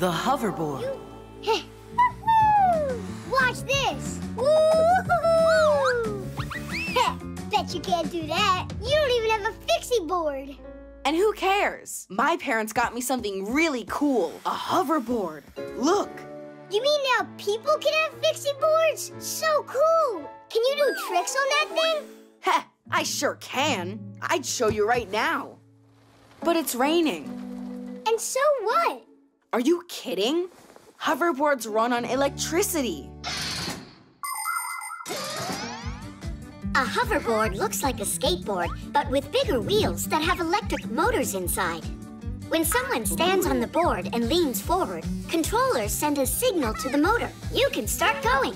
The hoverboard. Watch this! Woo-hoo-hoo! Bet you can't do that. You don't even have a fixie board. And who cares? My parents got me something really cool. A hoverboard. Look. You mean now people can have fixie boards? So cool! Can you do tricks on that thing? Heh, I sure can. I'd show you right now. But it's raining. And so what? Are you kidding? Hoverboards run on electricity. A hoverboard looks like a skateboard, but with bigger wheels that have electric motors inside. When someone stands on the board and leans forward, controllers send a signal to the motor. You can start going.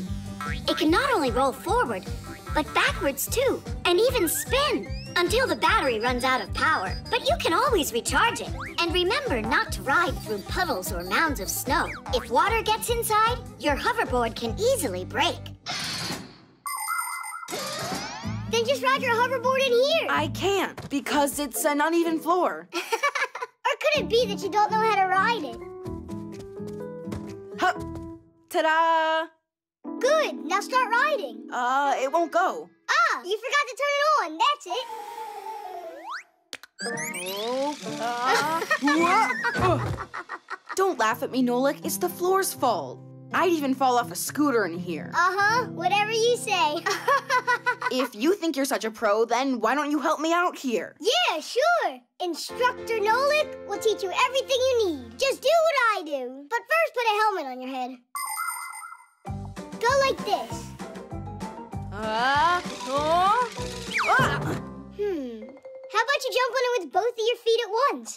It can not only roll forward, but backwards too, and even spin until the battery runs out of power. But you can always recharge it. And remember not to ride through puddles or mounds of snow. If water gets inside, your hoverboard can easily break. Then just ride your hoverboard in here. I can't because it's an uneven floor. Or could it be that you don't know how to ride it? Hup! Ta-da! Good, now start riding. It won't go. Ah, you forgot to turn it on, that's it. Don't laugh at me, Nolik. It's the floor's fault. I'd even fall off a scooter in here. Uh-huh, whatever you say. If you think you're such a pro, then why don't you help me out here? Yeah, sure. Instructor Nolik will teach you everything you need. Just do what I do. But first put a helmet on your head. Go like this. How about you jump on it with both of your feet at once?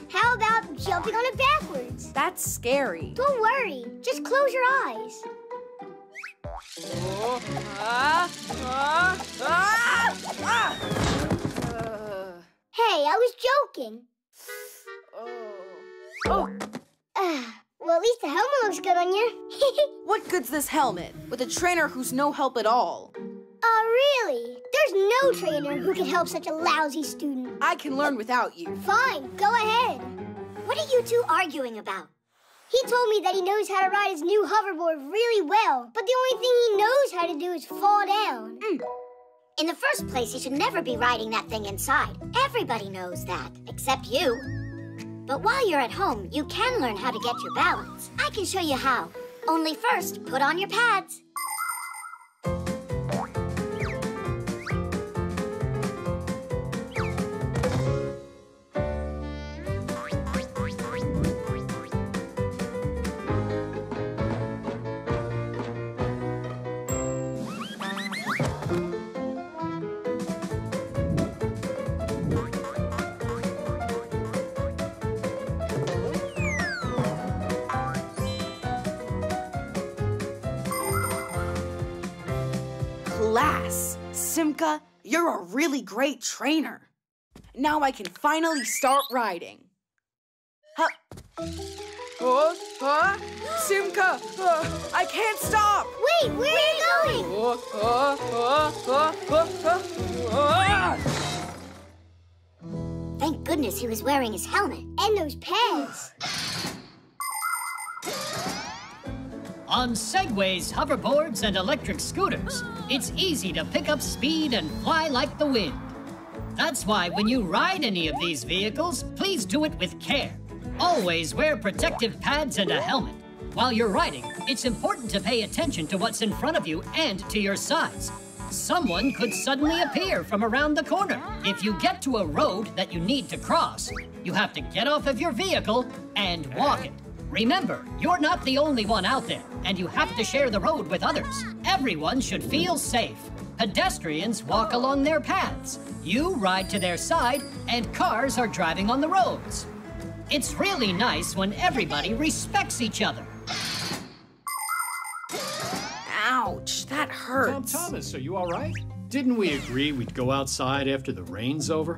How about jumping on it backwards? That's scary. Don't worry. Just close your eyes. Hey, I was joking. Well, at least the helmet looks good on you. What good's this helmet with a trainer who's no help at all? Really? There's no trainer who can help such a lousy student. I can learn without you. Fine, go ahead. What are you two arguing about? He told me that he knows how to ride his new hoverboard really well, but the only thing he knows how to do is fall down. In the first place, you should never be riding that thing inside. Everybody knows that, except you. But while you're at home, you can learn how to get your balance. I can show you how. Only first, put on your pads. Class! Simka, you're a really great trainer. Now I can finally start riding. Huh. Simka! I can't stop! Wait, where are you going? Thank goodness he was wearing his helmet. And those pads. On Segways, hoverboards, and electric scooters, it's easy to pick up speed and fly like the wind. That's why when you ride any of these vehicles, please do it with care. Always wear protective pads and a helmet. While you're riding, it's important to pay attention to what's in front of you and to your sides. Someone could suddenly appear from around the corner. If you get to a road that you need to cross, you have to get off of your vehicle and walk it. Remember, you're not the only one out there, and you have to share the road with others. Everyone should feel safe. Pedestrians walk along their paths. You ride to their side, and cars are driving on the roads. It's really nice when everybody respects each other. Ouch, that hurts. Tom Thomas, are you all right? Didn't we agree we'd go outside after the rain's over?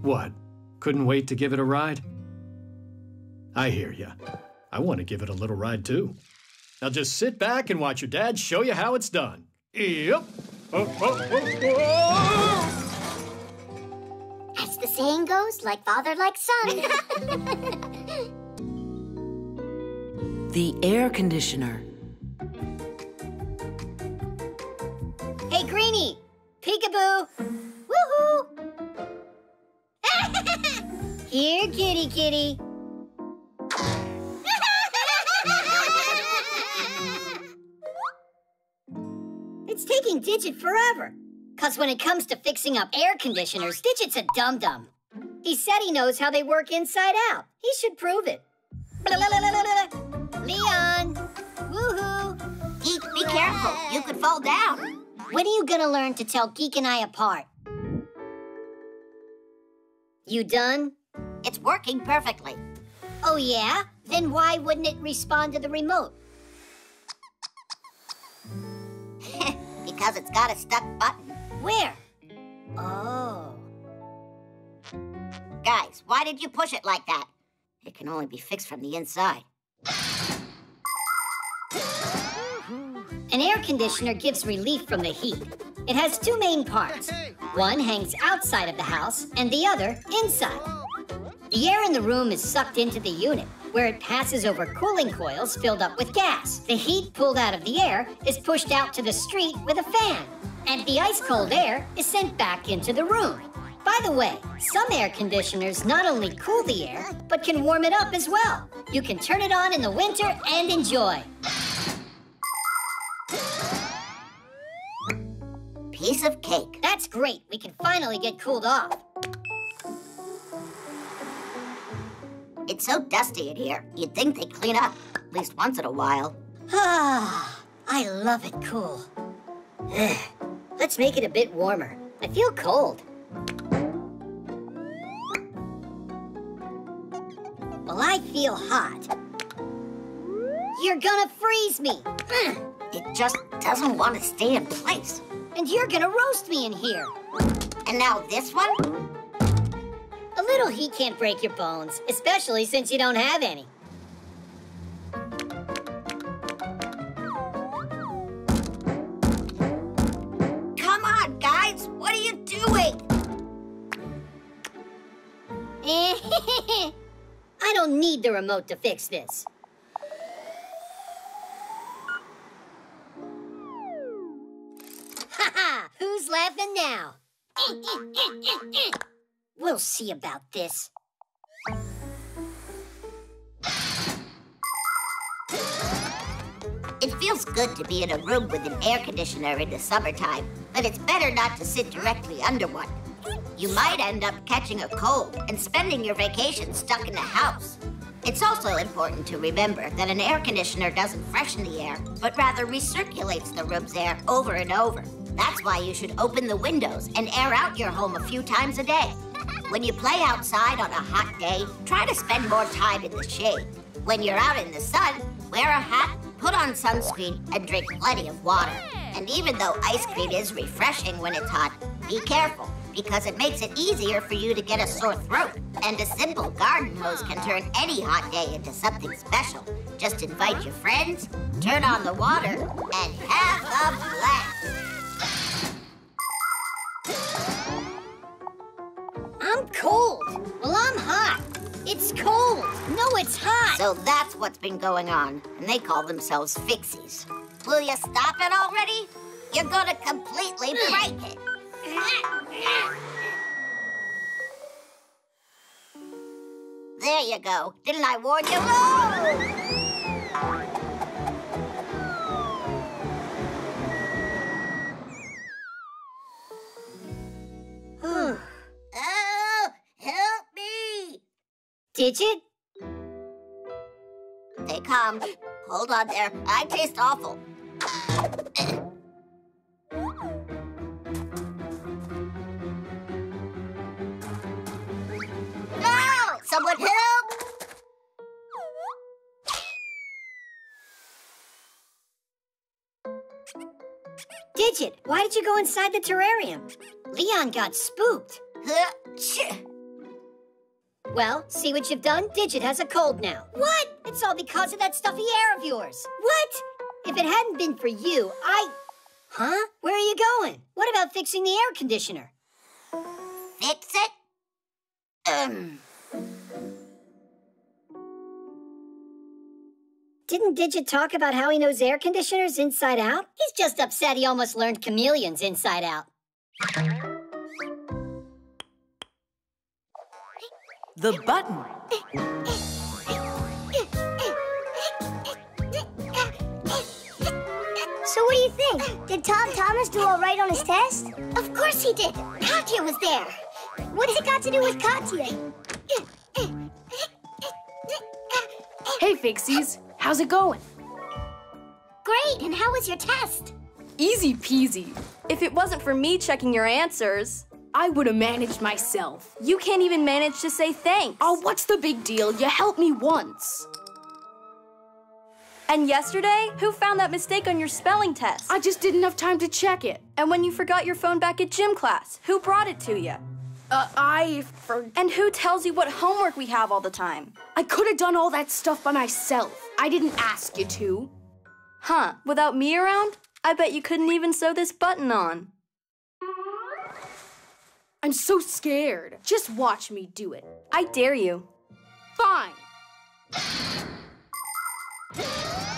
What? Couldn't wait to give it a ride? I hear ya. I want to give it a little ride, too. Now just sit back and watch your dad show you how it's done. Yep. As the saying goes, like father, like son. The air conditioner. Hey, Greenie! Peekaboo! Woohoo! Here, kitty, kitty. It's taking Digit forever. 'Cause when it comes to fixing up air conditioners, Digit's a dum-dum. He said he knows how they work inside out. He should prove it. Leon! Woohoo! Geek, be careful. You could fall down. When are you gonna learn to tell Geek and I apart? You done? It's working perfectly. Oh, yeah? Then why wouldn't it respond to the remote? Because it's got a stuck button. Where? Oh. Guys, why did you push it like that? It can only be fixed from the inside. An air conditioner gives relief from the heat. It has two main parts. One hangs outside of the house and the other inside. The air in the room is sucked into the unit, where it passes over cooling coils filled up with gas. The heat pulled out of the air is pushed out to the street with a fan, and the ice-cold air is sent back into the room. By the way, some air conditioners not only cool the air, but can warm it up as well. You can turn it on in the winter and enjoy. Piece of cake. That's great. We can finally get cooled off. It's so dusty in here. You'd think they'd clean up, at least once in a while. Ah, I love it cool. Let's make it a bit warmer. I feel cold. Well, I feel hot. You're gonna freeze me. It just doesn't want to stay in place. And you're gonna roast me in here. And now this one? A little heat can't break your bones, especially since you don't have any. Come on, guys! What are you doing? I don't need the remote to fix this. Ha-ha! Who's laughing now? We'll see about this. It feels good to be in a room with an air conditioner in the summertime, but it's better not to sit directly under one. You might end up catching a cold and spending your vacation stuck in the house. It's also important to remember that an air conditioner doesn't freshen the air, but rather recirculates the room's air over and over. That's why you should open the windows and air out your home a few times a day. When you play outside on a hot day, try to spend more time in the shade. When you're out in the sun, wear a hat, put on sunscreen, and drink plenty of water. And even though ice cream is refreshing when it's hot, be careful, because it makes it easier for you to get a sore throat. And a simple garden hose can turn any hot day into something special. Just invite your friends, turn on the water, and have a blast. I'm cold. Well, I'm hot. It's cold. No, it's hot. So that's what's been going on, and they call themselves Fixies. Will you stop it already? You're gonna completely break it. There you go. Didn't I warn you? Oh, Oh, help me! Digit? They come. Hold on there. I taste awful. No! Someone help! Digit, why did you go inside the terrarium? Leon got spooked. Well, see what you've done? Digit has a cold now. What? It's all because of that stuffy air of yours. What? If it hadn't been for you, Huh? Where are you going? doing? What about fixing the air conditioner? Fix it? Didn't Digit talk about how he knows air conditioners inside out? He's just upset he almost learned chameleons inside out. The button. So what do you think? Did Tom Thomas do all right on his test? Of course he did. Katya was there. What's it got to do with Katya? Hey, Fixies. How's it going? Great, and how was your test? Easy peasy. If it wasn't for me checking your answers, I would have managed myself. you can't even manage to say thanks. Oh, what's the big deal? You helped me once. And yesterday, who found that mistake on your spelling test? I just didn't have time to check it. And when you forgot your phone back at gym class, who brought it to you? And who tells you what homework we have all the time? I could have done all that stuff by myself. I didn't ask you to. Huh, without me around? I bet you couldn't even sew this button on. I'm so scared. Just watch me do it. I dare you. Fine.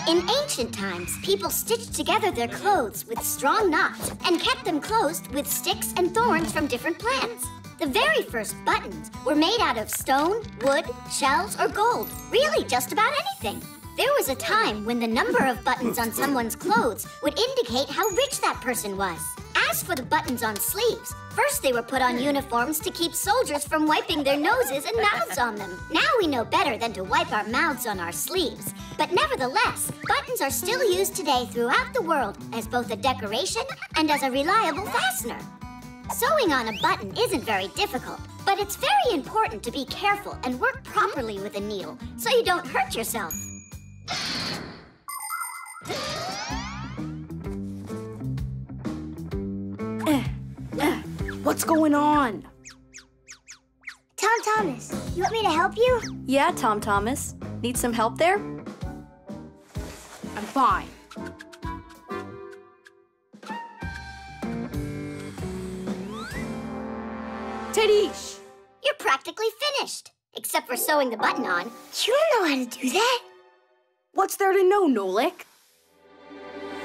In ancient times, people stitched together their clothes with strong knots and kept them closed with sticks and thorns from different plants. The very first buttons were made out of stone, wood, shells, or gold. Really, just about anything. There was a time when the number of buttons on someone's clothes would indicate how rich that person was. As for the buttons on sleeves, first they were put on uniforms to keep soldiers from wiping their noses and mouths on them. Now we know better than to wipe our mouths on our sleeves. But nevertheless, buttons are still used today throughout the world as both a decoration and as a reliable fastener. Sewing on a button isn't very difficult, but it's very important to be careful and work properly with a needle so you don't hurt yourself. What's going on? Tom Thomas, you want me to help you? Yeah, Tom Thomas. Need some help there? I'm fine. Tadish! You're practically finished, except for sewing the button on. You don't know how to do that. What's there to know, Nolik?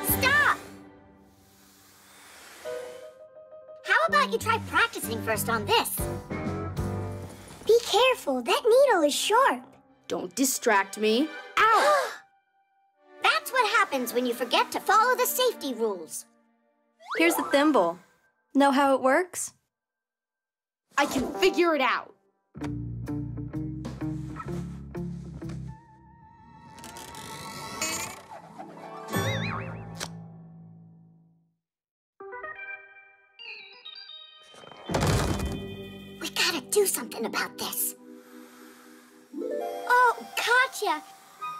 Stop! How about you try practicing first on this? Be careful, that needle is sharp. Don't distract me. Ow! That's what happens when you forget to follow the safety rules. Here's the thimble. Know how it works? I can figure it out. We gotta do something about this. Oh, Katya,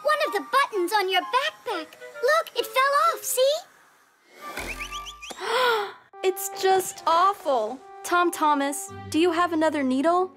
One of the buttons on your backpack. Look, it fell off, see? It's just awful. Tom Thomas, do you have another needle?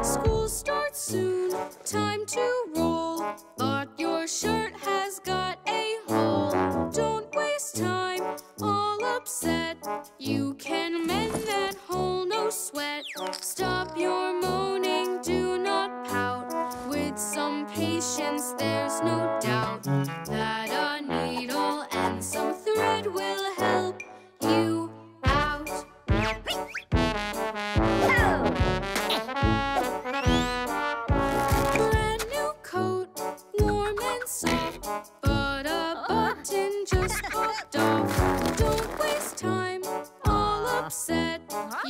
School starts soon, time to roll. But your shirt has got a hole. Don't waste time, all upset. You can mend that hole, no sweat. Stop your moaning, do not pout. With some patience, there's no doubt that a needle and some thread will help you out. Brand new coat, warm and soft, but a button just popped off. Don't waste time, all upset.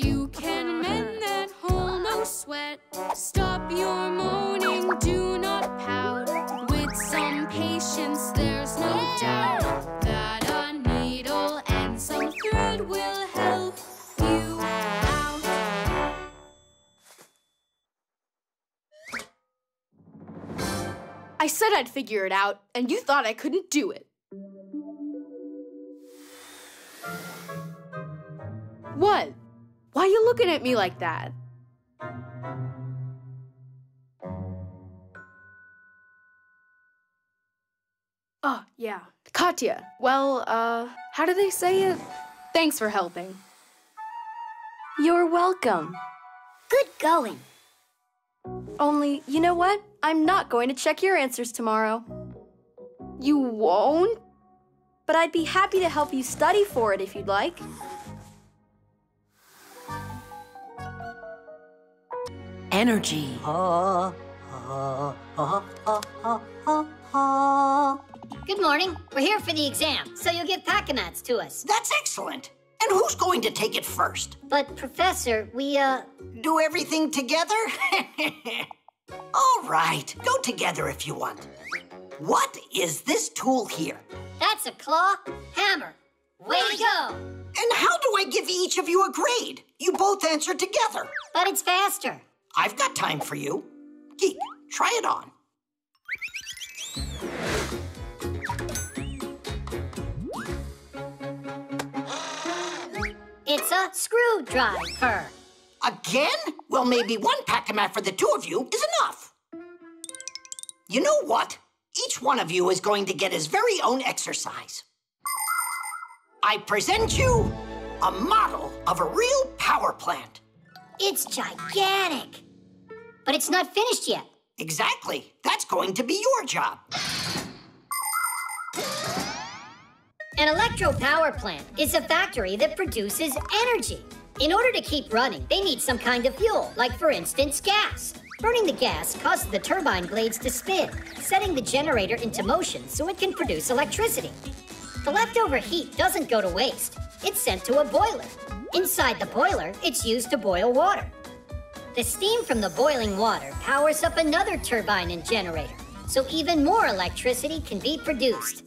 You can mend that hole, no sweat. Stop your moaning, do not pout. With some patience, there's no doubt that a needle and some thread will help you out. I said I'd figure it out, and you thought I couldn't do it. What? Why are you looking at me like that? Yeah. Katya, well, how do they say it? Thanks for helping. You're welcome. Good going. Only, you know what? I'm not going to check your answers tomorrow. You won't? But I'd be happy to help you study for it if you'd like. Energy. Good morning. We're here for the exam, so you'll give Pack-A-Mats to us. That's excellent. And who's going to take it first? But, Professor, we, Do everything together? All right, go together if you want. What is this tool here? That's a claw hammer. Way to go! And how do I give each of you a grade? You both answer together. But it's faster. I've got time for you. Geek, try it on. It's a screwdriver. Again? Well, maybe one Pack-A-Mat for the two of you is enough. You know what? Each one of you is going to get his very own exercise. I present you a model of a real power plant. It's gigantic. But it's not finished yet. Exactly. That's going to be your job. An electro power plant is a factory that produces energy. In order to keep running, they need some kind of fuel, like, for instance, gas. Burning the gas causes the turbine blades to spin, setting the generator into motion so it can produce electricity. The leftover heat doesn't go to waste. It's sent to a boiler. Inside the boiler, it's used to boil water. The steam from the boiling water powers up another turbine and generator, so even more electricity can be produced.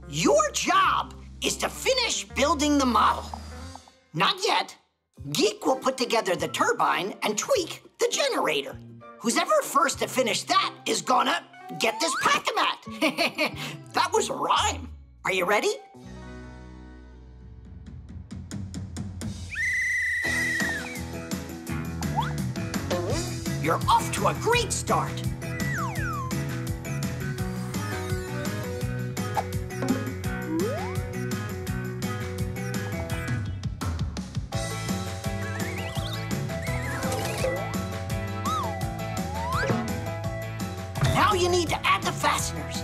Your job is to finish building the model. Not yet. Geek will put together the turbine and tweak the generator. Who's ever first to finish that is gonna get this Pack-A-Mat. That was a rhyme. Are you ready? You're off to a great start. Now you need to add the fasteners.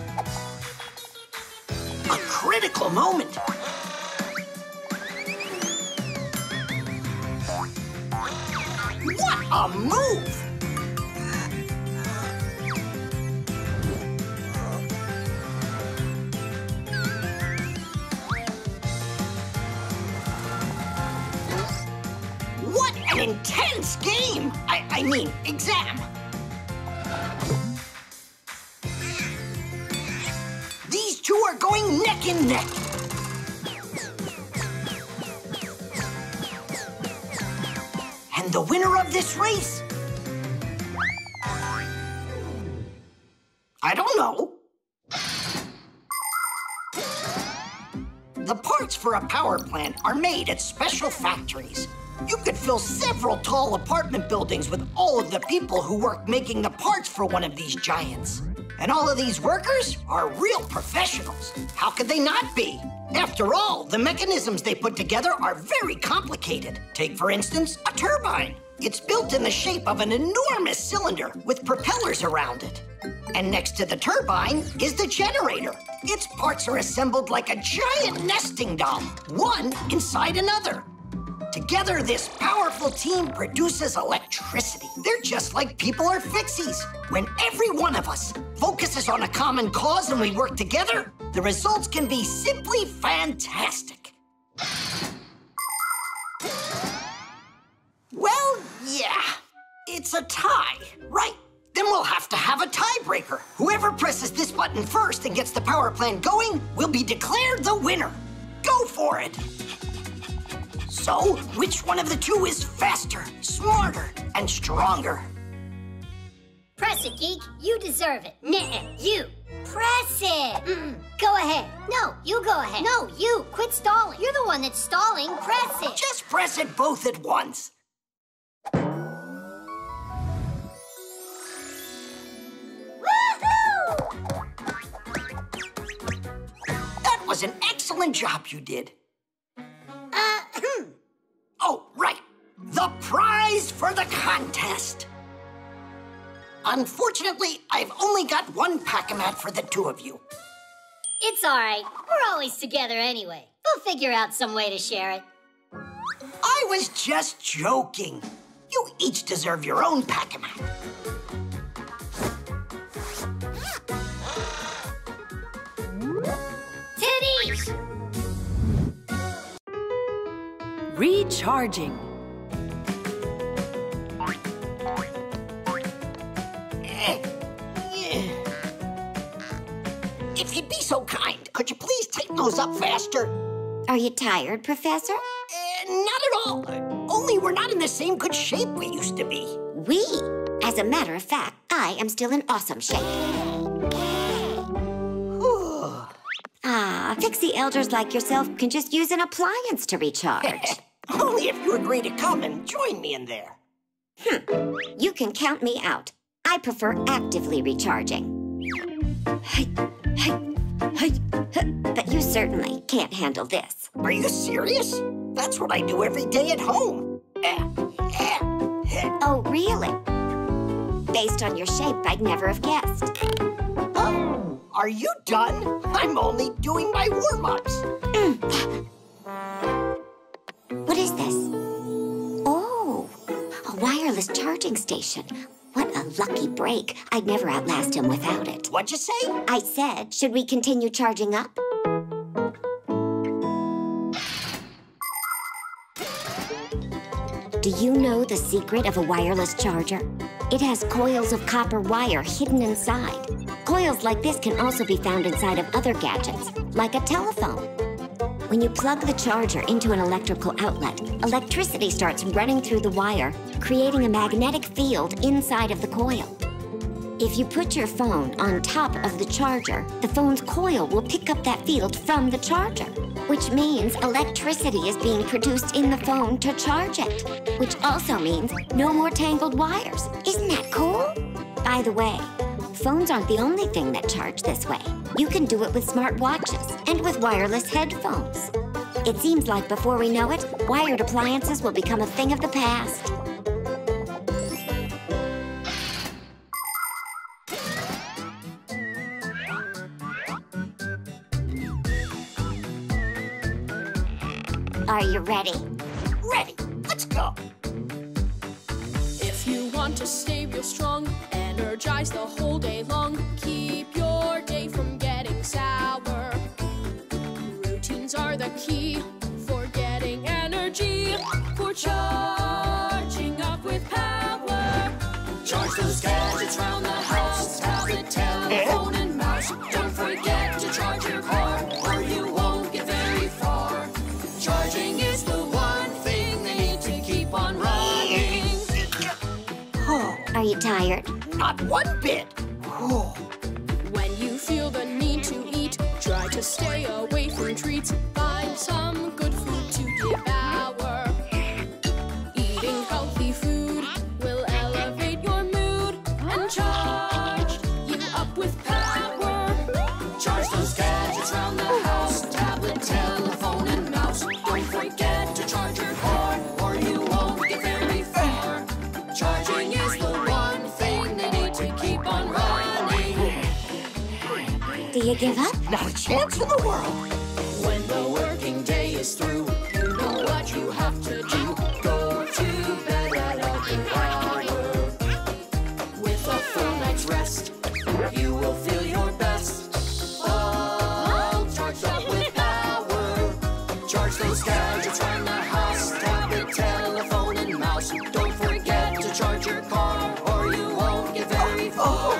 A critical moment. What a move! What an intense game! I mean, exam. These two are going neck and neck. And the winner of this race? I don't know. The parts for a power plant are made at special factories. You could fill several tall apartment buildings with all of the people who work making the parts for one of these giants. And all of these workers are real professionals. How could they not be? After all, the mechanisms they put together are very complicated. Take, for instance, a turbine. It's built in the shape of an enormous cylinder with propellers around it. And next to the turbine is the generator. Its parts are assembled like a giant nesting doll, one inside another. Together, this powerful team produces electricity. They're just like people are fixies. When every one of us focuses on a common cause and we work together, the results can be simply fantastic. Well, yeah, it's a tie, right? Then we'll have to have a tiebreaker. Whoever presses this button first and gets the power plant going will be declared the winner. Go for it. So, which one of the two is faster, smarter, and stronger? Press it, Geek. You deserve it. Nuh-uh. You. Press it. Go ahead. No, you go ahead. No, you. Quit stalling. You're the one that's stalling. Press it. Just press it both at once. excellent job you did. Oh, right. The prize for the contest. Unfortunately, I've only got one Pack-A-Mat for the two of you. It's all right. We're always together anyway. We'll figure out some way to share it. I was just joking. You each deserve your own Pack-A-Mat. Titties! Recharging. If you'd be so kind, could you please tighten those up faster? Are you tired, Professor? Not at all. Only we're not in the same good shape we used to be. We? As a matter of fact, I am still in awesome shape. Fixie elders like yourself can just use an appliance to recharge. Only if you agree to come and join me in there. You can count me out. I prefer actively recharging. But you certainly can't handle this. Are you serious? That's what I do every day at home. Oh, really? Based on your shape, I'd never have guessed. Oh, are you done? I'm only doing my warm-ups. What is this? Oh, a wireless charging station. What a lucky break. I'd never outlast him without it. What'd you say? I said, should we continue charging up? Do you know the secret of a wireless charger? It has coils of copper wire hidden inside. Coils like this can also be found inside of other gadgets, like a telephone. When you plug the charger into an electrical outlet, electricity starts running through the wire, creating a magnetic field inside of the coil. If you put your phone on top of the charger, the phone's coil will pick up that field from the charger, which means electricity is being produced in the phone to charge it, which also means no more tangled wires. Isn't that cool? By the way, phones aren't the only thing that charge this way. You can do it with smart watches and with wireless headphones. It seems like before we know it, wired appliances will become a thing of the past. Are you ready? Ready. Let's go. If you want to stay real strong, energize the whole day long, keep your day from getting sour. Routines are the key for getting energy, for charging up with power. Charge those gadgets round the house, tablet, telephone, and mouse. Don't forget to charge your car, or you won't get very far. Charging is the one thing they need to keep on running. Are you tired? Not one bit. When you feel the need to eat, try to stay away from treats. Find some good food to devour. Eating healthy food will elevate your mood and charge you up with power. Charge those gadgets round the house, tablet, telephone, and mouse. Don't forget to charge your car, or you won't get very far. Charging is the one thing they need to keep on running. Do you give up? Not a chance in the world. When the working day is through, you know what you have to do. Go to bed at a good hour. With a full night's rest, you will feel your best. All charged up with power. Charge those gadgets around the house, tablet, telephone, and mouse. Don't forget to charge your car, or you won't get very far.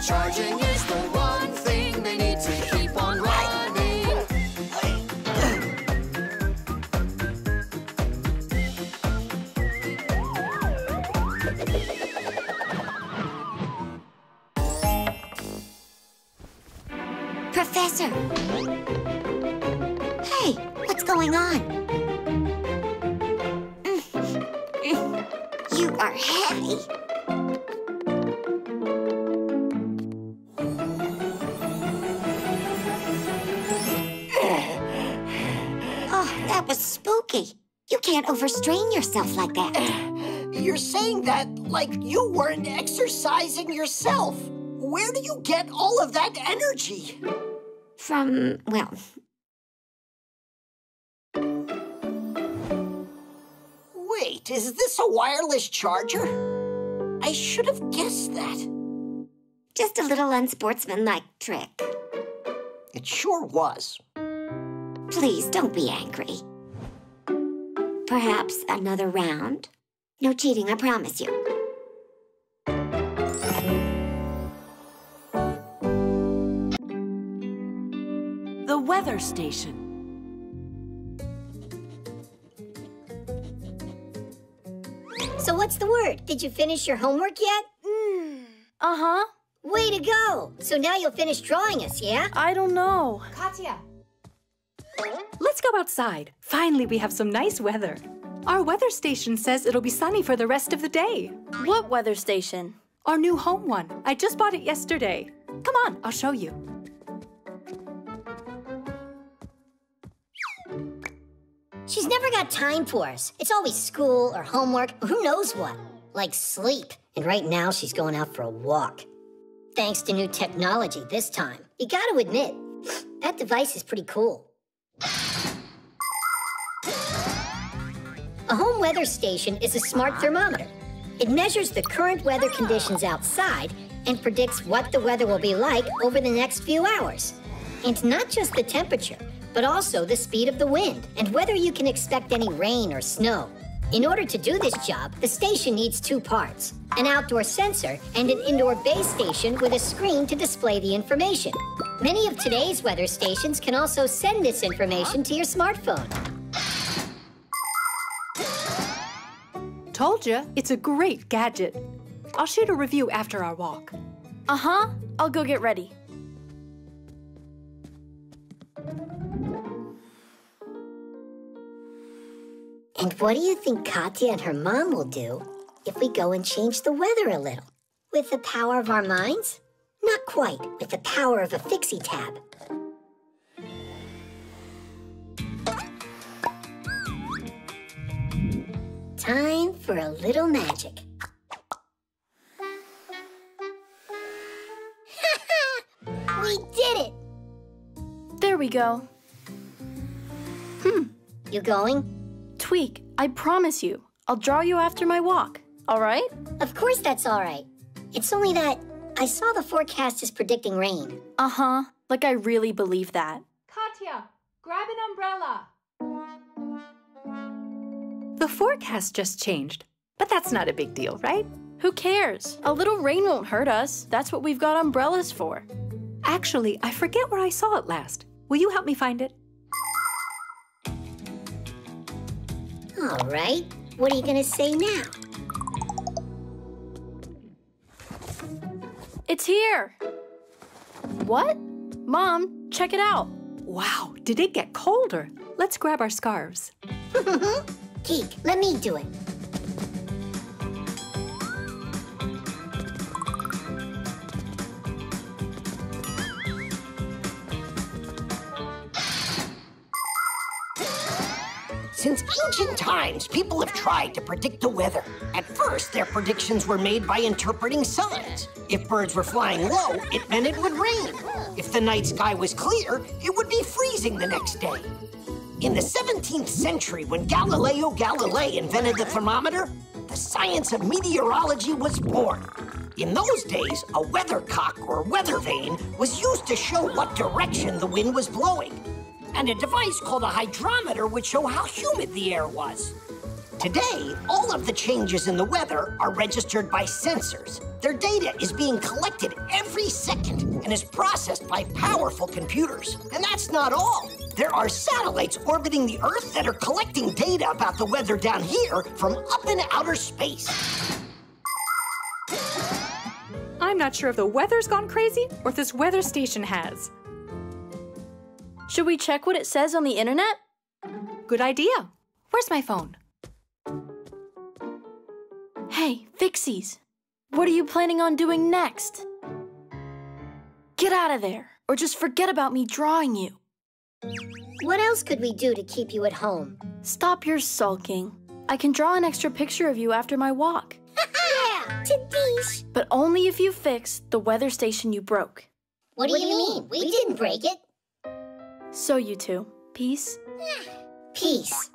Charging is the one thing they need to keep on running. Professor! Hey, what's going on? You are heavy. can't overstrain yourself like that. You're saying that like you weren't exercising yourself. Where do you get all of that energy? From, well... Wait, is this a wireless charger? I should have guessed that. Just a little unsportsmanlike trick. It sure was. Please, don't be angry. Perhaps another round? No cheating, I promise you. The weather station. So what's the word? Did you finish your homework yet? Uh-huh. Way to go! So now you'll finish drawing us, yeah? I don't know. Katya! Let's go outside. Finally, we have some nice weather. Our weather station says it'll be sunny for the rest of the day. What weather station? Our new home one. I just bought it yesterday. Come on, I'll show you. She's never got time for us. It's always school or homework or who knows what. Like sleep. And right now she's going out for a walk. Thanks to new technology this time. You gotta admit, that device is pretty cool. A home weather station is a smart thermometer. It measures the current weather conditions outside and predicts what the weather will be like over the next few hours. And not just the temperature, but also the speed of the wind and whether you can expect any rain or snow. In order to do this job, the station needs two parts, an outdoor sensor and an indoor base station with a screen to display the information. Many of today's weather stations can also send this information to your smartphone. Told ya, it's a great gadget. I'll shoot a review after our walk. Uh-huh. I'll go get ready. And what do you think Katya and her mom will do if we go and change the weather a little? With the power of our minds? Not quite, with the power of a fixie tab. Time for a little magic. We did it! There we go. You going? Tweak, I promise you, I'll draw you after my walk, all right? Of course that's all right. It's only that I saw the forecast is predicting rain. Uh-huh, like I really believe that. Katya, grab an umbrella. The forecast just changed, but that's not a big deal, right? Who cares? A little rain won't hurt us. That's what we've got umbrellas for. Actually, I forget where I saw it last. Will you help me find it? All right. What are you gonna say now? It's here. What? Mom, check it out. Wow, did it get colder? Let's grab our scarves. Geek, let me do it. Since ancient times, people have tried to predict the weather. At first, their predictions were made by interpreting signs. If birds were flying low, it meant it would rain. If the night sky was clear, it would be freezing the next day. In the 17th century, when Galileo Galilei invented the thermometer, the science of meteorology was born. In those days, a weathercock or weather vane was used to show what direction the wind was blowing. And a device called a hydrometer would show how humid the air was. Today, all of the changes in the weather are registered by sensors. Their data is being collected every second and is processed by powerful computers. And that's not all. There are satellites orbiting the Earth that are collecting data about the weather down here from up in outer space. I'm not sure if the weather's gone crazy or if this weather station has. Should we check what it says on the internet? Good idea. Where's my phone? Hey, Fixies, what are you planning on doing next? Get out of there, or just forget about me drawing you. What else could we do to keep you at home? Stop your sulking. I can draw an extra picture of you after my walk. Yeah, Tadish. But only if you fix the weather station you broke. What do you mean? We didn't break it. So you two, peace? Peace.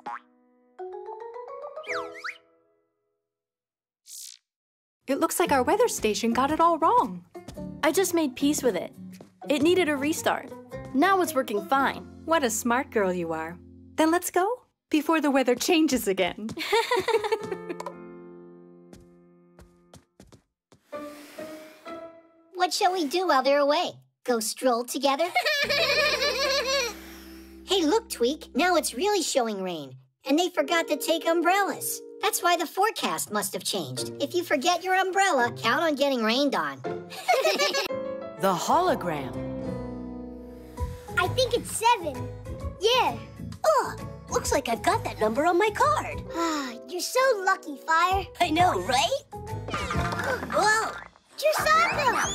It looks like our weather station got it all wrong. I just made peace with it. It needed a restart. Now it's working fine. What a smart girl you are. Then let's go before the weather changes again. What shall we do while they're away? Go stroll together? Hey, look, Tweak. Now it's really showing rain. And they forgot to take umbrellas. That's why the forecast must have changed. If you forget your umbrella, count on getting rained on. The hologram. I think it's 7. Yeah. Oh, looks like I've got that number on my card. Ah, you're so lucky, Fire. I know, right? Whoa! Chusaka!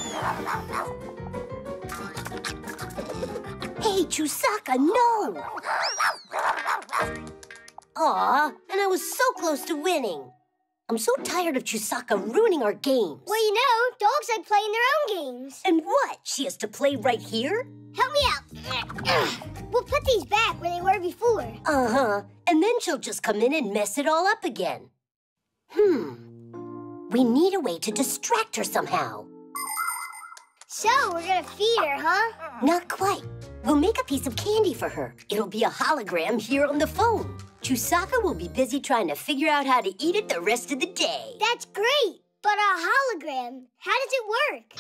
Hey, Chusaka, no! Aw, and I was so close to winning. I'm so tired of Chusaka ruining our games. Well, you know, dogs like playing their own games. And what? She has to play right here? Help me out. We'll put these back where they were before. Uh-huh. And then she'll just come in and mess it all up again. We need a way to distract her somehow. So, we're gonna feed her, huh? Not quite. We'll make a piece of candy for her. It'll be a hologram here on the phone. Chusaka will be busy trying to figure out how to eat it the rest of the day. That's great. But a hologram, how does it work?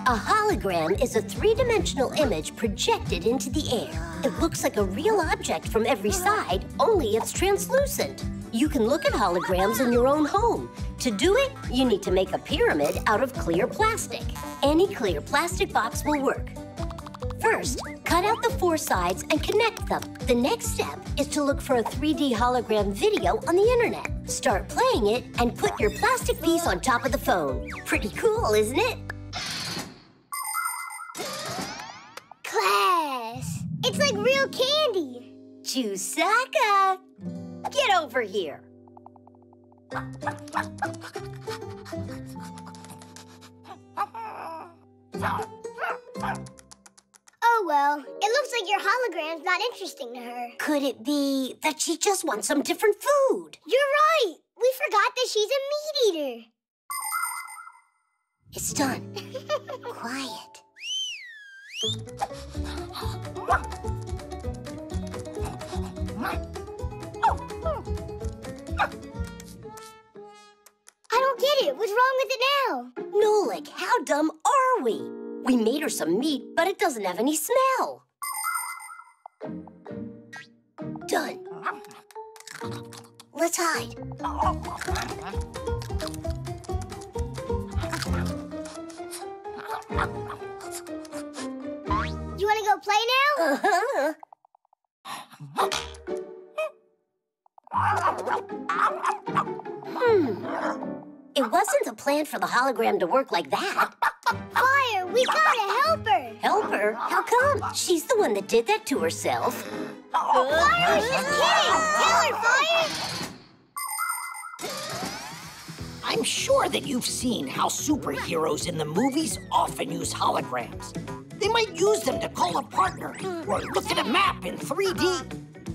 A hologram is a 3-dimensional image projected into the air. It looks like a real object from every side, only it's translucent. You can look at holograms in your own home. To do it, you need to make a pyramid out of clear plastic. Any clear plastic box will work. First, cut out the 4 sides and connect them. The next step is to look for a 3D hologram video on the internet. Start playing it and put your plastic piece on top of the phone. Pretty cool, isn't it? Class! It's like real candy! Chusaka! Get over here! Oh well, it looks like your hologram's not interesting to her. Could it be that she just wants some different food? You're right! We forgot that she's a meat eater. It's done. Quiet. I don't get it. What's wrong with it now? Nolik, how dumb are we? We made her some meat, but it doesn't have any smell. Done. Let's hide. You want to go play now? Uh-huh. It wasn't the plan for the hologram to work like that. Fire, we gotta help her. Help her? How come? She's the one that did that to herself. Fire was just kidding. Tell her, Fire. I'm sure that you've seen how superheroes in the movies often use holograms. They might use them to call a partner or look at a map in 3D.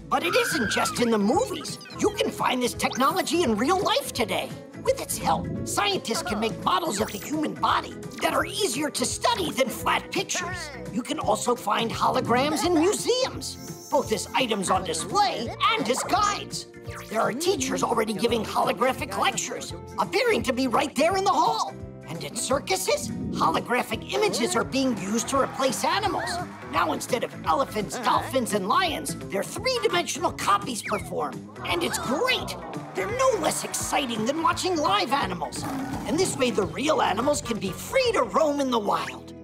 But it isn't just in the movies. You can find this technology in real life today. With its help, scientists can make models of the human body that are easier to study than flat pictures. You can also find holograms in museums, both as items on display and as guides. There are teachers already giving holographic lectures, appearing to be right there in the hall. And in circuses, holographic images are being used to replace animals. Now, instead of elephants, dolphins, and lions, their 3-dimensional copies perform. And it's great! They're no less exciting than watching live animals. And this way, the real animals can be free to roam in the wild.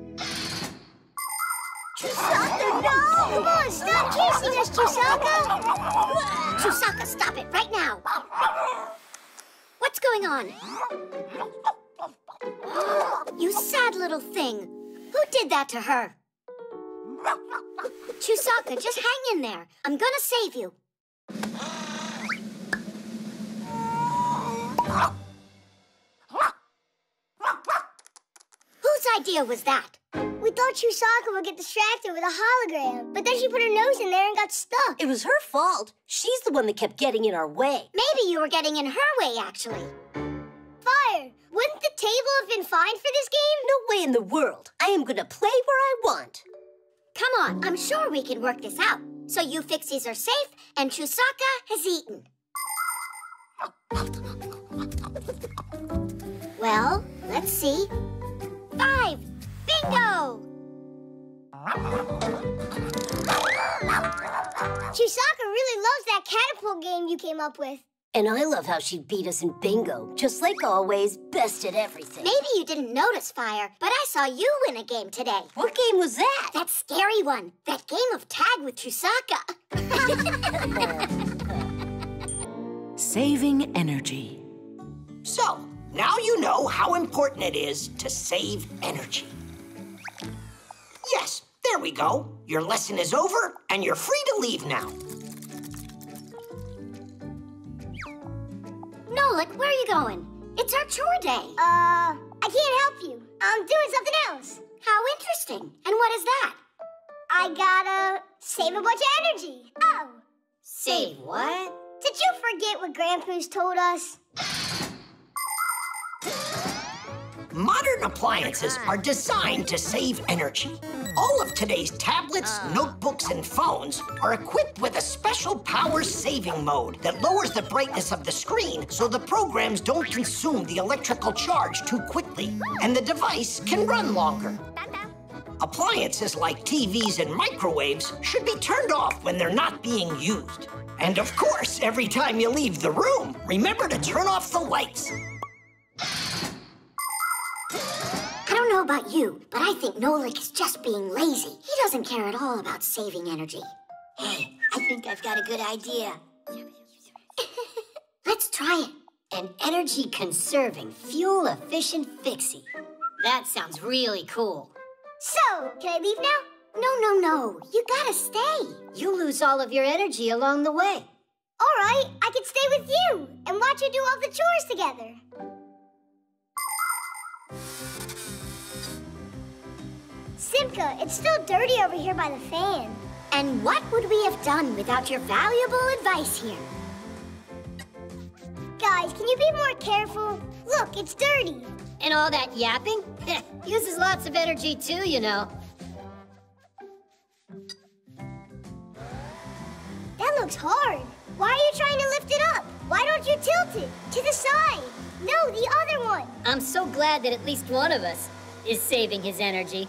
Chusaka, no! Come on, stop chasing us, Chusaka! Chusaka, stop it right now! What's going on? You sad little thing. Who did that to her? Chusaka, just hang in there. I'm gonna save you. Whose idea was that? We thought Chusaka would get distracted with a hologram, but then she put her nose in there and got stuck. It was her fault. She's the one that kept getting in our way. Maybe you were getting in her way, actually. Fire, wouldn't the table have been fine for this game? No way in the world. I am gonna play where I want. Come on, I'm sure we can work this out. So you fixies are safe, and Chusaka has eaten. Well, let's see. 5! Bingo! Chusaka really loves that catapult game you came up with. And I love how she beat us in bingo. Just like always, best at everything. Maybe you didn't notice, Fire, but I saw you win a game today. What game was that? That scary one. That game of tag with Chusaka. Saving energy. So, now you know how important it is to save energy. Yes, there we go. Your lesson is over, and you're free to leave now. Nolik, where are you going? It's our chore day. I can't help you. I'm doing something else. How interesting. And what is that? I gotta save a bunch of energy. Oh. Save what? Did you forget what Grandpa's told us? Modern appliances are designed to save energy. All of today's tablets, notebooks, and phones are equipped with a special power-saving mode that lowers the brightness of the screen so the programs don't consume the electrical charge too quickly, and the device can run longer. Appliances like TVs and microwaves should be turned off when they're not being used. And of course, every time you leave the room, remember to turn off the lights. I don't know about you, but I think Nolik is just being lazy. He doesn't care at all about saving energy. Hey, I think I've got a good idea. Let's try it. An energy-conserving, fuel-efficient fixie. That sounds really cool. So, can I leave now? No. You gotta stay. You lose all of your energy along the way. All right, I can stay with you and watch you do all the chores together. Simka, it's still dirty over here by the fan. And what would we have done without your valuable advice here? Guys, can you be more careful? Look, it's dirty. And all that yapping? Uses lots of energy too, you know. That looks hard. Why are you trying to lift it up? Why don't you tilt it? To the side. No, the other one. I'm so glad that at least one of us is saving his energy.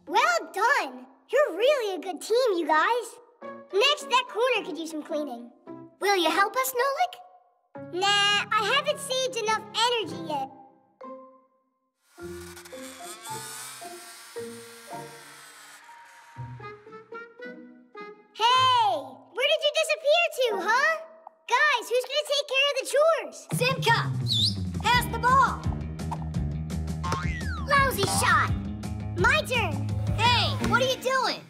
Well done. You're really a good team, you guys. Next, that corner could use some cleaning. Will you help us, Nolik? Nah, I haven't saved enough energy yet. Hey, where did you disappear to, huh? Guys, who's gonna take care of the chores? Simka, pass the ball. Lousy shot. My turn. Hey, what are you doing?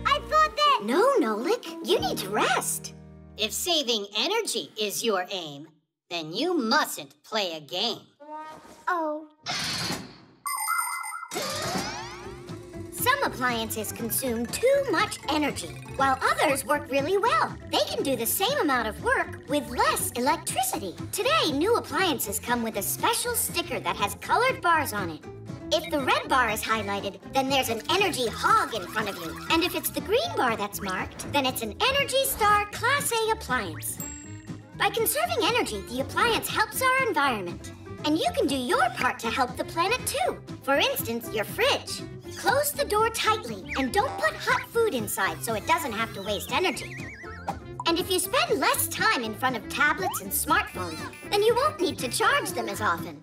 I thought that... No, Nolik, you need to rest. If saving energy is your aim, then you mustn't play a game. Oh. Some appliances consume too much energy, while others work really well. They can do the same amount of work with less electricity. Today, new appliances come with a special sticker that has colored bars on it. If the red bar is highlighted, then there's an energy hog in front of you. And if it's the green bar that's marked, then it's an Energy Star Class A appliance. By conserving energy, the appliance helps our environment. And you can do your part to help the planet too. For instance, your fridge. Close the door tightly and don't put hot food inside so it doesn't have to waste energy. And if you spend less time in front of tablets and smartphones, then you won't need to charge them as often.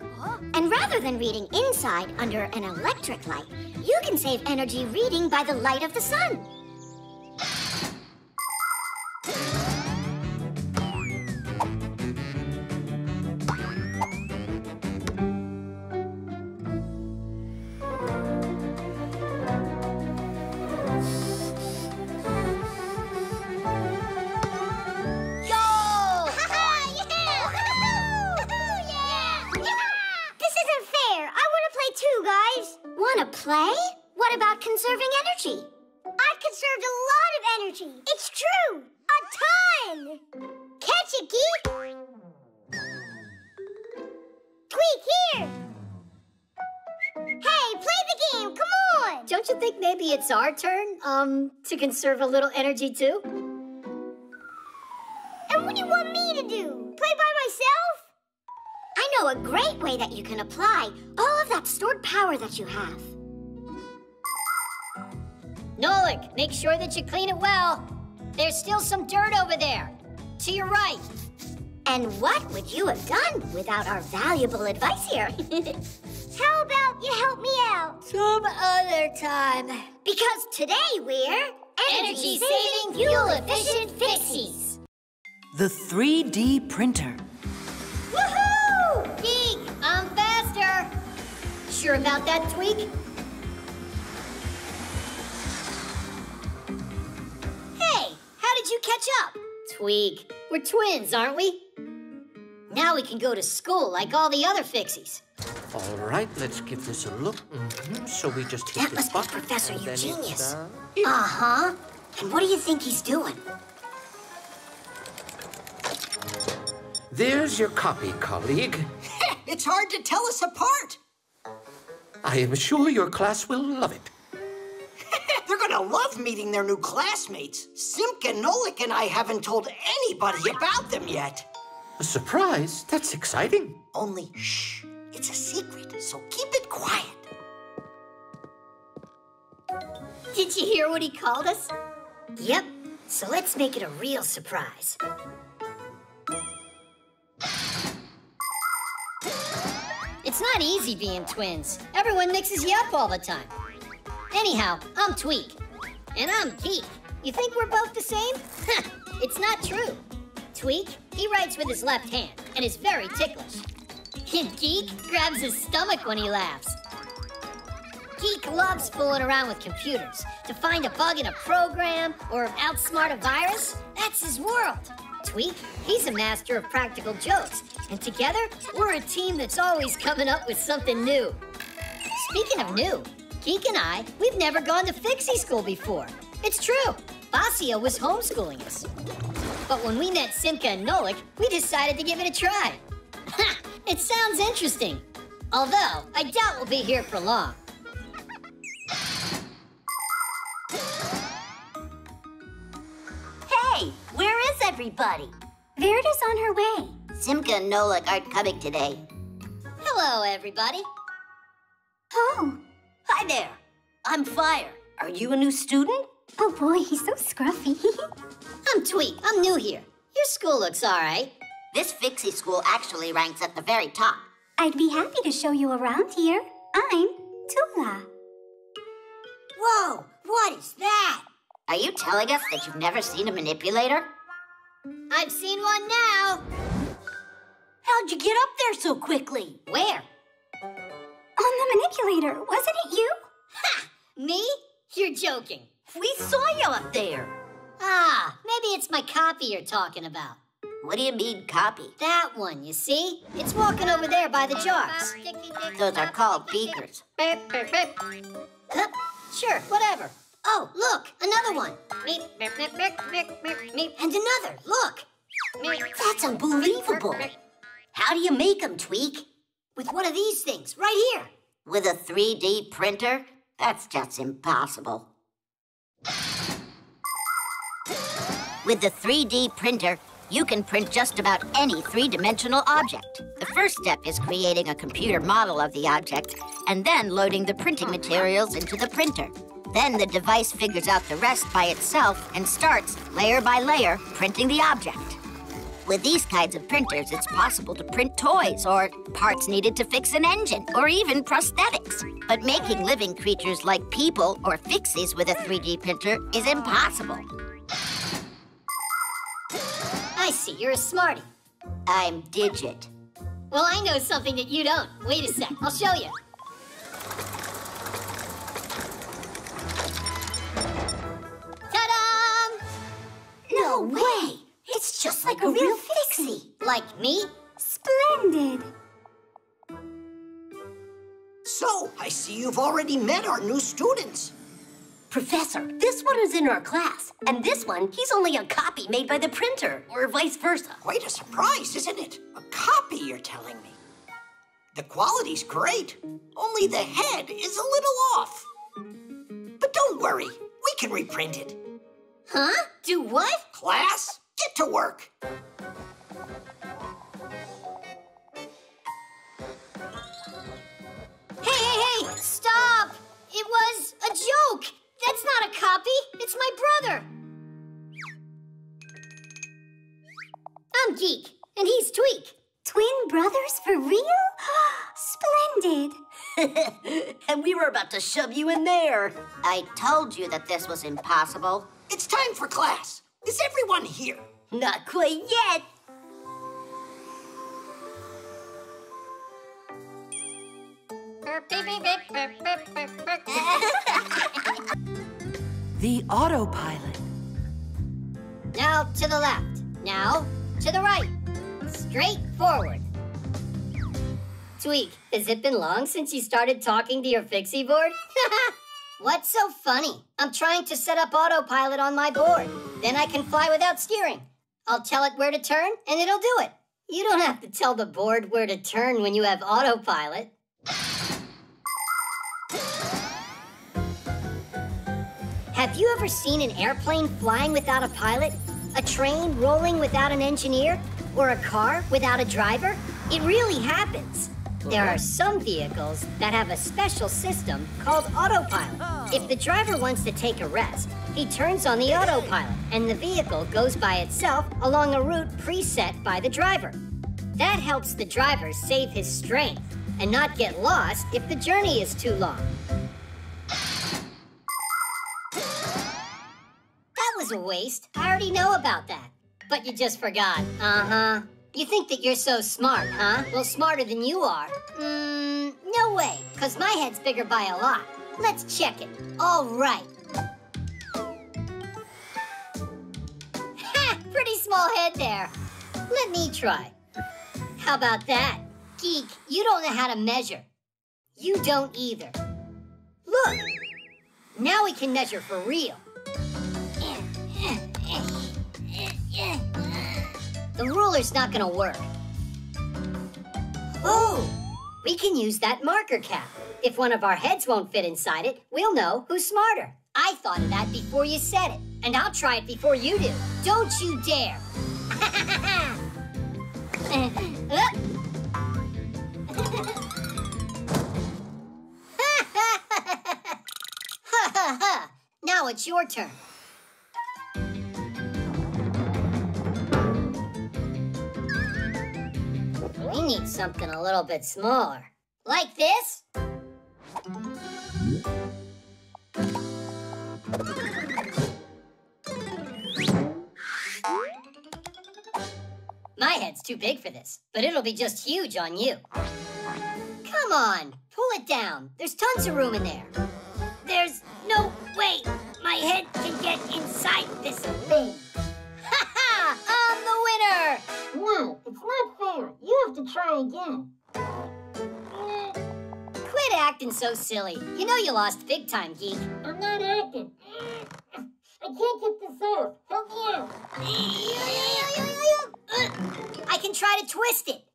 And rather than reading inside under an electric light, you can save energy reading by the light of the sun. Play? What about conserving energy? I conserved a lot of energy. It's true. A ton. Catch it, Geek. Tweak, here. Hey, play the game. Come on. Don't you think maybe it's our turn, to conserve a little energy too? And what do you want me to do? Play by myself? I know a great way that you can apply all of that stored power that you have. Nolik, make sure that you clean it well. There's still some dirt over there. To your right. And what would you have done without our valuable advice here? How about you help me out? Some other time. Because today we're Energy-saving, fuel-efficient Fixies. The 3D printer. Woohoo! Geek, I'm faster. Sure about that, Tweak? Hey, how did you catch up? Tweak, we're twins, aren't we? Now we can go to school like all the other Fixies. All right, let's give this a look. So we just hit That this must be button. Professor and then Eugenius. it's, Uh-huh. And what do you think he's doing? There's your copy, colleague. It's hard to tell us apart. I am sure your class will love it. They're gonna love meeting their new classmates. Simka, Nolik, and I haven't told anybody about them yet. A surprise? That's exciting. Only, shh, it's a secret, so keep it quiet. Did you hear what he called us? Yep, so let's make it a real surprise. It's not easy being twins. Everyone mixes you up all the time. Anyhow, I'm Tweak. And I'm Geek. You think we're both the same? It's not true. Tweak, he writes with his left hand and is very ticklish. And Geek grabs his stomach when he laughs. Geek loves fooling around with computers. To find a bug in a program or outsmart a virus, that's his world. Tweak, he's a master of practical jokes. And together, we're a team that's always coming up with something new. Speaking of new, Geek and I, we've never gone to Fixie School before. It's true. Basia was homeschooling us. But when we met Simka and Nolik, we decided to give it a try. Ha! It sounds interesting. Although, I doubt we'll be here for long. Hey, where is everybody? Verida's on her way. Simka and Nolik aren't coming today. Hello, everybody. Oh. Hi there. I'm Fire. Are you a new student? Oh boy, he's so scruffy. I'm Tweak. I'm new here. Your school looks all right. This Fixie school actually ranks at the very top. I'd be happy to show you around here. I'm Tula. Whoa, what is that? Are you telling us that you've never seen a manipulator? I've seen one now. How'd you get up there so quickly? Where? On the manipulator, wasn't it you? Ha! Me? You're joking. We saw you up there. Ah, maybe it's my copy you're talking about. What do you mean, copy? That one, you see? It's walking over there by the jars. Those are called beakers. Huh? Sure, whatever. Oh, look, another one. And another, look. That's unbelievable. How do you make them, Tweak? With one of these things, right here. With a 3D printer? That's just impossible. With the 3D printer, you can print just about any three-dimensional object. The first step is creating a computer model of the object and then loading the printing materials into the printer. Then the device figures out the rest by itself and starts, layer by layer, printing the object. With these kinds of printers, it's possible to print toys or parts needed to fix an engine or even prosthetics. But making living creatures like people or Fixies with a 3D printer is impossible. I see, you're a smarty. I'm Digit. Well, I know something that you don't. Wait a sec, I'll show you. Ta-da! No way! It's just like a real Fixie. Like me? Splendid. So, I see you've already met our new students. Professor, this one is in our class, and this one, he's only a copy made by the printer, or vice versa. Quite a surprise, isn't it? A copy, you're telling me. The quality's great, only the head is a little off. But don't worry, we can reprint it. Huh? Do what? Class, get to work. Hey! Stop! It was a joke! That's not a copy! It's my brother! I'm Geek, and he's Tweak. Twin brothers for real? Splendid! And we were about to shove you in there. I told you that this was impossible. It's time for class. Is everyone here? Not quite yet. The autopilot. Now to the left. Now to the right. Straight forward. Tweak, has it been long since you started talking to your fixie board? What's so funny? I'm trying to set up autopilot on my board. Then I can fly without steering. I'll tell it where to turn, and it'll do it. You don't have to tell the board where to turn when you have autopilot. Have you ever seen an airplane flying without a pilot? A train rolling without an engineer? Or a car without a driver? It really happens. There are some vehicles that have a special system called autopilot. If the driver wants to take a rest, he turns on the autopilot and the vehicle goes by itself along a route preset by the driver. That helps the driver save his strength and not get lost if the journey is too long. That was a waste. I already know about that. But you just forgot. Uh-huh. You think that you're so smart, huh? Well, smarter than you are. No way, because my head's bigger by a lot. Let's check it. All right. Ha! Pretty small head there. Let me try. How about that? Geek, you don't know how to measure. You don't either. Look! Now we can measure for real. The ruler's not gonna work. Oh! We can use that marker cap. If one of our heads won't fit inside it, we'll know who's smarter. I thought of that before you said it, and I'll try it before you do. Don't you dare! Now it's your turn. We need something a little bit smaller. Like this? My head's too big for this, but it'll be just huge on you. Come on, pull it down. There's tons of room in there. There's no way my head can get inside this thing. Ha ha! I'm the winner! No, it's not fair. You have to try again. Quit acting so silly. You know you lost big time, Geek. I'm not acting. I can't get this off. Help me out. I can try to twist it.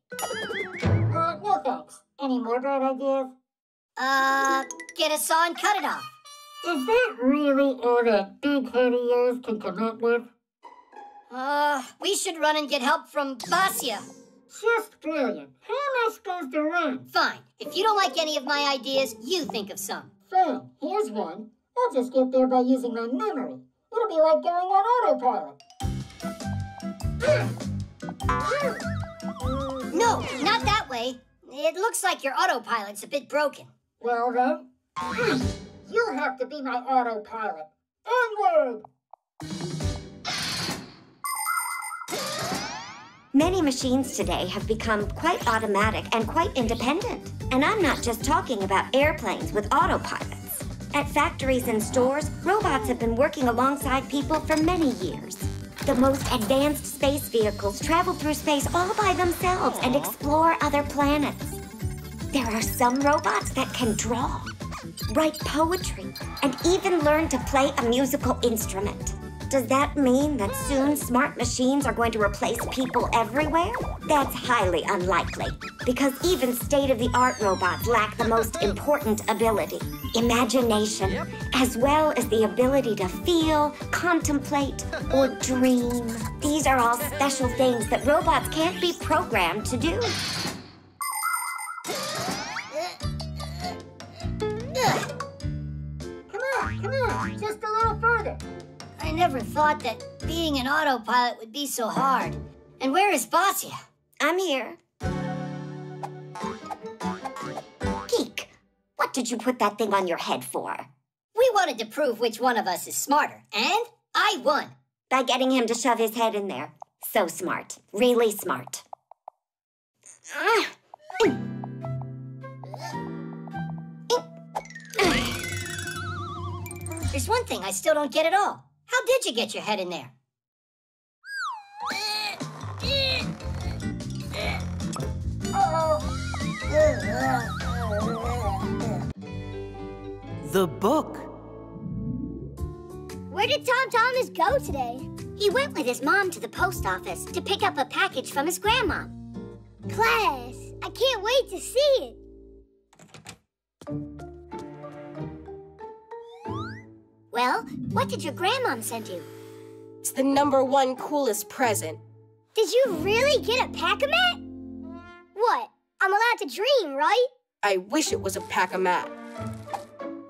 No thanks. Any more bad ideas? Get a saw and cut it off. Is that really all that big head of yours can come up with? We should run and get help from Basia. Just brilliant. How am I supposed to run? Fine. If you don't like any of my ideas, you think of some. Fine. Here's one. I'll just get there by using my memory. It'll be like going on autopilot. No, not that way. It looks like your autopilot's a bit broken. Well then, you'll have to be my autopilot. Onward! Many machines today have become quite automatic and quite independent. And I'm not just talking about airplanes with autopilots. At factories and stores, robots have been working alongside people for many years. The most advanced space vehicles travel through space all by themselves and explore other planets. There are some robots that can draw, write poetry, and even learn to play a musical instrument. Does that mean that soon smart machines are going to replace people everywhere? That's highly unlikely, because even state-of-the-art robots lack the most important ability, imagination, as well as the ability to feel, contemplate, or dream. These are all special things that robots can't be programmed to do. Come on, just a little further. I never thought that being an autopilot would be so hard. And where is Basia? I'm here. Geek, what did you put that thing on your head for? We wanted to prove which one of us is smarter, and I won. By getting him to shove his head in there. So smart. Really smart. There's one thing I still don't get at all. How did you get your head in there? The book. Where did Tom Thomas go today? He went with his mom to the post office to pick up a package from his grandma. Class, I can't wait to see it. Well, what did your grandmom send you? It's the #1 coolest present. Did you really get a Pac-A-Mat? What? I'm allowed to dream, right? I wish it was a Pac-A-Mat.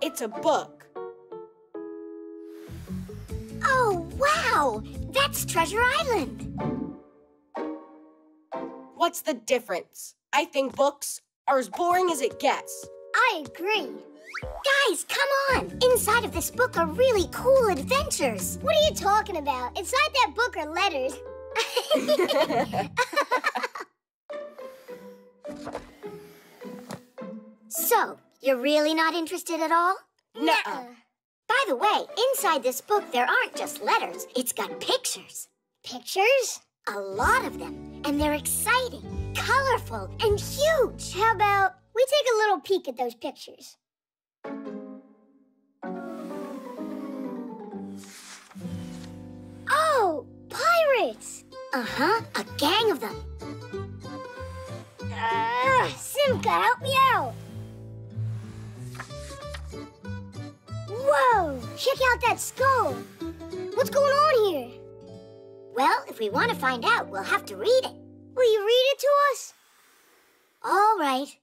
It's a book. Oh, wow! That's Treasure Island. What's the difference? I think books are as boring as it gets. I agree. Guys, come on! Inside of this book are really cool adventures. What are you talking about? Inside that book are letters. So, you're really not interested at all? Nuh-uh. By the way, inside this book there aren't just letters. It's got pictures. Pictures? A lot of them. And they're exciting, colorful, and huge. How about we take a little peek at those pictures? Oh, pirates! Uh-huh, a gang of them. Simka, help me out! Whoa! Check out that skull! What's going on here? Well, if we want to find out, we'll have to read it. Will you read it to us? All right.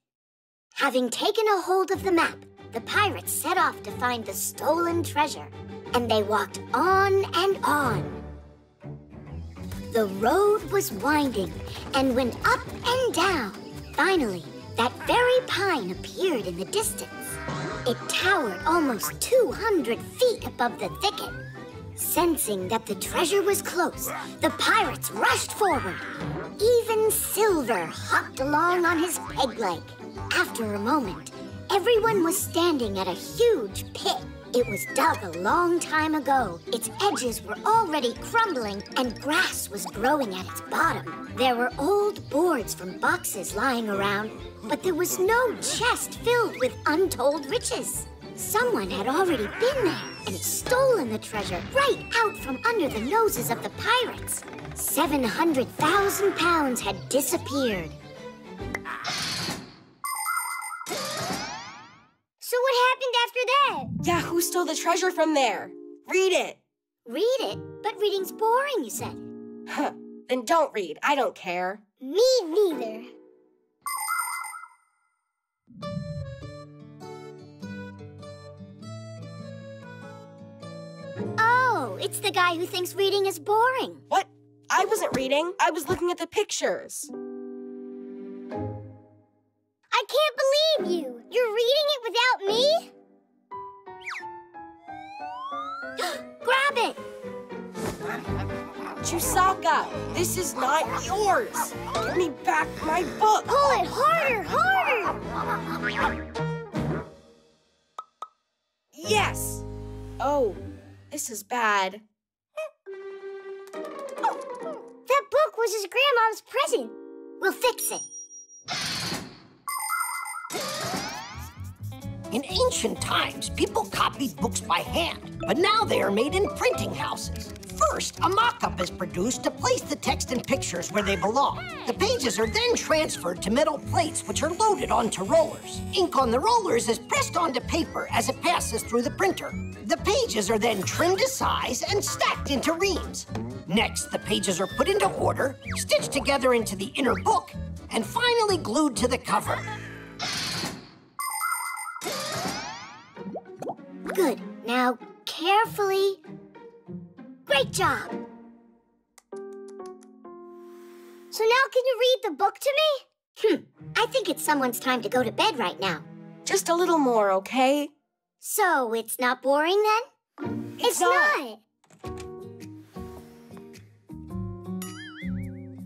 Having taken a hold of the map, the pirates set off to find the stolen treasure. And they walked on and on. The road was winding and went up and down. Finally, that very pine appeared in the distance. It towered almost 200 feet above the thicket. Sensing that the treasure was close, the pirates rushed forward. Even Silver hopped along on his peg leg. After a moment, everyone was standing at a huge pit. It was dug a long time ago. Its edges were already crumbling and grass was growing at its bottom. There were old boards from boxes lying around, but there was no chest filled with untold riches. Someone had already been there and stolen the treasure right out from under the noses of the pirates. 700,000 pounds had disappeared. So what happened after that? Yeah, who stole the treasure from there? Read it. Read it? But reading's boring, you said. Huh. Then don't read. I don't care. Me neither. Oh, it's the guy who thinks reading is boring. What? I wasn't reading. I was looking at the pictures. I can't believe you! You're reading it without me? Grab it! Chusaka, this is not yours. Give me back my book. Pull it harder, harder! Yes! Oh, this is bad. That book was his grandma's present. We'll fix it. In ancient times, people copied books by hand, but now they are made in printing houses. First, a mock-up is produced to place the text and pictures where they belong. The pages are then transferred to metal plates, which are loaded onto rollers. Ink on the rollers is pressed onto paper as it passes through the printer. The pages are then trimmed to size and stacked into reams. Next, the pages are put into order, stitched together into the inner book, and finally glued to the cover. Good. Now, carefully. Great job. So now can you read the book to me? I think it's someone's time to go to bed right now. Just a little more, okay? So, it's not boring then? It's not.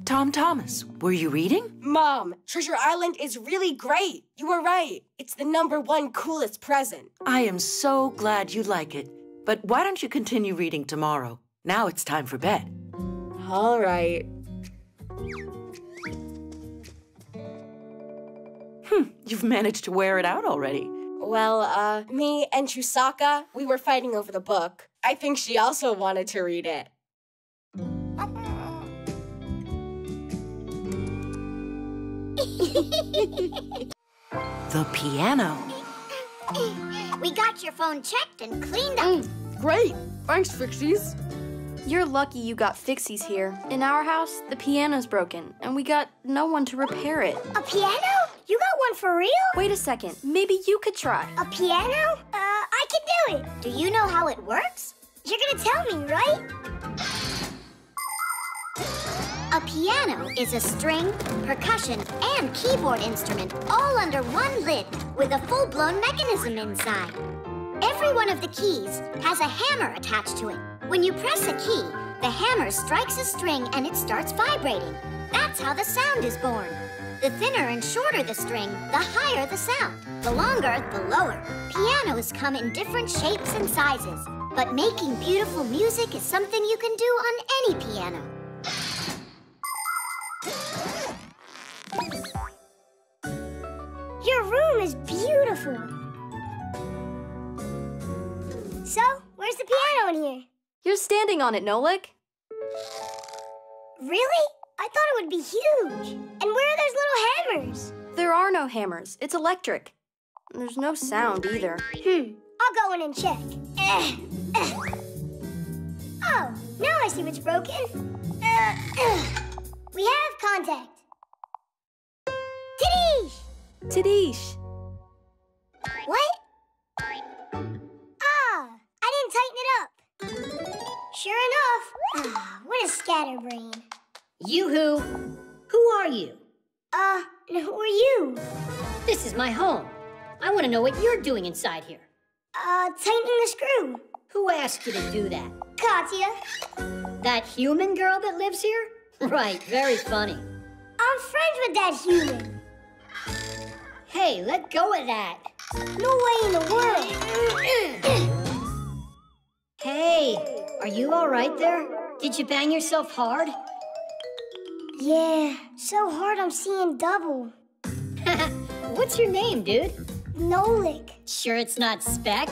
Tom Thomas, were you reading? Mom, Treasure Island is really great. You were right. It's the #1 coolest present. I am so glad you like it. But why don't you continue reading tomorrow? Now it's time for bed. All right. You've managed to wear it out already. Well, me and Chusaka, we were fighting over the book. I think she also wanted to read it. The piano. We got your phone checked and cleaned up. Great. Thanks, Fixies. You're lucky you got Fixies here. In our house, the piano's broken, and we got no one to repair it. A piano? You got one for real? Wait a second. Maybe you could try. A piano? I can do it. Do you know how it works? You're gonna tell me, right? A piano is a string, percussion, and keyboard instrument all under one lid with a full-blown mechanism inside. Every one of the keys has a hammer attached to it. When you press a key, the hammer strikes a string and it starts vibrating. That's how the sound is born. The thinner and shorter the string, the higher the sound. The longer, the lower. Pianos come in different shapes and sizes, but making beautiful music is something you can do on any piano. Your room is beautiful. So, where's the piano in here? You're standing on it, Nolik. Really? I thought it would be huge. And where are those little hammers? There are no hammers. It's electric. There's no sound either. I'll go in and check. Oh, now I see what's broken. We have contact. Tidish! Tidish! What? Ah, I didn't tighten it up. Sure enough. What a scatterbrain. Yoo-hoo! Who are you? Who are you? This is my home. I want to know what you're doing inside here. Tightening the screw. Who asked you to do that? Katya. That human girl that lives here? Right, very funny. I'm friends with that human. Hey, let go of that. No way in the world. Hey, are you all right there? Did you bang yourself hard? Yeah, so hard I'm seeing double. What's your name, dude? Nolik. Sure it's not Speck?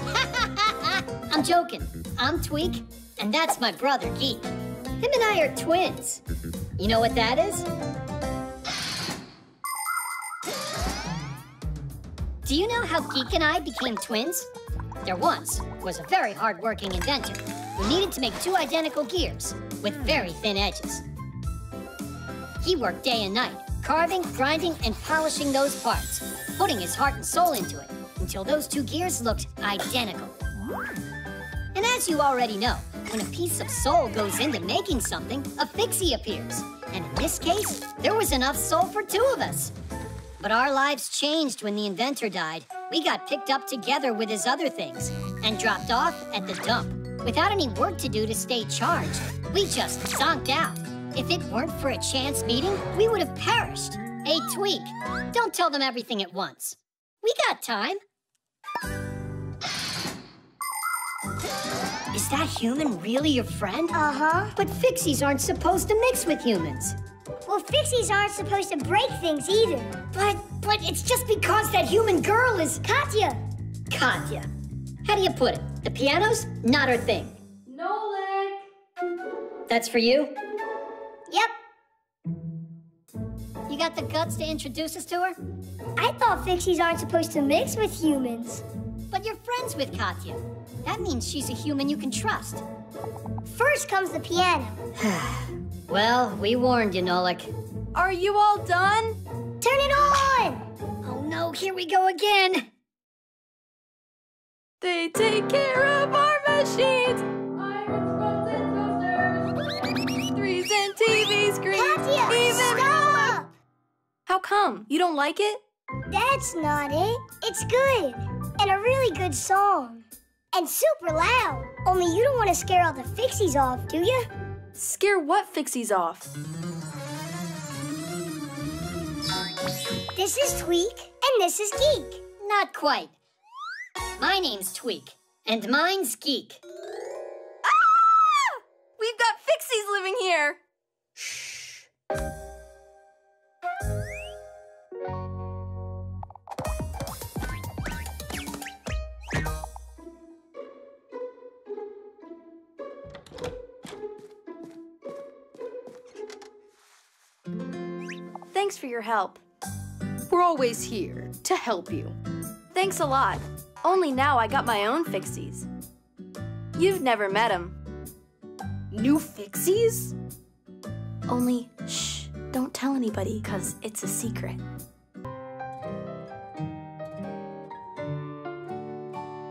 I'm joking. I'm Tweak, and that's my brother, Geek. Him and I are twins. You know what that is? Do you know how Geek and I became twins? There once was a very hard-working inventor who needed to make 2 identical gears with very thin edges. He worked day and night, carving, grinding, and polishing those parts, putting his heart and soul into it until those 2 gears looked identical. And as you already know, when a piece of soul goes into making something, a fixie appears. And in this case, there was enough soul for 2 of us. But our lives changed when the inventor died. We got picked up together with his other things and dropped off at the dump. Without any work to do to stay charged, we just zonked out. If it weren't for a chance meeting, we would have perished. Hey, Tweak, don't tell them everything at once. We got time. Is that human really your friend? Uh-huh. But fixies aren't supposed to mix with humans. Well, fixies aren't supposed to break things either. But it's just because that human girl is... Katya, Katya. How do you put it? The piano's not her thing. Nolik! That's for you? Yep. You got the guts to introduce us to her? I thought Fixies aren't supposed to mix with humans. But you're friends with Katya. That means she's a human you can trust. First comes the piano. Well, we warned you, Nolik. Are you all done? Turn it on! Oh no, here we go again. They take care of our machines. Irons, phones, and toasters. Threes and TV screens. Katya, even stop! How come? You don't like it? That's not it. It's good. And a really good song. And super loud. Only you don't want to scare all the Fixies off, do you? Scare what Fixies off? This is Tweak, and this is Geek. Not quite. My name's Tweak, and mine's Geek. Ah! We've got Fixies living here. Shh. Thanks for your help. We're always here to help you. Thanks a lot. Only now I got my own Fixies. You've never met them. New Fixies? Only, shh, don't tell anybody, 'cause it's a secret.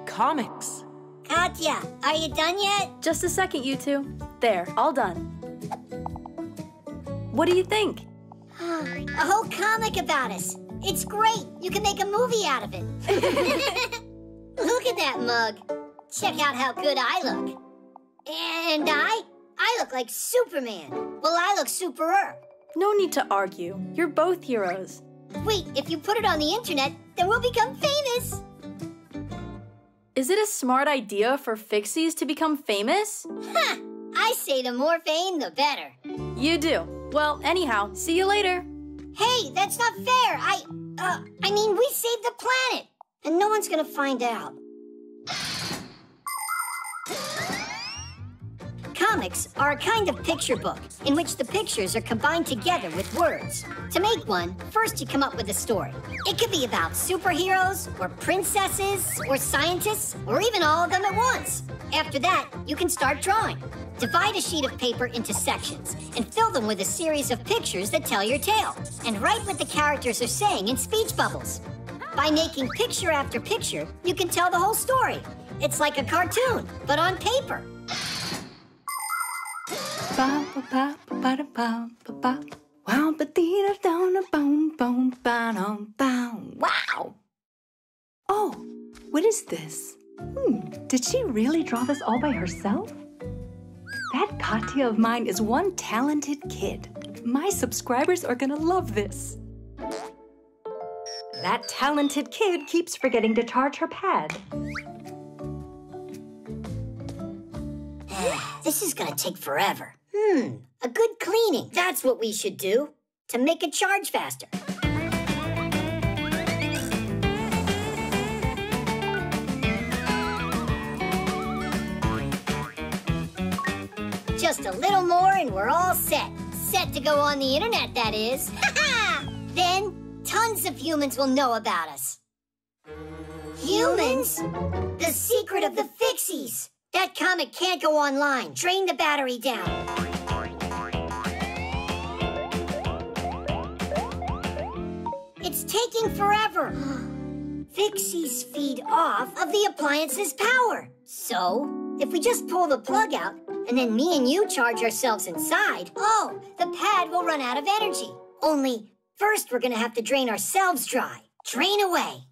Comics. Katya, are you done yet? Just a second, you two. There, all done. What do you think? A whole comic about us. It's great. You can make a movie out of it. Look at that mug. Check out how good I look. And I look like Superman. Well, I look superer. No need to argue. You're both heroes. Wait, if you put it on the internet, then we'll become famous. Is it a smart idea for Fixies to become famous? Ha! I say the more fame, the better. You do. Well, anyhow, see you later. Hey, that's not fair. I mean, we saved the planet, and no one's gonna find out. Comics are a kind of picture book in which the pictures are combined together with words. To make one, first you come up with a story. It could be about superheroes, or princesses, or scientists, or even all of them at once. After that, you can start drawing. Divide a sheet of paper into sections and fill them with a series of pictures that tell your tale. And write what the characters are saying in speech bubbles. By making picture after picture, you can tell the whole story. It's like a cartoon, but on paper. Wow! Oh, what is this? Did she really draw this all by herself? That Katya of mine is one talented kid. My subscribers are gonna love this. That talented kid keeps forgetting to charge her pad. This is gonna take forever. A good cleaning. That's what we should do to make it charge faster. Just a little more and we're all set. Set to go on the internet, that is. Then, tons of humans will know about us. Humans? The secret of the Fixies. That comic can't go online. Drain the battery down. It's taking forever. Fixies feed off of the appliance's power. So, if we just pull the plug out, and then me and you charge ourselves inside, the pad will run out of energy. Only, first we're gonna have to drain ourselves dry. Drain away.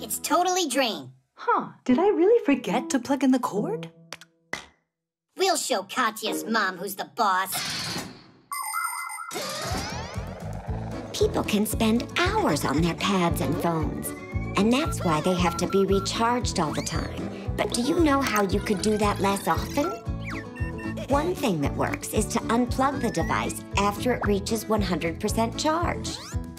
It's totally drained. Huh, did I really forget to plug in the cord? We'll show Katya's mom who's the boss. People can spend hours on their pads and phones, and that's why they have to be recharged all the time. But do you know how you could do that less often? One thing that works is to unplug the device after it reaches 100% charge.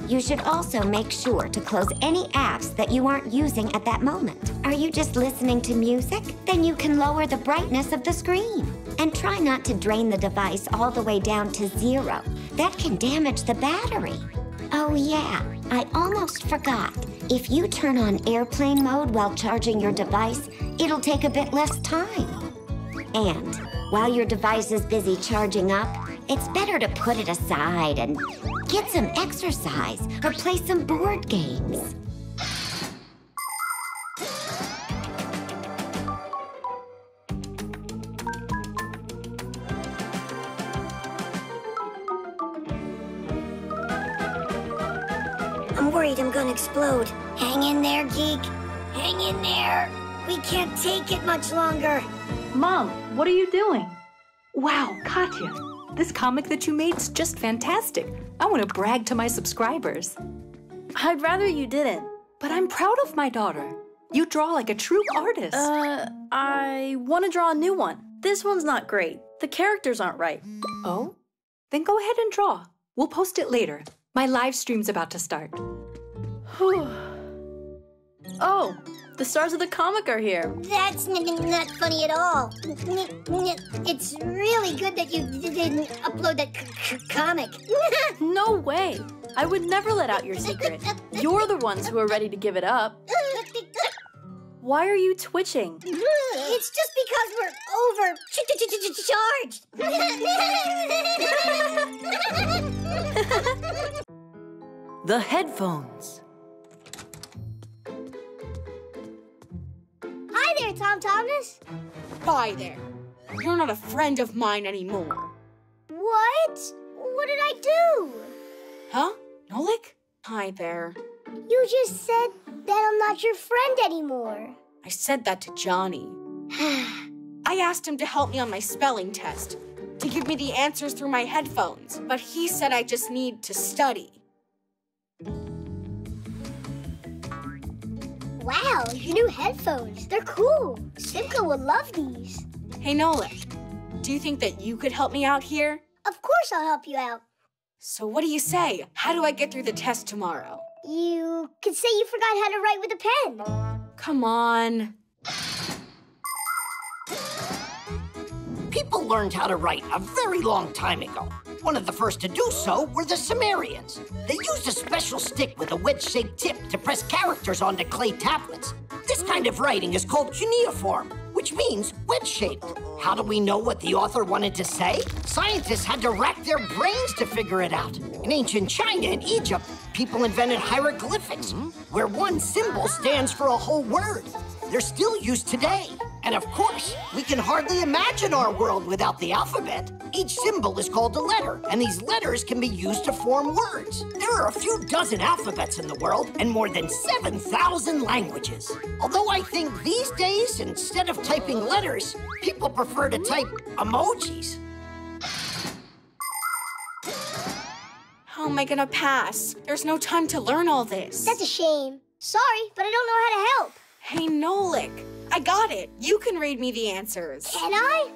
You should also make sure to close any apps that you aren't using at that moment. Are you just listening to music? Then you can lower the brightness of the screen. And try not to drain the device all the way down to 0. That can damage the battery. Oh yeah, I almost forgot. If you turn on airplane mode while charging your device, it'll take a bit less time. And while your device is busy charging up, it's better to put it aside and get some exercise or play some board games. I'm worried I'm gonna explode. Hang in there, Geek. Hang in there. We can't take it much longer. Mom, what are you doing? Wow, Katya, this comic that you made's just fantastic. I want to brag to my subscribers. I'd rather you didn't. But I'm proud of my daughter. You draw like a true artist. I want to draw a new one. This one's not great. The characters aren't right. Oh? Then go ahead and draw. We'll post it later. My live stream's about to start. Oh, the stars of the comic are here. That's not funny at all. It's really good that you didn't upload that comic. No way. I would never let out your secret. You're the ones who are ready to give it up. Why are you twitching? It's just because we're overcharged. The headphones. Hi there, Tom Thomas. Bye there. You're not a friend of mine anymore. What? What did I do? Huh? Nolik? Hi there. You just said that I'm not your friend anymore. I said that to Johnny. I asked him to help me on my spelling test, to give me the answers through my headphones, but he said I just need to study. Wow, your new headphones. They're cool. Simka will love these. Hey, Nolik, do you think that you could help me out here? Of course I'll help you out. So what do you say? How do I get through the test tomorrow? You could say you forgot how to write with a pen. Come on. People learned how to write a very long time ago. One of the first to do so were the Sumerians. They used a special stick with a wedge-shaped tip to press characters onto clay tablets. This kind of writing is called cuneiform, which means wedge-shaped. How do we know what the author wanted to say? Scientists had to rack their brains to figure it out. In ancient China and Egypt, people invented hieroglyphics, where one symbol stands for a whole word. They're still used today. And of course, we can hardly imagine our world without the alphabet. Each symbol is called a letter, and these letters can be used to form words. There are a few dozen alphabets in the world, and more than 7,000 languages. Although I think these days, instead of typing letters, people prefer to type emojis. How am I gonna pass? There's no time to learn all this. That's a shame. Sorry, but I don't know how to help. Hey, Nolik, I got it. You can read me the answers. Can I?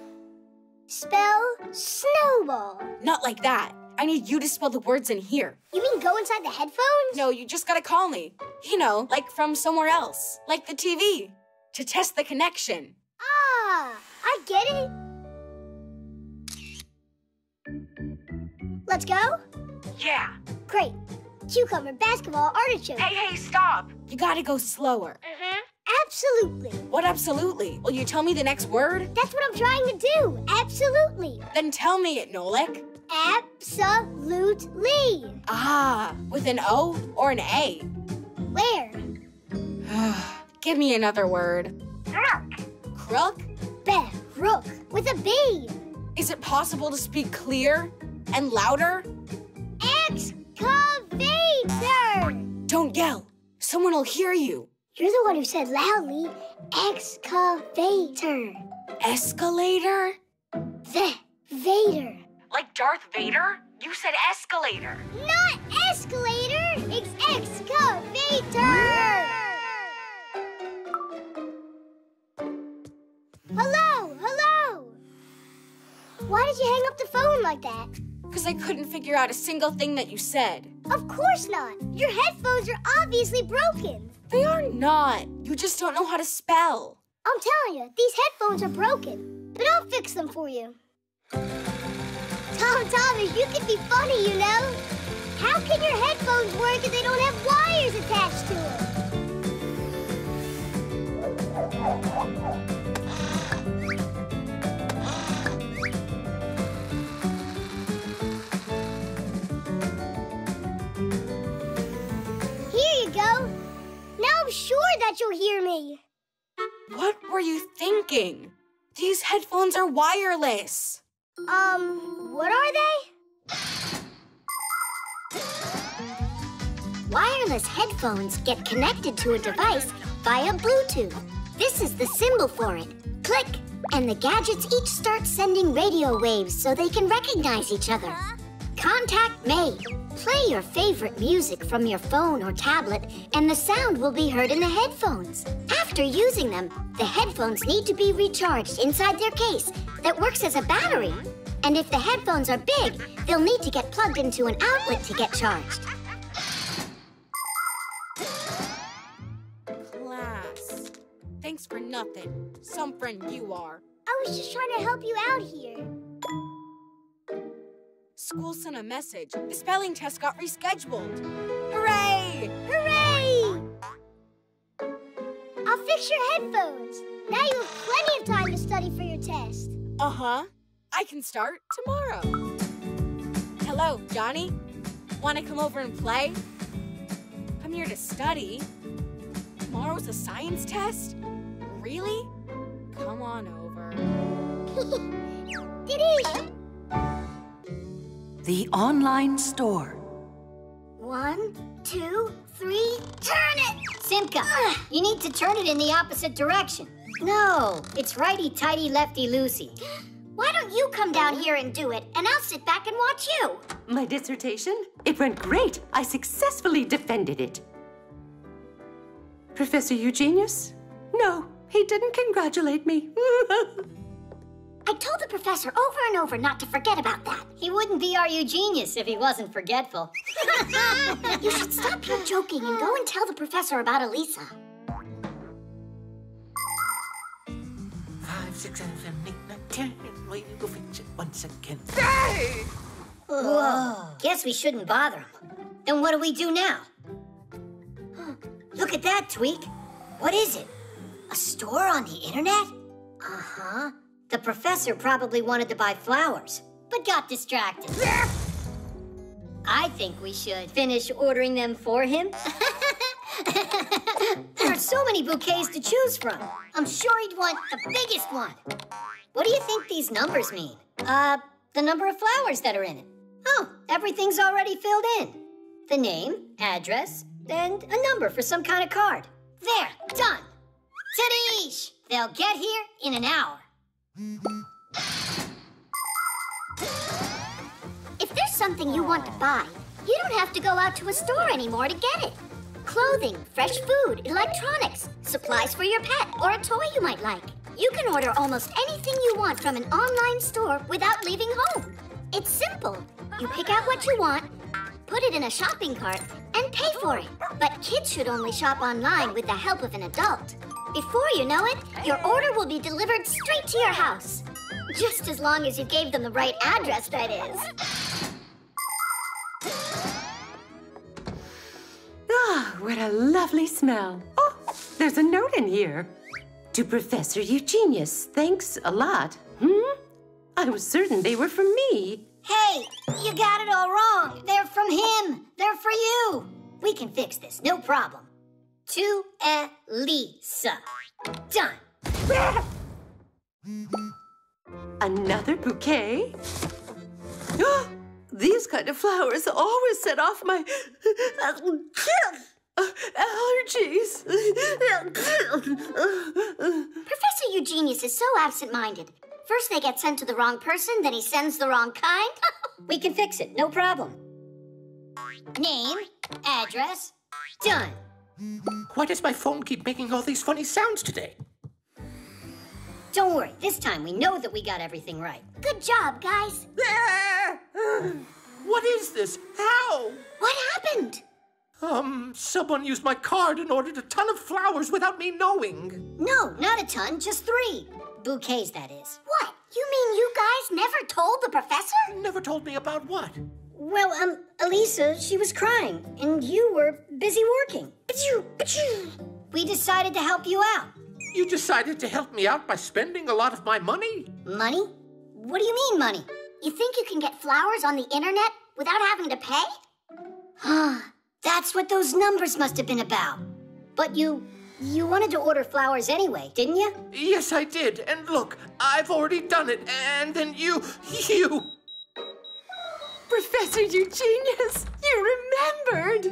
Spell snowball. Not like that. I need you to spell the words in here. You mean go inside the headphones? No, you just gotta call me. You know, like from somewhere else. Like the TV. To test the connection. Ah, I get it. Let's go? Yeah. Great. Cucumber, basketball, artichoke. Hey, stop. You gotta go slower. Absolutely. What absolutely? Will you tell me the next word? That's what I'm trying to do. Absolutely. Then tell me it, Nolik. Absolutely. Ah, with an O or an A? Where? Give me another word. Crook. Crook? Rook with a B. Is it possible to speak clear and louder? Excavator. Don't yell. Someone will hear you. You're the one who said loudly, excavator. Escalator? Vader. Like Darth Vader? You said escalator. Not escalator, it's excavator. like that? Because I couldn't figure out a single thing that you said. Of course not. Your headphones are obviously broken. They are not. You just don't know how to spell. I'm telling you, these headphones are broken. But I'll fix them for you. Thomas, you can be funny, you know. How can your headphones work if they don't have wires attached to them? Here you go. Now I'm sure that you'll hear me. What were you thinking? These headphones are wireless. What are they? Wireless headphones get connected to a device via Bluetooth. This is the symbol for it. Click, and the gadgets each start sending radio waves so they can recognize each other. Contact made. Play your favorite music from your phone or tablet, and the sound will be heard in the headphones. After using them, the headphones need to be recharged inside their case that works as a battery. And if the headphones are big, they'll need to get plugged into an outlet to get charged. Class. Thanks for nothing. Some friend you are. I was just trying to help you out here. School sent a message. The spelling test got rescheduled. Hooray! Hooray! I'll fix your headphones. Now you have plenty of time to study for your test. Uh-huh. I can start tomorrow. Hello, Johnny. Want to come over and play? I'm here to study. Tomorrow's a science test? Really? Come on over. Diddy! The online store. 1, 2, 3, turn it! Simka, you need to turn it in the opposite direction. No, it's righty-tighty, lefty-loosey. Why don't you come down here and do it, and I'll sit back and watch you? My dissertation? It went great. I successfully defended it. Professor Eugenius? No, he didn't congratulate me. I told the professor over and over not to forget about that. He wouldn't be our Eugenius if he wasn't forgetful. You should stop your joking and go and tell the professor about Elisa. 5, 6, 7, 8, 9, 10. We will fix it once again. Hey! Whoa. Guess we shouldn't bother him. Then what do we do now? Look at that, Tweak. What is it? A store on the internet? Uh-huh. The professor probably wanted to buy flowers, but got distracted. I think we should finish ordering them for him. There are so many bouquets to choose from. I'm sure he'd want the biggest one. What do you think these numbers mean? The number of flowers that are in it. Oh, everything's already filled in. The name, address, and a number for some kind of card. There, done. Tadeish! They'll get here in an hour. If there's something you want to buy, you don't have to go out to a store anymore to get it. Clothing, fresh food, electronics, supplies for your pet, or a toy you might like. You can order almost anything you want from an online store without leaving home. It's simple. You pick out what you want, put it in a shopping cart, and pay for it. But kids should only shop online with the help of an adult. Before you know it, your order will be delivered straight to your house. Just as long as you gave them the right address, that is. Ah, what a lovely smell. Oh, there's a note in here. To Professor Eugenius, thanks a lot. I was certain they were from me. Hey, you got it all wrong. They're from him. They're for you. We can fix this, no problem. To Elisa. Done. Another bouquet? These kind of flowers always set off my allergies. Professor Eugenius is so absent-minded. First they get sent to the wrong person, then he sends the wrong kind. We can fix it, no problem. Name, address, done. Why does my phone keep making all these funny sounds today? Don't worry, this time we know that we got everything right. Good job, guys. What is this? How? What happened? Someone used my card and ordered a ton of flowers without me knowing. No, not a ton, just 3. Bouquets, that is. What? You mean you guys never told the professor? Never told me about what? Well, Elisa, she was crying, and you were busy working. We decided to help you out. You decided to help me out by spending a lot of my money? Money? What do you mean, money? You think you can get flowers on the internet without having to pay? That's what those numbers must have been about. But you wanted to order flowers anyway, didn't you? Yes, I did. And look, I've already done it. And then you... Professor Eugenius, you remembered!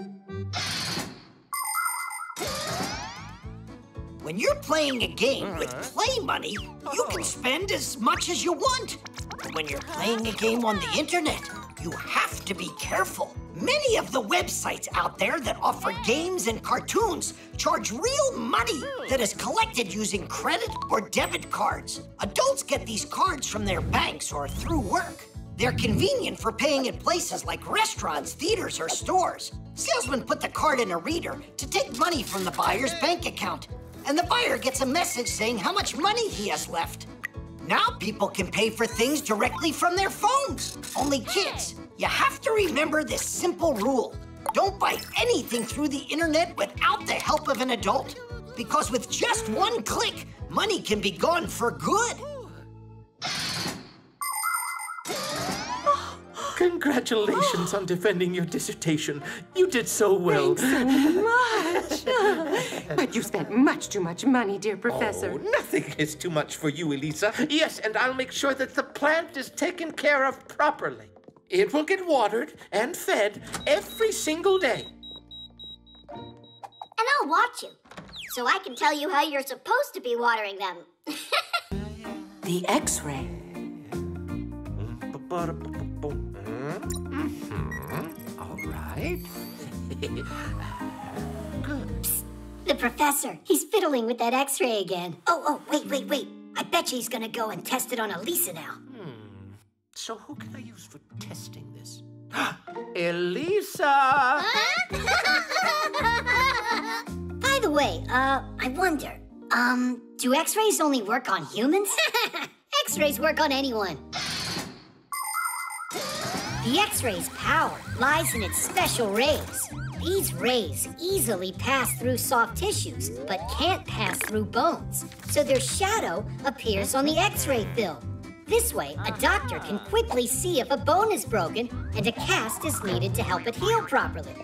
When you're playing a game with play money, you can spend as much as you want. But when you're playing a game on the internet, you have to be careful. Many of the websites out there that offer games and cartoons charge real money that is collected using credit or debit cards. Adults get these cards from their banks or through work. They're convenient for paying at places like restaurants, theaters, or stores. Salesmen put the card in a reader to take money from the buyer's bank account, and the buyer gets a message saying how much money he has left. Now people can pay for things directly from their phones. Only kids, you have to remember this simple rule. Don't buy anything through the internet without the help of an adult. Because with just one click, money can be gone for good. Congratulations on defending your dissertation. You did so well. Thanks so much. But you spent much too much money, dear Professor. Oh, nothing is too much for you, Elisa. Yes, and I'll make sure that the plant is taken care of properly. It will get watered and fed every single day. And I'll watch you, so I can tell you how you're supposed to be watering them. The X-ray. All right. Good. Psst, the professor, he's fiddling with that X-ray again. Oh, wait. I bet you he's gonna go and test it on Elisa now. So who can I use for testing this? Elisa! By the way, I wonder, do X-rays only work on humans? X-rays work on anyone. The X-ray's power lies in its special rays. These rays easily pass through soft tissues, but can't pass through bones. So their shadow appears on the X-ray film. This way, a doctor can quickly see if a bone is broken and a cast is needed to help it heal properly.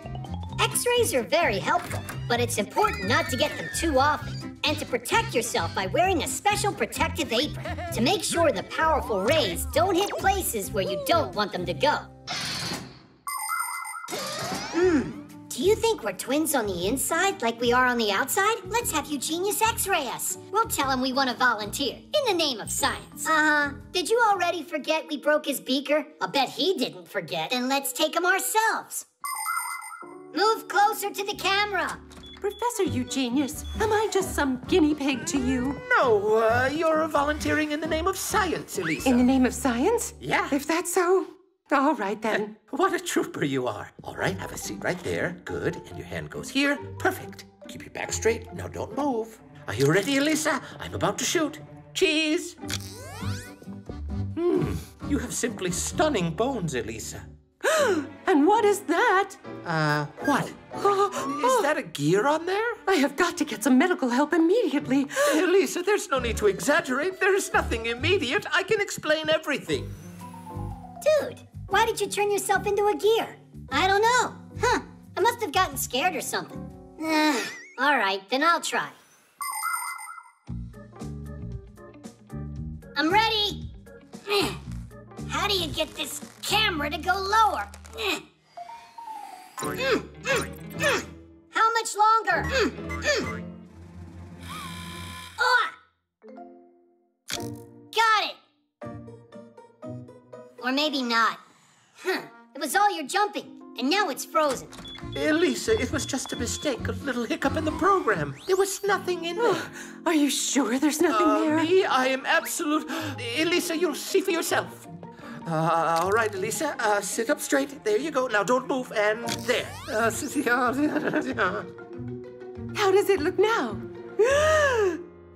X-rays are very helpful, but it's important not to get them too often and to protect yourself by wearing a special protective apron to make sure the powerful rays don't hit places where you don't want them to go. Do you think we're twins on the inside like we are on the outside? Let's have Eugenius X-ray us. We'll tell him we want to volunteer in the name of science. Did you already forget we broke his beaker? I'll bet he didn't forget. Then let's take him ourselves. Move closer to the camera. Professor Eugenius, am I just some guinea pig to you? No, you're volunteering in the name of science, Elisa. In the name of science? Yeah. If that's so, all right then. What a trooper you are. All right, have a seat right there. Good, and your hand goes here. Perfect. Keep your back straight. Now don't move. Are you ready, Elisa? I'm about to shoot. Cheese. You have simply stunning bones, Elisa. And what is that? What? Is that a gear on there? I have got to get some medical help immediately. Elisa, there's no need to exaggerate. There is nothing immediate. I can explain everything. Dude, why did you turn yourself into a gear? I don't know. I must have gotten scared or something. All right, then I'll try. I'm ready. How do you get this camera to go lower? How much longer? Got it. Or maybe not. It was all your jumping, and now it's frozen. Elisa, it was just a mistake, a little hiccup in the program. There was nothing in there. Are you sure there's nothing there? Me, I am absolute. Elisa, you'll see for yourself. All right, Elisa, sit up straight. There you go. Now don't move. And there. How does it look now?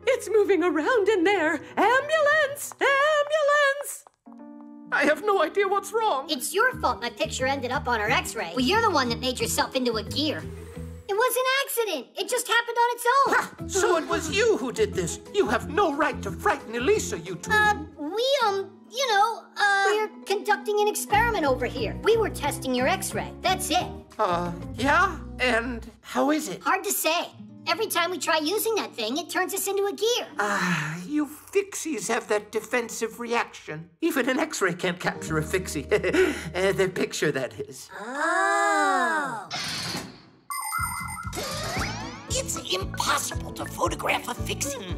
It's moving around in there. Ambulance! Ambulance! I have no idea what's wrong. It's your fault my picture ended up on our x-ray. Well, you're the one that made yourself into a gear. It was an accident. It just happened on its own. So it was you who did this. You have no right to frighten Elisa, you two. We're conducting an experiment over here. We were testing your x-ray. That's it. Yeah? And how is it? Hard to say. Every time we try using that thing, it turns us into a gear. You fixies have that defensive reaction. Even an x-ray can't capture a fixie. The picture, that is. Oh. It's impossible to photograph a fixie.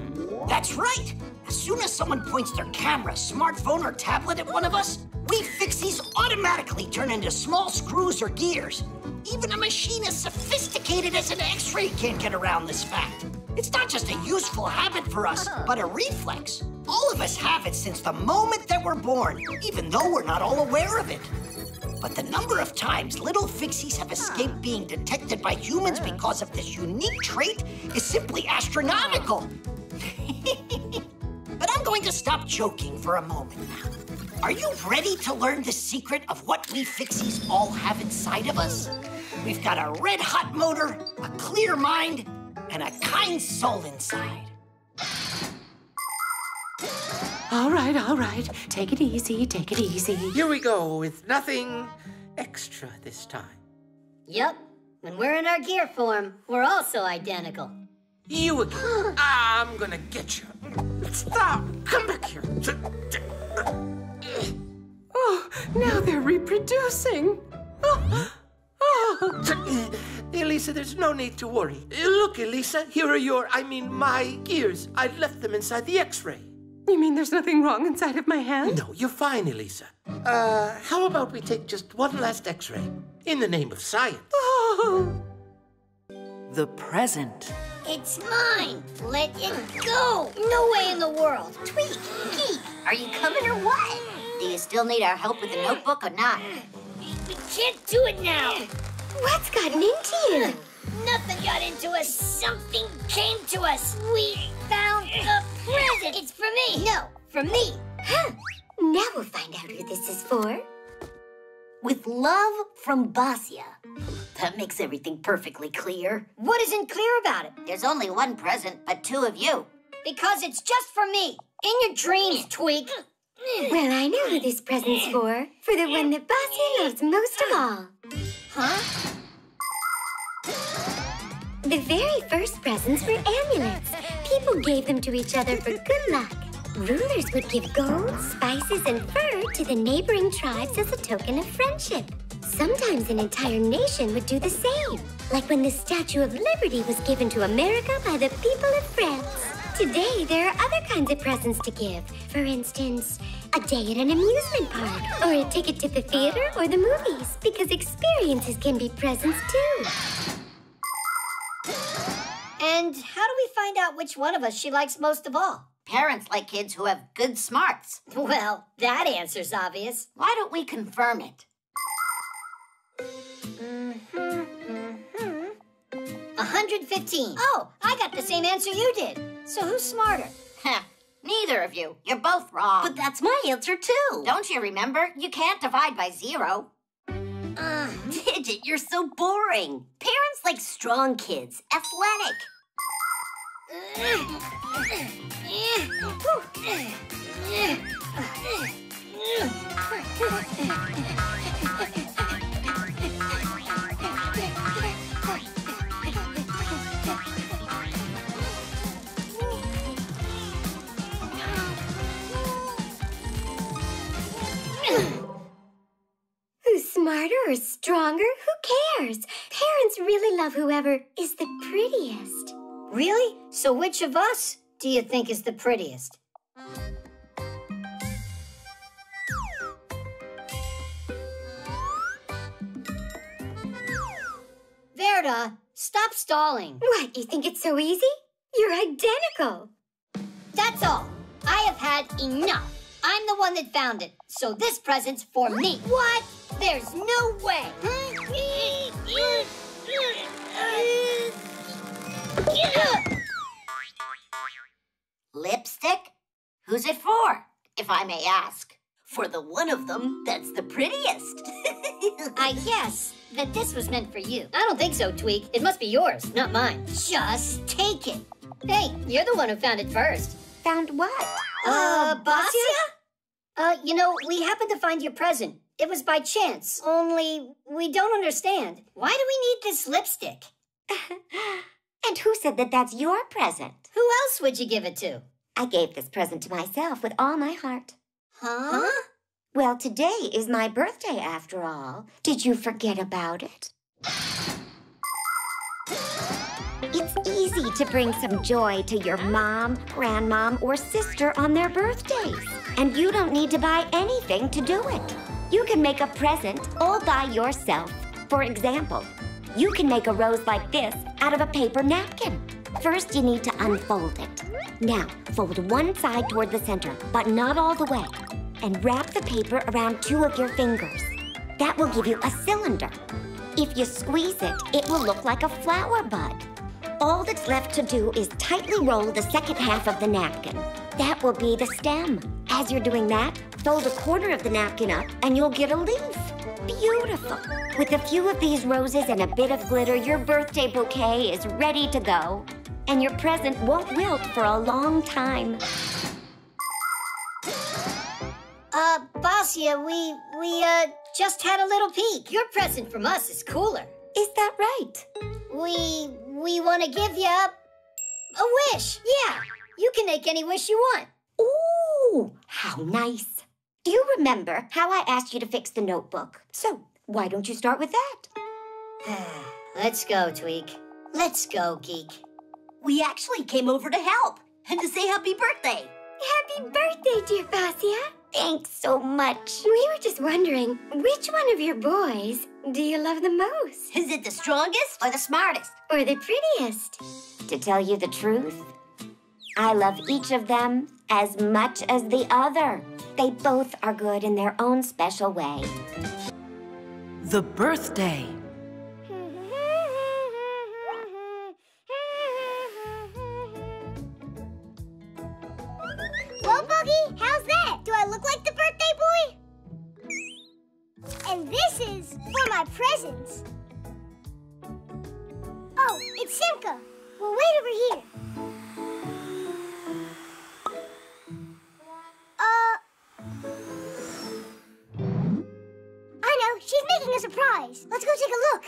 That's right. As soon as someone points their camera, smartphone, or tablet at one of us, we fixies automatically turn into small screws or gears. Even a machine as sophisticated as an X-ray can't get around this fact. It's not just a useful habit for us, but a reflex. All of us have it since the moment that we're born, even though we're not all aware of it. But the number of times little fixies have escaped being detected by humans because of this unique trait is simply astronomical. But I'm going to stop joking for a moment now. Are you ready to learn the secret of what we fixies all have inside of us? We've got a red-hot motor, a clear mind, and a kind soul inside. All right. Take it easy, take it easy. Here we go, with nothing extra this time. Yep. When we're in our gear form, we're also identical. You again. I'm gonna get you. Stop! Come back here. Oh, now they're reproducing. Elisa, there's no need to worry. Look, Elisa, here are my gears. I left them inside the x-ray. You mean there's nothing wrong inside of my hand? No, you're fine, Elisa. How about we take just one last x-ray? In the name of science. Oh. The present. It's mine. Let it go. No way in the world. Tweak, Geek, are you coming or what? Do you still need our help with the notebook or not? We can't do it now. What's gotten into you? Nothing got into us. Something came to us. We found a present. It's for me. No, for me. Huh. Now we'll find out who this is for. With love from Basia. That makes everything perfectly clear. What isn't clear about it? There's only one present, but two of you. Because it's just for me. In your dreams, Tweak. Well, I know who this present's for. For the one that Basia loves most of all. Huh? The very first presents were amulets. People gave them to each other for good luck. Rulers would give gold, spices, and fur to the neighboring tribes as a token of friendship. Sometimes an entire nation would do the same, like when the Statue of Liberty was given to America by the people of France. Today, there are other kinds of presents to give. For instance, a day at an amusement park, or a ticket to the theater or the movies, because experiences can be presents too. And how do we find out which one of us she likes most of all? Parents like kids who have good smarts. Well, that answer's obvious. Why don't we confirm it? 115. Oh, I got the same answer you did. So who's smarter? Neither of you. You're both wrong. But that's my answer, too. Don't you remember? You can't divide by 0. Digit, you're so boring. Parents like strong kids, athletic. Who's smarter or stronger? Who cares? Parents really love whoever is the prettiest. Really? So which of us do you think is the prettiest? Marta, stop stalling. What, you think it's so easy? You're identical. That's all. I have had enough. I'm the one that found it, so this present's for me. What? There's no way. Lipstick? Who's it for, if I may ask? For the one of them that's the prettiest. I guess that this was meant for you. I don't think so, Tweak. It must be yours, not mine. Just take it. Hey, you're the one who found it first. Found what? Basia? You know, we happened to find your present. It was by chance, only we don't understand. Why do we need this lipstick? And who said that that's your present? Who else would you give it to? I gave this present to myself with all my heart. Huh? Well, today is my birthday after all. Did you forget about it? It's easy to bring some joy to your mom, grandmom, or sister on their birthdays. And you don't need to buy anything to do it. You can make a present all by yourself. For example, you can make a rose like this out of a paper napkin. First, you need to unfold it. Now, fold one side toward the center, but not all the way. And wrap the paper around 2 of your fingers. That will give you a cylinder. If you squeeze it, it will look like a flower bud. All that's left to do is tightly roll the second half of the napkin. That will be the stem. As you're doing that, fold a corner of the napkin up and you'll get a leaf. Beautiful. With a few of these roses and a bit of glitter, your birthday bouquet is ready to go. And your present won't wilt for a long time. Basia, we just had a little peek. Your present from us is cooler. Is that right? We want to give you a wish. Yeah, you can make any wish you want. Ooh, how nice. Do you remember how I asked you to fix the notebook? So, why don't you start with that? Let's go, Tweak. Let's go, Geek. We actually came over to help and to say happy birthday. Happy birthday, dear Basia. Thanks so much. We were just wondering, which one of your boys do you love the most? Is it the strongest or the smartest? Or the prettiest? To tell you the truth, I love each of them as much as the other. They both are good in their own special way. The birthday. Well, Buggy, how's that? Do I look like the birthday boy? And this is for my presents. Oh, it's Simka. Well, wait over here. I know, she's making a surprise. Let's go take a look.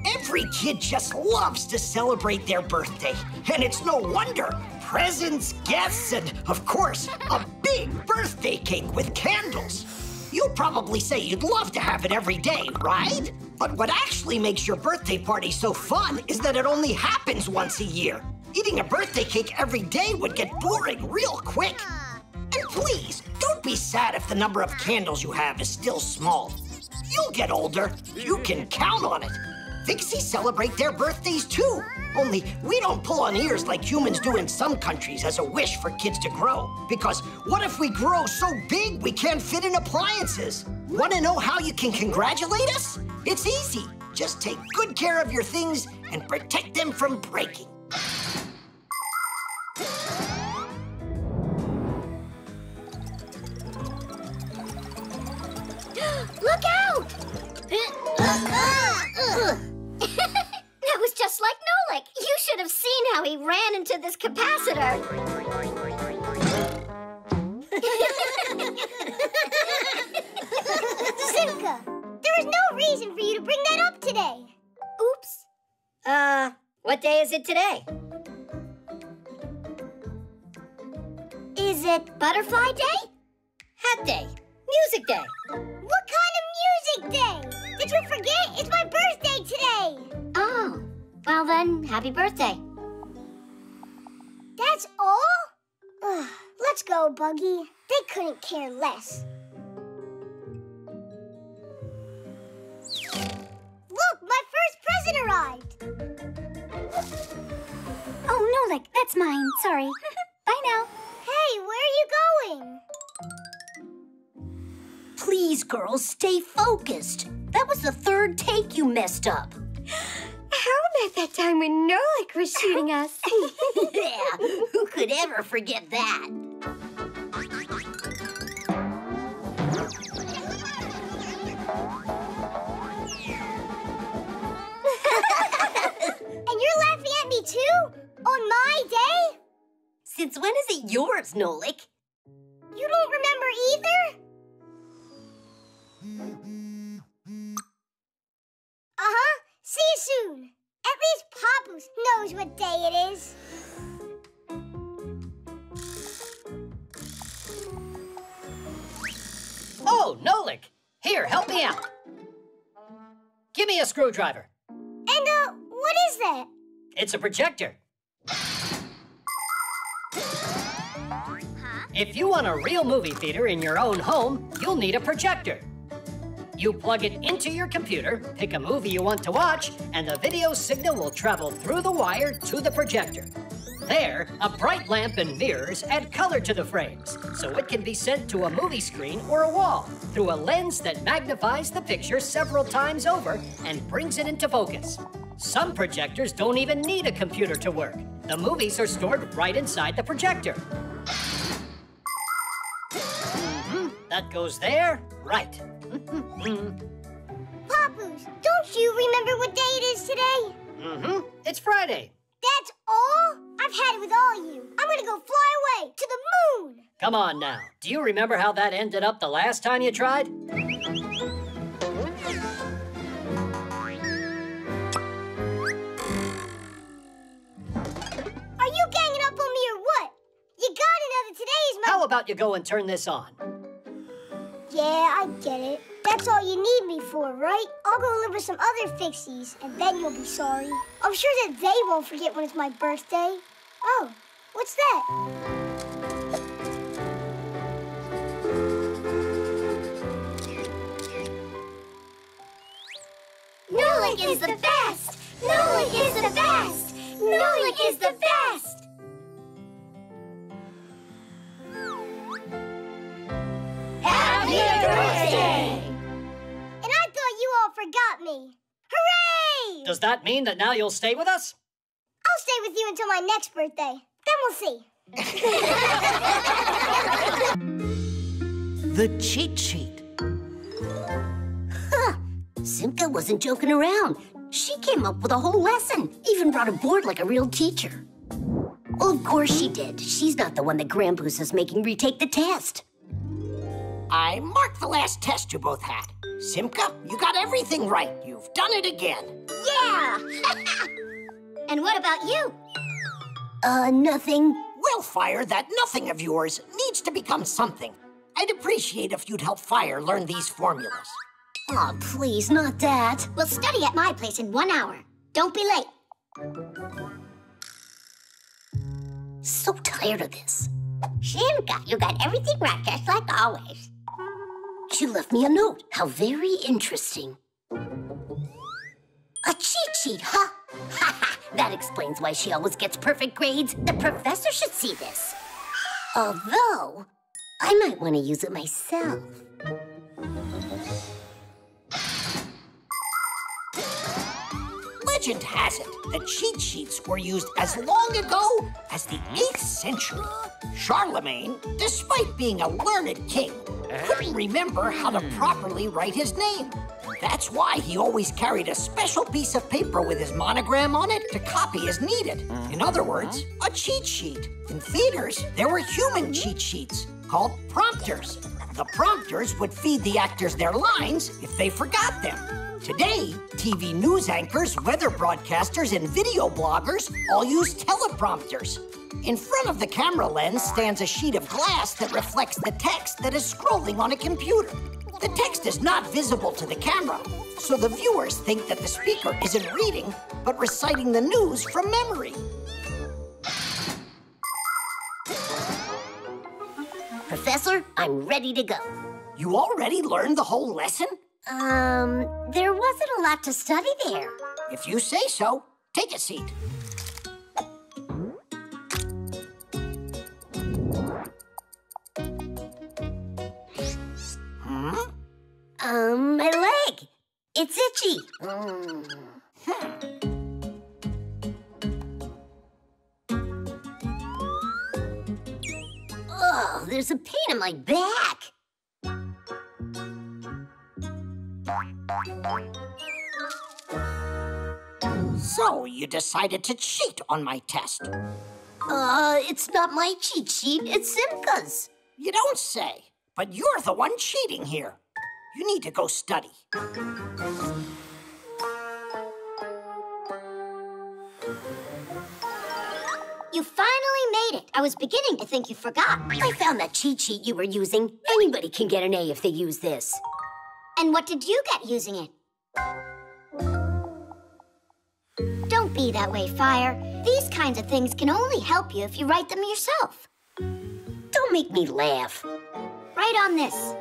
Every kid just loves to celebrate their birthday. And it's no wonder. Presents, guests, and, of course, a big birthday cake with candles. You'll probably say you'd love to have it every day, right? But what actually makes your birthday party so fun is that it only happens once a year. Eating a birthday cake every day would get boring real quick. And please, don't be sad if the number of candles you have is still small. You'll get older. You can count on it. Pixies celebrate their birthdays too. Only we don't pull on ears like humans do in some countries as a wish for kids to grow. Because what if we grow so big we can't fit in appliances? Want to know how you can congratulate us? It's easy. Just take good care of your things and protect them from breaking. Look out! That was just like Nolik. You should have seen how he ran into this capacitor. Simka, there was no reason for you to bring that up today. Oops. What day is it today? Is it Butterfly Day? Hat Day. Music Day. What kind of music day? Did you forget? It's my birthday today. Oh, well then, happy birthday. That's all? Ugh, let's go, Buggy. They couldn't care less. arrived. Oh, Nolik, that's mine. Sorry. Bye now. Hey, where are you going? Please, girls, stay focused. That was the third take you messed up. How about that time when Nolik was shooting us? Yeah, who could ever forget that? And you're laughing at me too? On my day? Since when is it yours, Nolik? You don't remember either? Uh-huh. See you soon. At least Papoose knows what day it is. Oh, Nolik! Here, help me out. Give me a screwdriver. And, what is that? It's a projector. If you want a real movie theater in your own home, you'll need a projector. You plug it into your computer, pick a movie you want to watch, and the video signal will travel through the wire to the projector. There, a bright lamp and mirrors add color to the frames, so it can be sent to a movie screen or a wall through a lens that magnifies the picture several times over and brings it into focus. Some projectors don't even need a computer to work. The movies are stored right inside the projector. That goes there, right. Papoose, don't you remember what day it is today? It's Friday. That's all? I've had it with all you. I'm gonna go fly away to the moon. Come on now. Do you remember how that ended up the last time you tried? Are you ganging up on me or what? You gotta know that today is my... How about you go and turn this on? Yeah, I get it. That's all you need me for, right? I'll go live with some other fixies, and then you'll be sorry. I'm sure that they won't forget when it's my birthday. Oh, what's that? Nolik is the best! Nolik is the best! Nolik is the best! Happy birthday! And I thought you all forgot me. Hooray! Does that mean that now you'll stay with us? I'll stay with you until my next birthday. Then we'll see. The cheat sheet. Huh. Simka wasn't joking around. She came up with a whole lesson, even brought a board like a real teacher. Well, of course she did. She's not the one that Grampoos is making retake the test. I marked the last test you both had. Simka, you got everything right. You've done it again. Yeah! And what about you? Nothing. Well, Fire, that nothing of yours needs to become something. I'd appreciate if you'd help Fire learn these formulas. Oh, please, not that. We'll study at my place in 1 hour. Don't be late. So tired of this. Simka, you got everything right, just like always. She left me a note. How very interesting. A cheat sheet, huh? That explains why she always gets perfect grades. The professor should see this. Although, I might want to use it myself. Legend has it that cheat sheets were used as long ago as the 8th century. Charlemagne, despite being a learned king, couldn't remember how to properly write his name. That's why he always carried a special piece of paper with his monogram on it to copy as needed. In other words, a cheat sheet. In theaters, there were human cheat sheets called prompters. The prompters would feed the actors their lines if they forgot them. Today, TV news anchors, weather broadcasters, and video bloggers all use teleprompters. In front of the camera lens stands a sheet of glass that reflects the text that is scrolling on a computer. The text is not visible to the camera, so the viewers think that the speaker isn't reading, but reciting the news from memory. Professor, I'm ready to go. You already learned the whole lesson? There wasn't a lot to study there. If you say so, take a seat. My leg. It's itchy. Oh, there's a pain in my back. So, you decided to cheat on my test. It's not my cheat sheet, it's Simka's. You don't say, but you're the one cheating here. You need to go study. You finally made it. I was beginning to think you forgot. I found that cheat sheet you were using. Anybody can get an A if they use this. And what did you get using it? Don't be that way, Fire. These kinds of things can only help you if you write them yourself. Don't make me laugh. Write on this.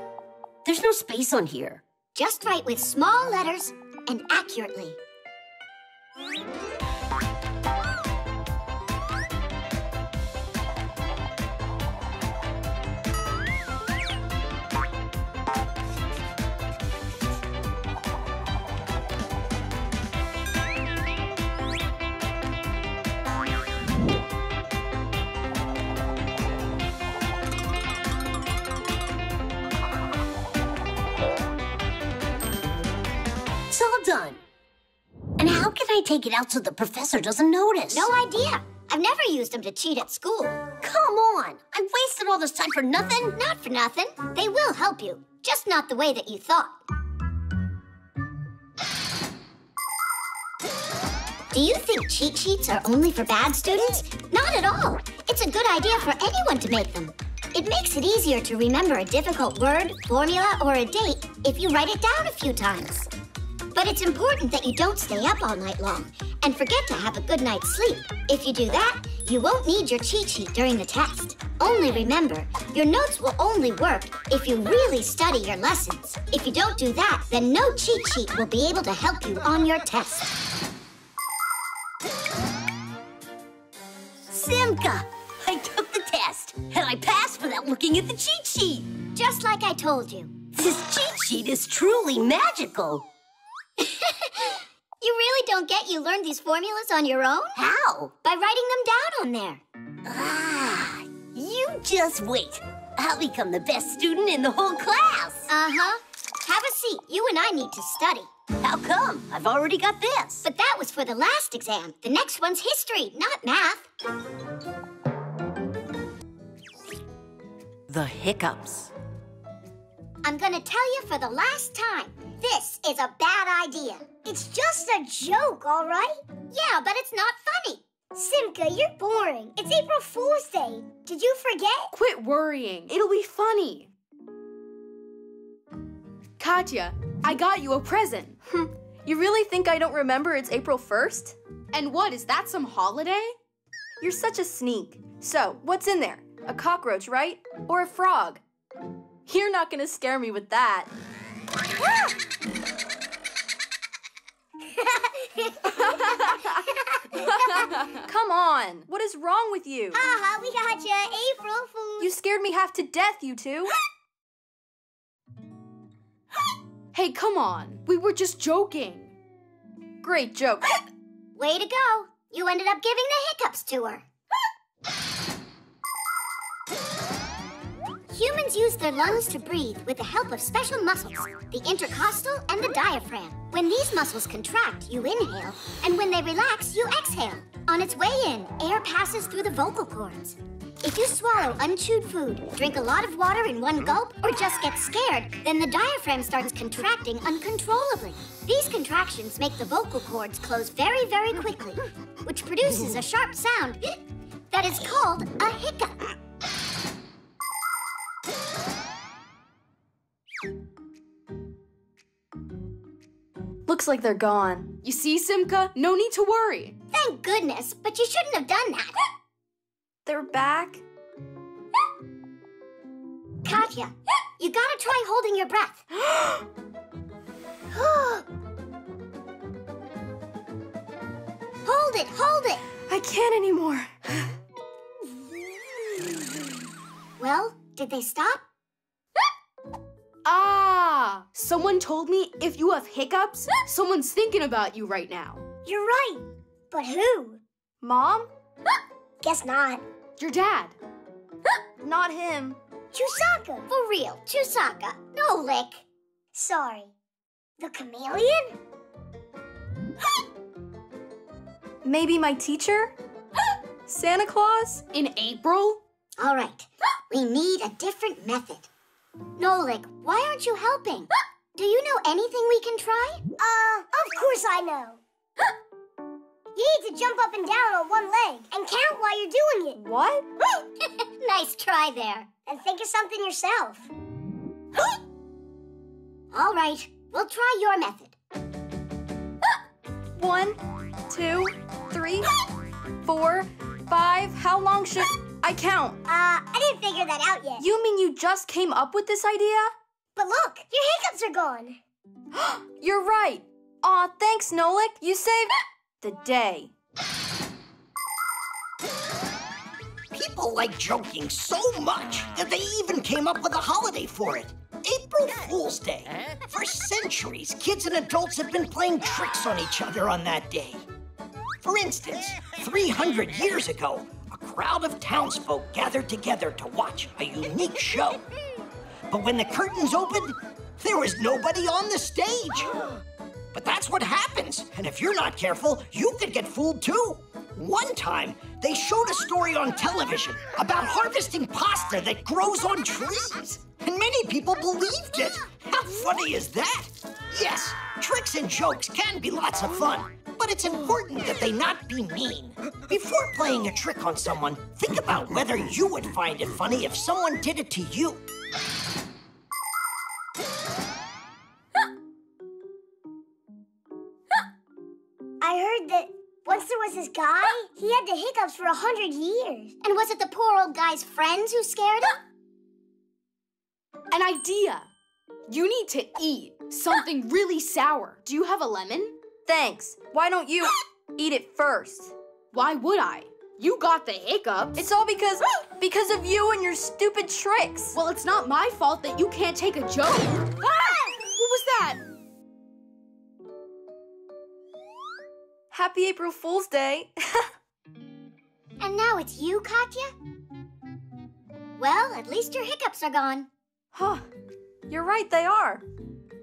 There's no space on here. Just write with small letters and accurately. It's all done. And how can I take it out so the professor doesn't notice? No idea. I've never used them to cheat at school. Come on. I wasted all this time for nothing? Not for nothing. They will help you. Just not the way that you thought. Do you think cheat sheets are only for bad students? Not at all. It's a good idea for anyone to make them. It makes it easier to remember a difficult word, formula, or a date if you write it down a few times. But it's important that you don't stay up all night long and forget to have a good night's sleep. If you do that, you won't need your cheat sheet during the test. Only remember, your notes will only work if you really study your lessons. If you don't do that, then no cheat sheet will be able to help you on your test. Simka, I took the test, and I passed without looking at the cheat sheet. Just like I told you. This cheat sheet is truly magical. You really don't get you learned these formulas on your own? How? By writing them down on there. Ah, you just wait. I'll become the best student in the whole class. Uh-huh. Have a seat. You and I need to study. How come? I've already got this. But that was for the last exam. The next one's history, not math. The hiccups. I'm gonna tell you for the last time, this is a bad idea. It's just a joke, all right? Yeah, but it's not funny. Simka, you're boring. It's April Fool's Day. Did you forget? Quit worrying. It'll be funny. Katya, I got you a present. You really think I don't remember it's April 1st? And what, is that some holiday? You're such a sneak. So, what's in there? A cockroach, right? Or a frog? You're not gonna scare me with that. Come on, what is wrong with you? Haha, we got you, April Fool. You scared me half to death, you two. Hey, come on. We were just joking. Great joke. Way to go. You ended up giving the hiccups to her. Humans use their lungs to breathe with the help of special muscles, the intercostal and the diaphragm. When these muscles contract, you inhale, and when they relax, you exhale. On its way in, air passes through the vocal cords. If you swallow unchewed food, drink a lot of water in one gulp, or just get scared, then the diaphragm starts contracting uncontrollably. These contractions make the vocal cords close very, very quickly, which produces a sharp sound that is called a hiccup. Looks like they're gone. You see, Simka? No need to worry. Thank goodness, but you shouldn't have done that. They're back? Katya, you gotta try holding your breath. Hold it, hold it! I can't anymore. Well, did they stop? Ah! Someone told me if you have hiccups, someone's thinking about you right now. You're right. But who? Mom? Guess not. Your dad. Not him. Chusaka. For real, Chusaka. No lick. Sorry. The chameleon? Maybe my teacher? Santa Claus? In April? All right. We need a different method. Nolik, why aren't you helping? Do you know anything we can try? Of course I know. You need to jump up and down on one leg and count while you're doing it. What? Nice try there. And think of something yourself. All right, we'll try your method. 1, 2, 3, 4, 5. How long should I count? I didn't figure that out yet. You mean you just came up with this idea? But look, your hiccups are gone. You're right. Aw, thanks, Nolik. You saved the day. People like joking so much that they even came up with a holiday for it. April Fool's Day. For centuries, kids and adults have been playing tricks on each other on that day. For instance, 300 years ago, a crowd of townsfolk gathered together to watch a unique show. But when the curtains opened, there was nobody on the stage. But that's what happens, and if you're not careful, you could get fooled too. One time, they showed a story on television about harvesting pasta that grows on trees. And many people believed it. How funny is that? Yes, tricks and jokes can be lots of fun, but it's important that they not be mean. Before playing a trick on someone, think about whether you would find it funny if someone did it to you. I heard that once there was this guy, he had the hiccups for 100 years. And was it the poor old guy's friends who scared him? An idea. You need to eat something really sour. Do you have a lemon? Thanks. Why don't you eat it first? Why would I? You got the hiccups. It's all because of you and your stupid tricks. Well, it's not my fault that you can't take a joke. Ah! What was that? Happy April Fool's Day. And now it's you, Katya? Well, at least your hiccups are gone. Huh. You're right, they are.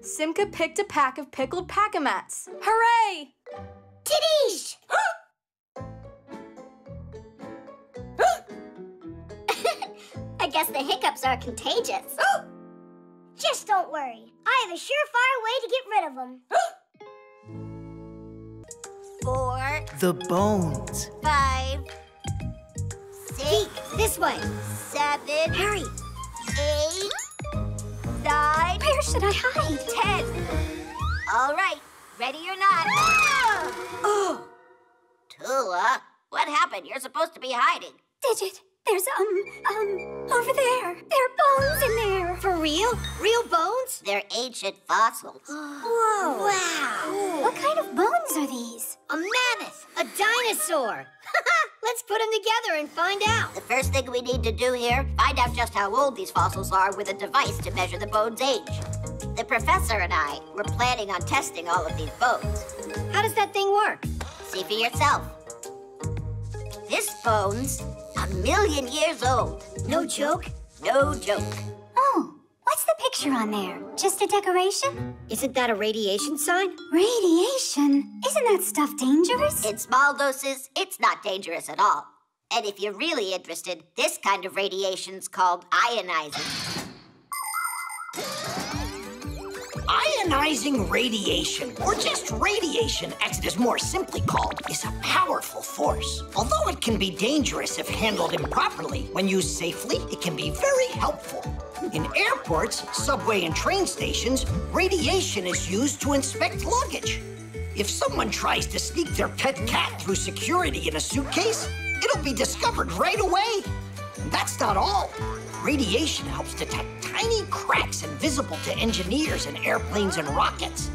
Simka picked a pack of pickled Pack-A-Mats. Hooray! Tidish! I guess the hiccups are contagious. Just don't worry. I have a surefire way to get rid of them. 4, The bones. 5, 6. This way. 7. Hurry. 8, 9. Where should I hide? 10. All right. Ready or not? Oh! Tula, what happened? You're supposed to be hiding. Digit, there's, over there. There are bones in there. For real? Real bones? They're ancient fossils. Whoa. Wow. What kind of bones are these? A mammoth. A dinosaur. Let's put them together and find out. The first thing we need to do here, find out just how old these fossils are with a device to measure the bone's age. The professor and I were planning on testing all of these bones. How does that thing work? See for yourself. This bone's 1,000,000 years old. No joke? No joke. Oh, what's the picture on there? Just a decoration? Isn't that a radiation sign? Radiation? Isn't that stuff dangerous? In small doses, it's not dangerous at all. And if you're really interested, this kind of radiation's called ionizing. Ionizing radiation, or just radiation as it is more simply called, is a powerful force. Although it can be dangerous if handled improperly, when used safely, it can be very helpful. In airports, subway, and train stations, radiation is used to inspect luggage. If someone tries to sneak their pet cat through security in a suitcase, it'll be discovered right away. And that's not all. Radiation helps detect tiny cracks invisible to engineers in airplanes and rockets.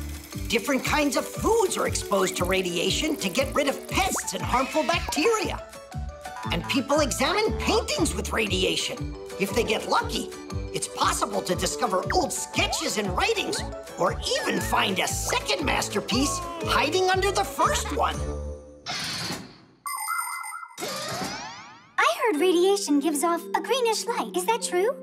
Different kinds of foods are exposed to radiation to get rid of pests and harmful bacteria. And people examine paintings with radiation. If they get lucky, it's possible to discover old sketches and writings, or even find a second masterpiece hiding under the first one. I heard radiation gives off a greenish light. Is that true?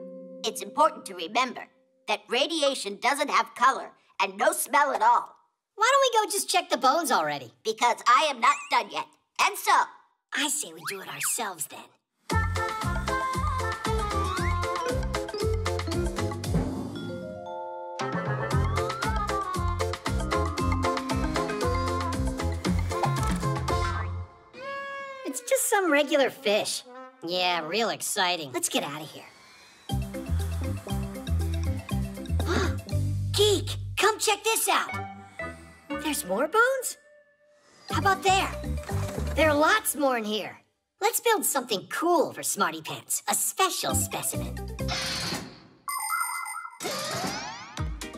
It's important to remember that radiation doesn't have color and no smell at all. Why don't we go just check the bones already? Because I am not done yet. And so, I say we do it ourselves then. It's just some regular fish. Yeah, real exciting. Let's get out of here. Geek, come check this out. There's more bones? How about there? There are lots more in here. Let's build something cool for Smarty Pants, a special specimen.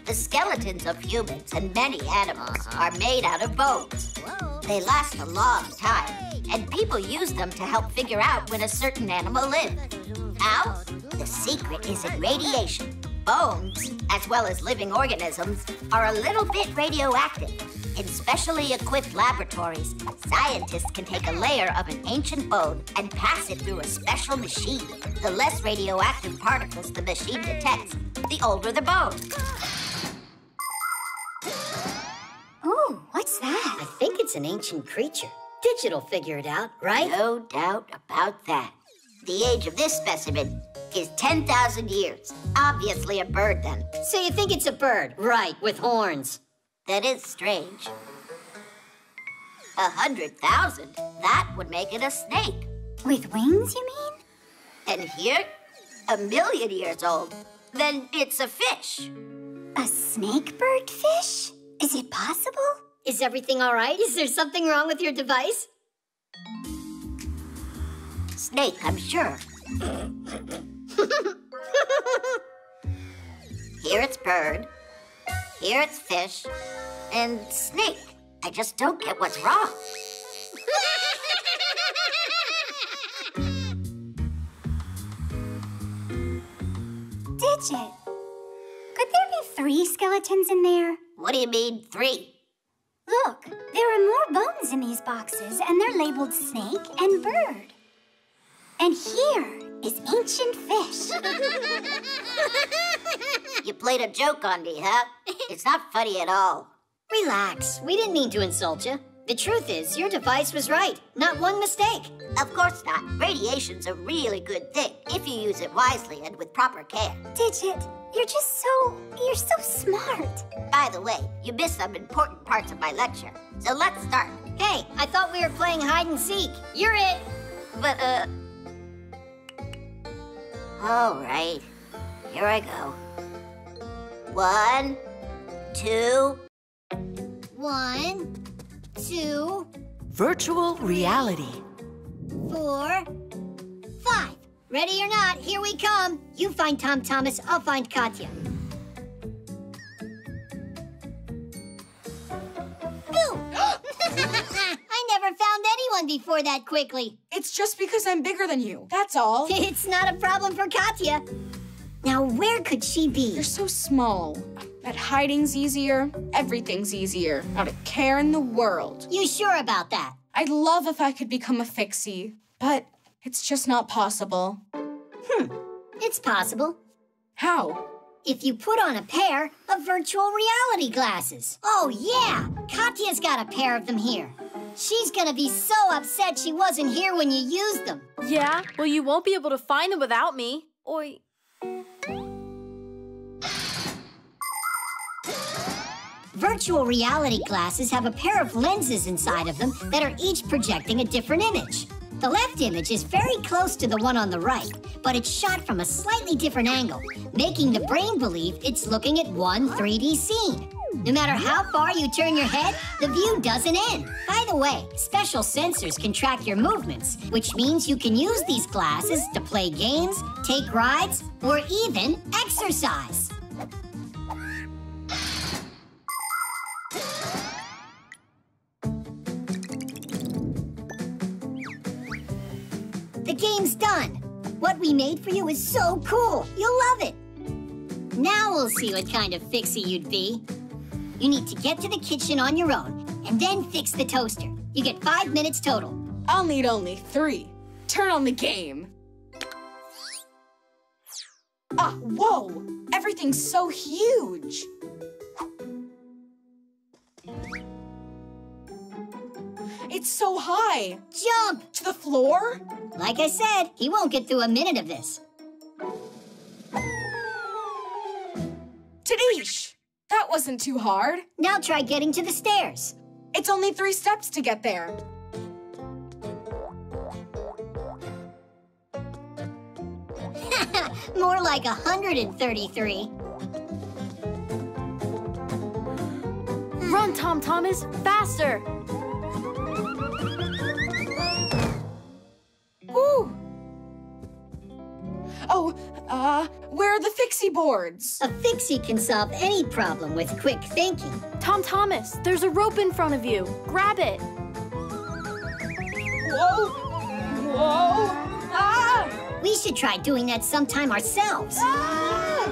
the skeletons of humans and many animals are made out of bones. They last a long time, and people use them to help figure out when a certain animal lived. Now, the secret is in radiation. Bones, as well as living organisms, are a little bit radioactive. In specially equipped laboratories, scientists can take a layer of an ancient bone and pass it through a special machine. The less radioactive particles the machine detects, the older the bone. Oh, what's that? I think it's an ancient creature. Digital figure it out, right? No doubt about that. The age of this specimen is 10,000 years. Obviously a bird, then. So you think it's a bird? Right, with horns. That is strange. 100,000? That would make it a snake. With wings, you mean? And here, 1,000,000 years old. Then it's a fish. A snake bird fish? Is it possible? Is everything all right? Is there something wrong with your device? Snake, I'm sure. Here it's bird. Here it's fish. And snake. I just don't get what's wrong. Digit, could there be 3 skeletons in there? What do you mean, 3? Look, there are more bones in these boxes, and they're labeled snake and bird. And here is ancient fish. You played a joke on me, huh? It's not funny at all. Relax. We didn't mean to insult you. The truth is, your device was right. Not one mistake. Of course not. Radiation's a really good thing if you use it wisely and with proper care. Digit, you're so smart. By the way, you missed some important parts of my lecture. So let's start. Hey, I thought we were playing hide and seek. You're it. But, all right. Here I go. 1, 2. 1, 2. Virtual reality. 4, 5. Ready or not, here we come. You find Tom Thomas, I'll find Katya. Boom! I never found anyone before that quickly. It's just because I'm bigger than you, that's all. It's not a problem for Katya. Now, where could she be? You're so small. That hiding's easier, everything's easier. Not a care in the world. You sure about that? I'd love if I could become a fixie, but it's just not possible. It's possible. How? If you put on a pair of virtual reality glasses. Oh, yeah! Katya's got a pair of them here. She's gonna be so upset she wasn't here when you used them. Yeah? Well, you won't be able to find them without me. Oi. Virtual reality glasses have a pair of lenses inside of them that are each projecting a different image. The left image is very close to the one on the right, but it's shot from a slightly different angle, making the brain believe it's looking at one 3D scene. No matter how far you turn your head, the view doesn't end. By the way, special sensors can track your movements, which means you can use these glasses to play games, take rides, or even exercise. game's done. What we made for you is so cool. You'll love it. Now we'll see what kind of fixie you'd be. You need to get to the kitchen on your own and then fix the toaster. You get 5 minutes total. I'll need only 3. Turn on the game. Ah, whoa! Everything's so huge. It's so high. Jump! To the floor? Like I said, he won't get through a minute of this. Tadish! That wasn't too hard. Now try getting to the stairs. It's only 3 steps to get there. More like 133. Run, Tom Thomas, faster! Woo! Oh, where are the fixie boards? A fixie can solve any problem with quick thinking. Tom Thomas, there's a rope in front of you. Grab it. Whoa! Whoa! Ah! We should try doing that sometime ourselves. Ah!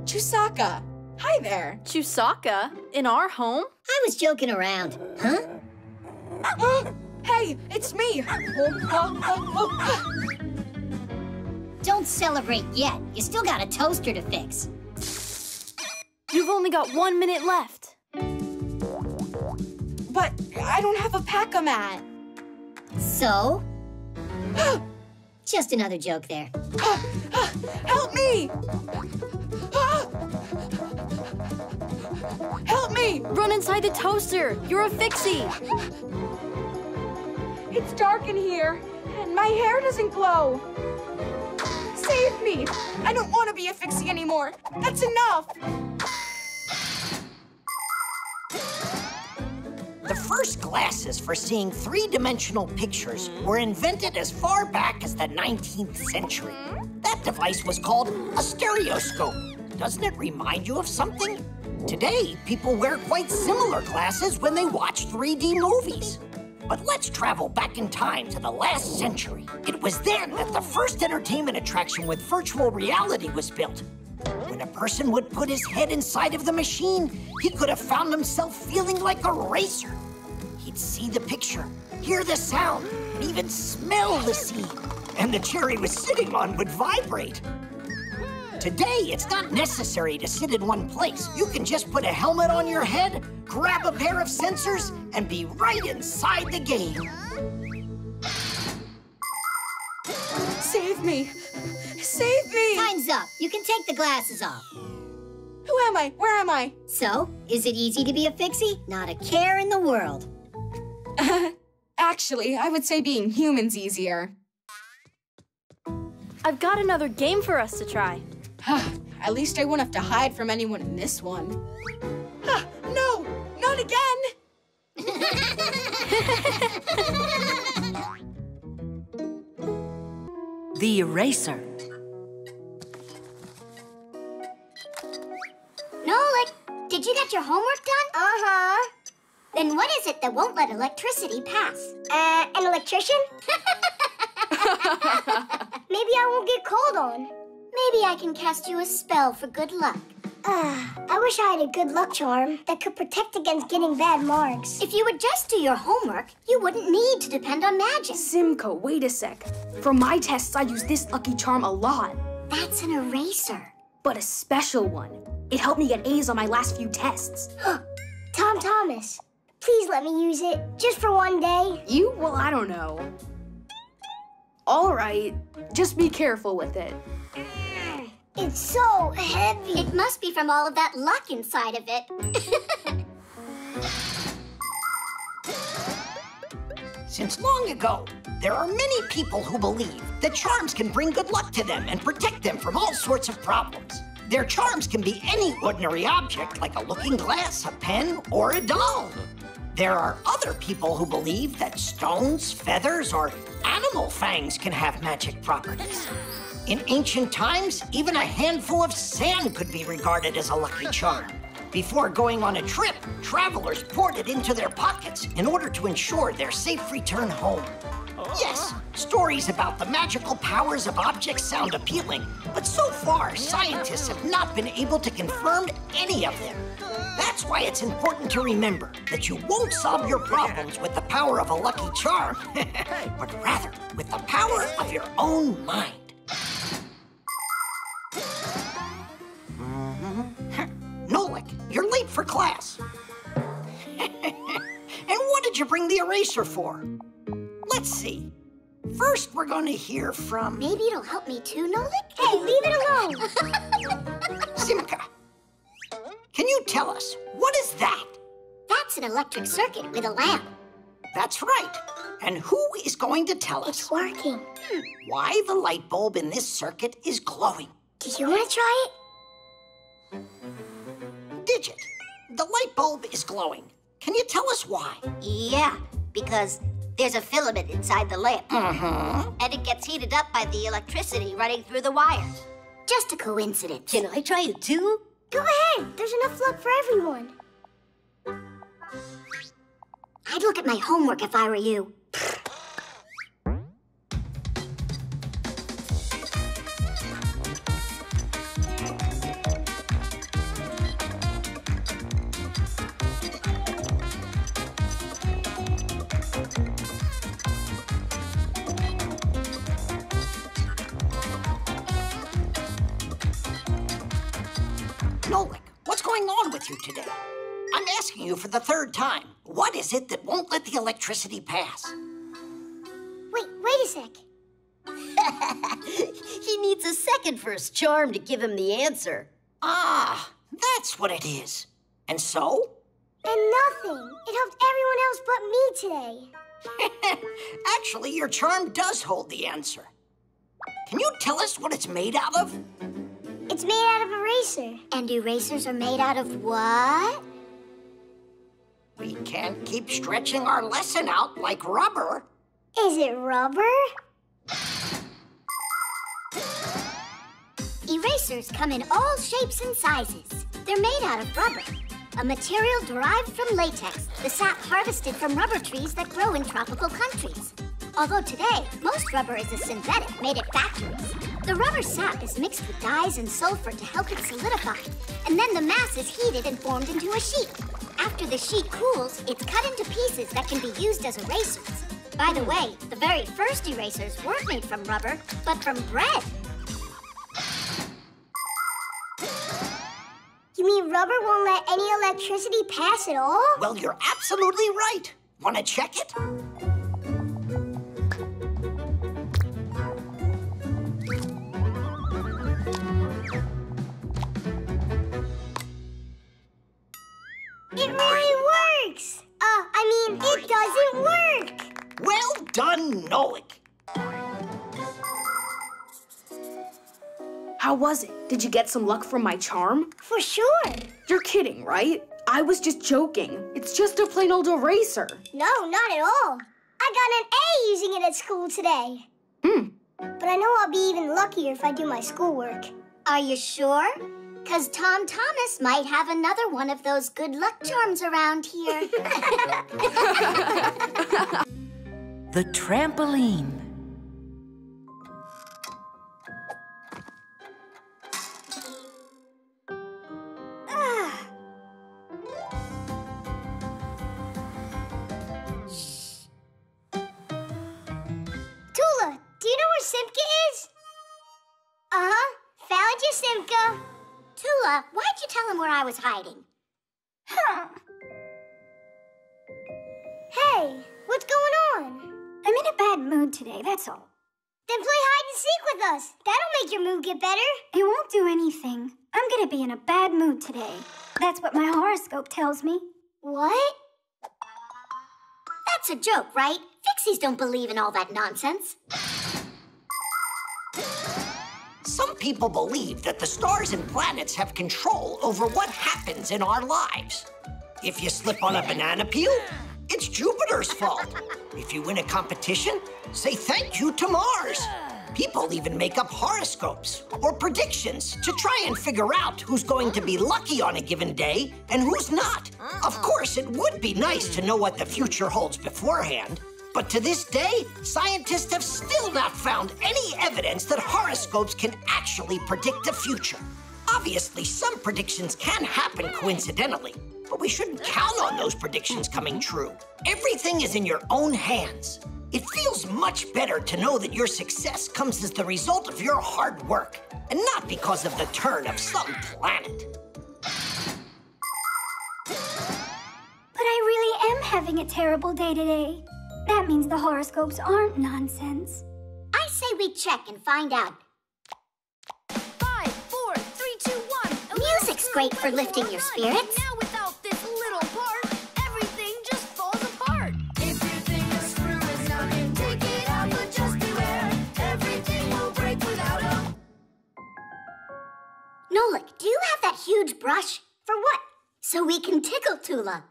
Chusaka, hi there. Chusaka? In our home? I was joking around. Huh? Hey, it's me. Don't celebrate yet. You still got a toaster to fix. You've only got 1 minute left. But I don't have a Pack-A-Mat. So? Just another joke there. Help me! Help me! Run inside the toaster. You're a fixie. It's dark in here, and my hair doesn't glow. Save me! I don't want to be a fixie anymore. That's enough! The first glasses for seeing 3-dimensional pictures were invented as far back as the 19th century. That device was called a stereoscope. Doesn't it remind you of something? Today, people wear quite similar glasses when they watch 3D movies. But let's travel back in time to the last century. It was then that the first entertainment attraction with virtual reality was built. When a person would put his head inside of the machine, he could have found himself feeling like a racer. He'd see the picture, hear the sound, and even smell the scene. And the chair he was sitting on would vibrate. Today, it's not necessary to sit in one place. You can just put a helmet on your head, grab a pair of sensors, and be right inside the game. Save me! Save me! Time's up. You can take the glasses off. Who am I? Where am I? So, is it easy to be a fixie? Not a care in the world. Actually, I would say being human's easier. I've got another game for us to try. At least I won't have to hide from anyone in this one. No! Not again! The eraser. Nolik, did you get your homework done? Uh-huh. Then what is it that won't let electricity pass? An electrician? Maybe I won't get called on. Maybe I can cast you a spell for good luck. I wish I had a good luck charm that could protect against getting bad marks. If you would just do your homework, you wouldn't need to depend on magic. Simka, wait a sec. For my tests, I use this lucky charm a lot. That's an eraser. But a special one. It helped me get A's on my last few tests. Tom Thomas, please let me use it, just for one day. You? Well, I don't know. All right, just be careful with it. It's so heavy. It must be from all of that luck inside of it. Since long ago, there are many people who believe that charms can bring good luck to them and protect them from all sorts of problems. Their charms can be any ordinary object, like a looking glass, a pen, or a doll. There are other people who believe that stones, feathers, or animal fangs can have magic properties. In ancient times, even a handful of sand could be regarded as a lucky charm. Before going on a trip, travelers poured it into their pockets in order to ensure their safe return home. Yes, stories about the magical powers of objects sound appealing, but so far, scientists have not been able to confirm any of them. That's why it's important to remember that you won't solve your problems with the power of a lucky charm, but rather with the power of your own mind. Nolik, you're late for class. And what did you bring the eraser for? Let's see. First, we're going to hear from... Maybe it'll help me too, Nolik? Hey, leave it alone! Simka, can you tell us, what is that? That's an electric circuit with a lamp. That's right. And who is going to tell us? It's working. Why the light bulb in this circuit is glowing? Do you want to try it? Digit, the light bulb is glowing. Can you tell us why? Yeah, because there's a filament inside the lamp. Mm-hmm. And it gets heated up by the electricity running through the wires. Just a coincidence. Can I try it too? Go ahead. There's enough luck for everyone. I'd look at my homework if I were you. Nolik, what's going on with you today? I'm asking you for the third time. What is it that won't let the electricity pass? Wait a sec. He needs a second for his charm to give him the answer. Ah, that's what it is. And so? And nothing. It helped everyone else but me today. Actually, your charm does hold the answer. Can you tell us what it's made out of? It's made out of eraser. And erasers are made out of what? We can't keep stretching our lesson out like rubber. Is it rubber? Erasers come in all shapes and sizes. They're made out of rubber, a material derived from latex, the sap harvested from rubber trees that grow in tropical countries. Although today, most rubber is a synthetic made at factories. The rubber sap is mixed with dyes and sulfur to help it solidify, and then the mass is heated and formed into a sheet. After the sheet cools, it's cut into pieces that can be used as erasers. By the way, the very first erasers weren't made from rubber, but from bread. You mean rubber won't let any electricity pass at all? Well, you're absolutely right. Want to check it? It really works! It doesn't work! Well done, Nolik. How was it? Did you get some luck from my charm? For sure. You're kidding, right? I was just joking. It's just a plain old eraser. No, not at all. I got an A using it at school today. But I know I'll be even luckier if I do my schoolwork. Are you sure? 'Cause Tom Thomas might have another one of those good luck charms around here. The trampoline. Tula, do you know where Simka is? Uh-huh. Found you, Simka. Tula, why'd you tell him where I was hiding? Hey, what's going on? I'm in a bad mood today, that's all. Then play hide and seek with us. That'll make your mood get better. It won't do anything. I'm gonna be in a bad mood today. That's what my horoscope tells me. What? That's a joke, right? Fixies don't believe in all that nonsense. Some people believe that the stars and planets have control over what happens in our lives. If you slip on a banana peel, it's Jupiter's fault. If you win a competition, say thank you to Mars. People even make up horoscopes or predictions to try and figure out who's going to be lucky on a given day and who's not. Of course, it would be nice to know what the future holds beforehand. But to this day, scientists have still not found any evidence that horoscopes can actually predict the future. Obviously, some predictions can happen coincidentally, but we shouldn't count on those predictions coming true. Everything is in your own hands. It feels much better to know that your success comes as the result of your hard work, and not because of the turn of some planet. But I really am having a terrible day today. That means the horoscopes aren't nonsense. I say we check and find out. 5, 4, 3, 2, 1. Music's great for lifting your spirits. Now without this little part, everything just falls apart. If you think a screw is nothing, take it out, but just beware. Everything will break without a... Nolik, do you have that huge brush? For what? So we can tickle Tula.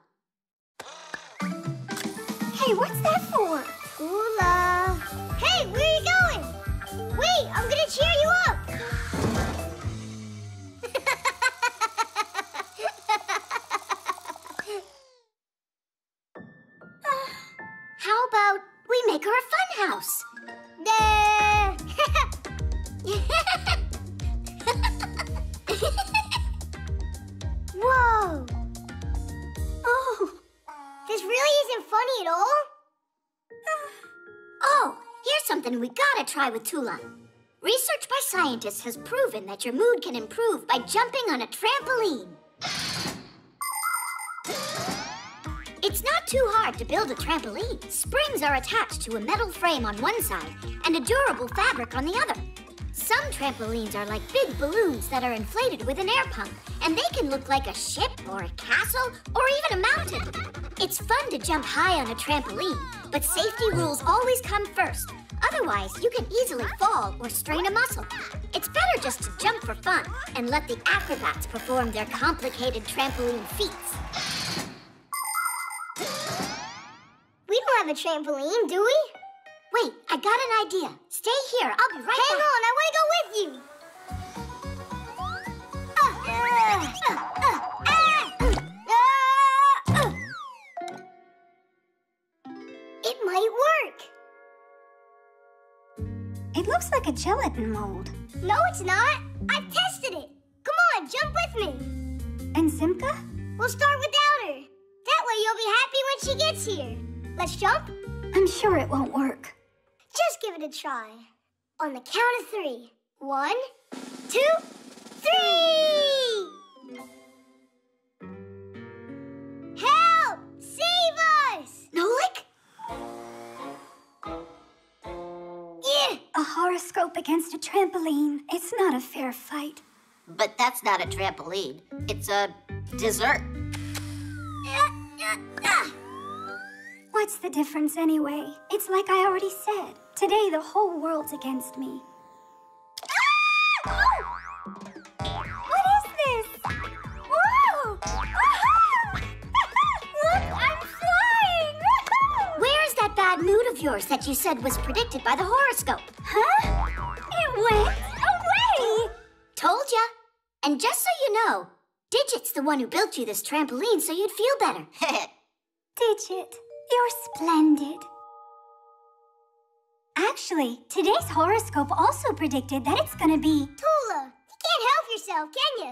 Hey, what's that for? Tula. Hey, where are you going? Wait, I'm gonna cheer you up. How about we make her a fun house? Whoa. Oh, this really isn't funny at all. Oh, here's something we gotta try with Tula. Research by scientists has proven that your mood can improve by jumping on a trampoline. It's not too hard to build a trampoline. Springs are attached to a metal frame on one side and a durable fabric on the other. Some trampolines are like big balloons that are inflated with an air pump, and they can look like a ship or a castle or even a mountain. It's fun to jump high on a trampoline, but safety rules always come first. Otherwise, you can easily fall or strain a muscle. It's better just to jump for fun and let the acrobats perform their complicated trampoline feats. We don't have a trampoline, do we? Wait, I got an idea. Stay here. I'll be right Hang back. on, I want to go with you. It might work. It looks like a gelatin mold. No, it's not. I've tested it. Come on, jump with me. And Simka? We'll start without her. That way you'll be happy when she gets here. Let's jump? I'm sure it won't work. Just give it a try. On the count of 3. 1, 2, 3! Help! Save us! Nolik? Yeah! A horoscope against a trampoline. It's not a fair fight. But that's not a trampoline. It's a dessert. What's the difference anyway? It's like I already said. Today, the whole world's against me. What is this? Whoa! Look, I'm flying! Where's that bad mood of yours that you said was predicted by the horoscope? Huh? It went away! Told ya. And just so you know, Digit's the one who built you this trampoline so you'd feel better. Digit, you're splendid. Actually, today's horoscope also predicted that it's gonna be... Tula, you can't help yourself, can you?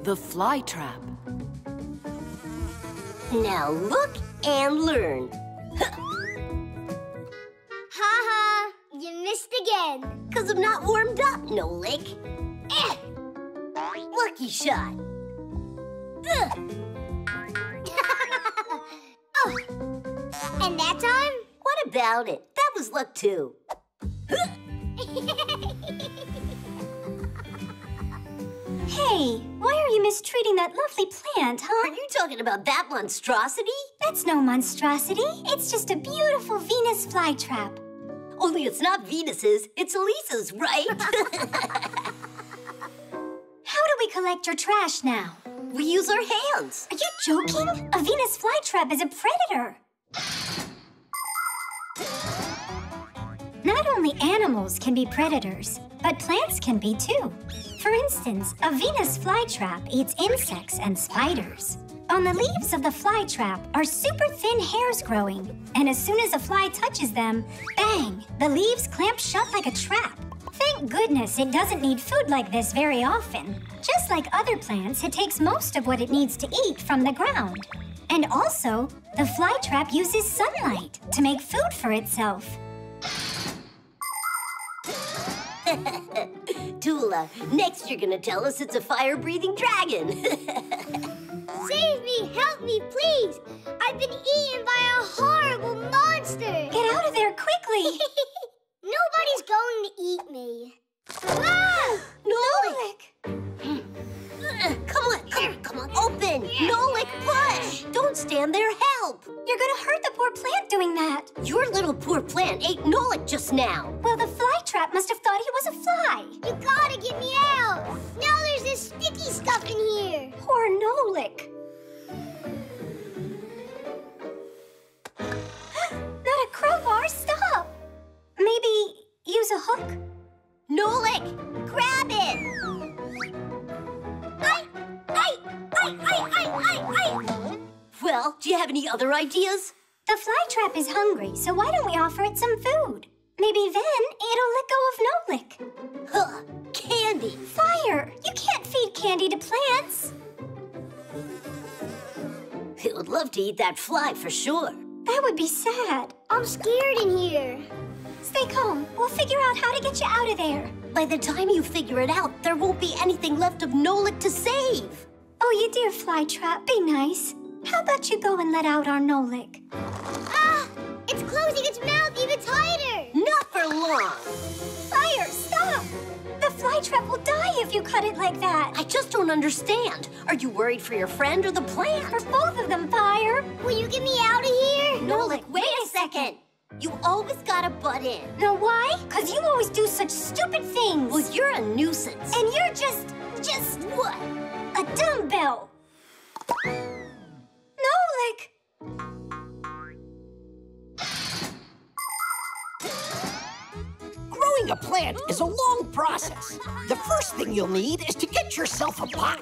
The fly trap. Now look and learn. Ha-ha, you missed again. 'Cause I'm not warmed up, Nolik. Lucky shot. Oh. And that time? What about it? That was luck too. Hey, why are you mistreating that lovely plant, huh? Are you talking about that monstrosity? That's no monstrosity. It's just a beautiful Venus flytrap. Only it's not Venus's, it's Elisa's, right? How do we collect your trash now? We use our hands. Are you joking? A Venus flytrap is a predator. only animals can be predators, but plants can be too. For instance, a Venus flytrap eats insects and spiders. On the leaves of the flytrap are super thin hairs growing, and as soon as a fly touches them, bang, the leaves clamp shut like a trap. Thank goodness it doesn't need food like this very often. Just like other plants, it takes most of what it needs to eat from the ground. And also, the flytrap uses sunlight to make food for itself. Tula, next you're gonna tell us it's a fire-breathing dragon. Save me! Help me, please! I've been eaten by a horrible monster! Get out of there quickly! Nobody's going to eat me. Ah! Nolik! Come on, open! Nolik, push! Don't stand there, help! You're gonna hurt the poor plant doing that. Your little poor plant ate Nolik just now. Well, the flytrap must have thought he was a fly. You gotta get me out! Now there's this sticky stuff in here. Poor Nolik. Not a crowbar, stop! Maybe use a hook? Nolik, grab it! Well, do you have any other ideas? The flytrap is hungry, so why don't we offer it some food? Maybe then it'll let go of Nolik. Huh, candy! Fire! You can't feed candy to plants. It would love to eat that fly for sure. That would be sad. I'm scared in here. Stay calm. We'll figure out how to get you out of there. By the time you figure it out, there won't be anything left of Nolik to save. Oh, you dear flytrap, be nice. How about you go and let out our Nolik? Ah! It's closing its mouth even tighter! Not for long! Fire, stop! The flytrap will die if you cut it like that. I just don't understand. Are you worried for your friend or the plant? For both of them, Fire. Will you get me out of here? Nolik, wait a second. You always gotta butt in. Know why? 'Cause you always do such stupid things. Well, you're a nuisance. And you're just what? A dumbbell. Nolik! Growing a plant is a long process. The first thing you'll need is to get yourself a pot.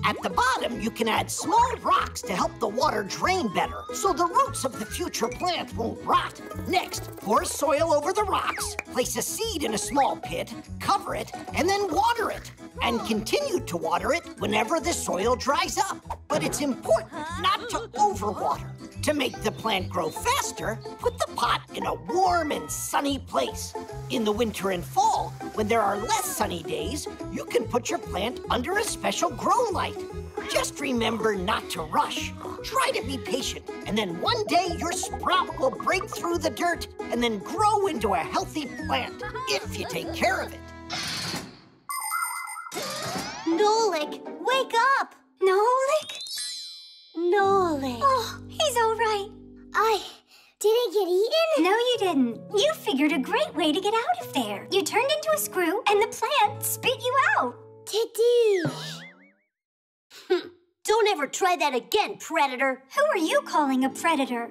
At the bottom, you can add small rocks to help the water drain better, so the roots of the future plant won't rot. Next, pour soil over the rocks, place a seed in a small pit, cover it, and then water it. And continue to water it whenever the soil dries up. But it's important not to overwater. To make the plant grow faster, put the pot in a warm and sunny place. In the winter and fall, when there are less sunny days, you can put your plant under a special grow light. Just remember not to rush. Try to be patient, and then one day your sprout will break through the dirt and then grow into a healthy plant, if you take care of it. Nolik, wake up! Nolik? Nolik. Oh, he's all right. I didn't get eaten? No, you didn't. You figured a great way to get out of there. You turned into a screw, and the plant spit you out. Tadoosh. Don't ever try that again, predator. Who are you calling a predator?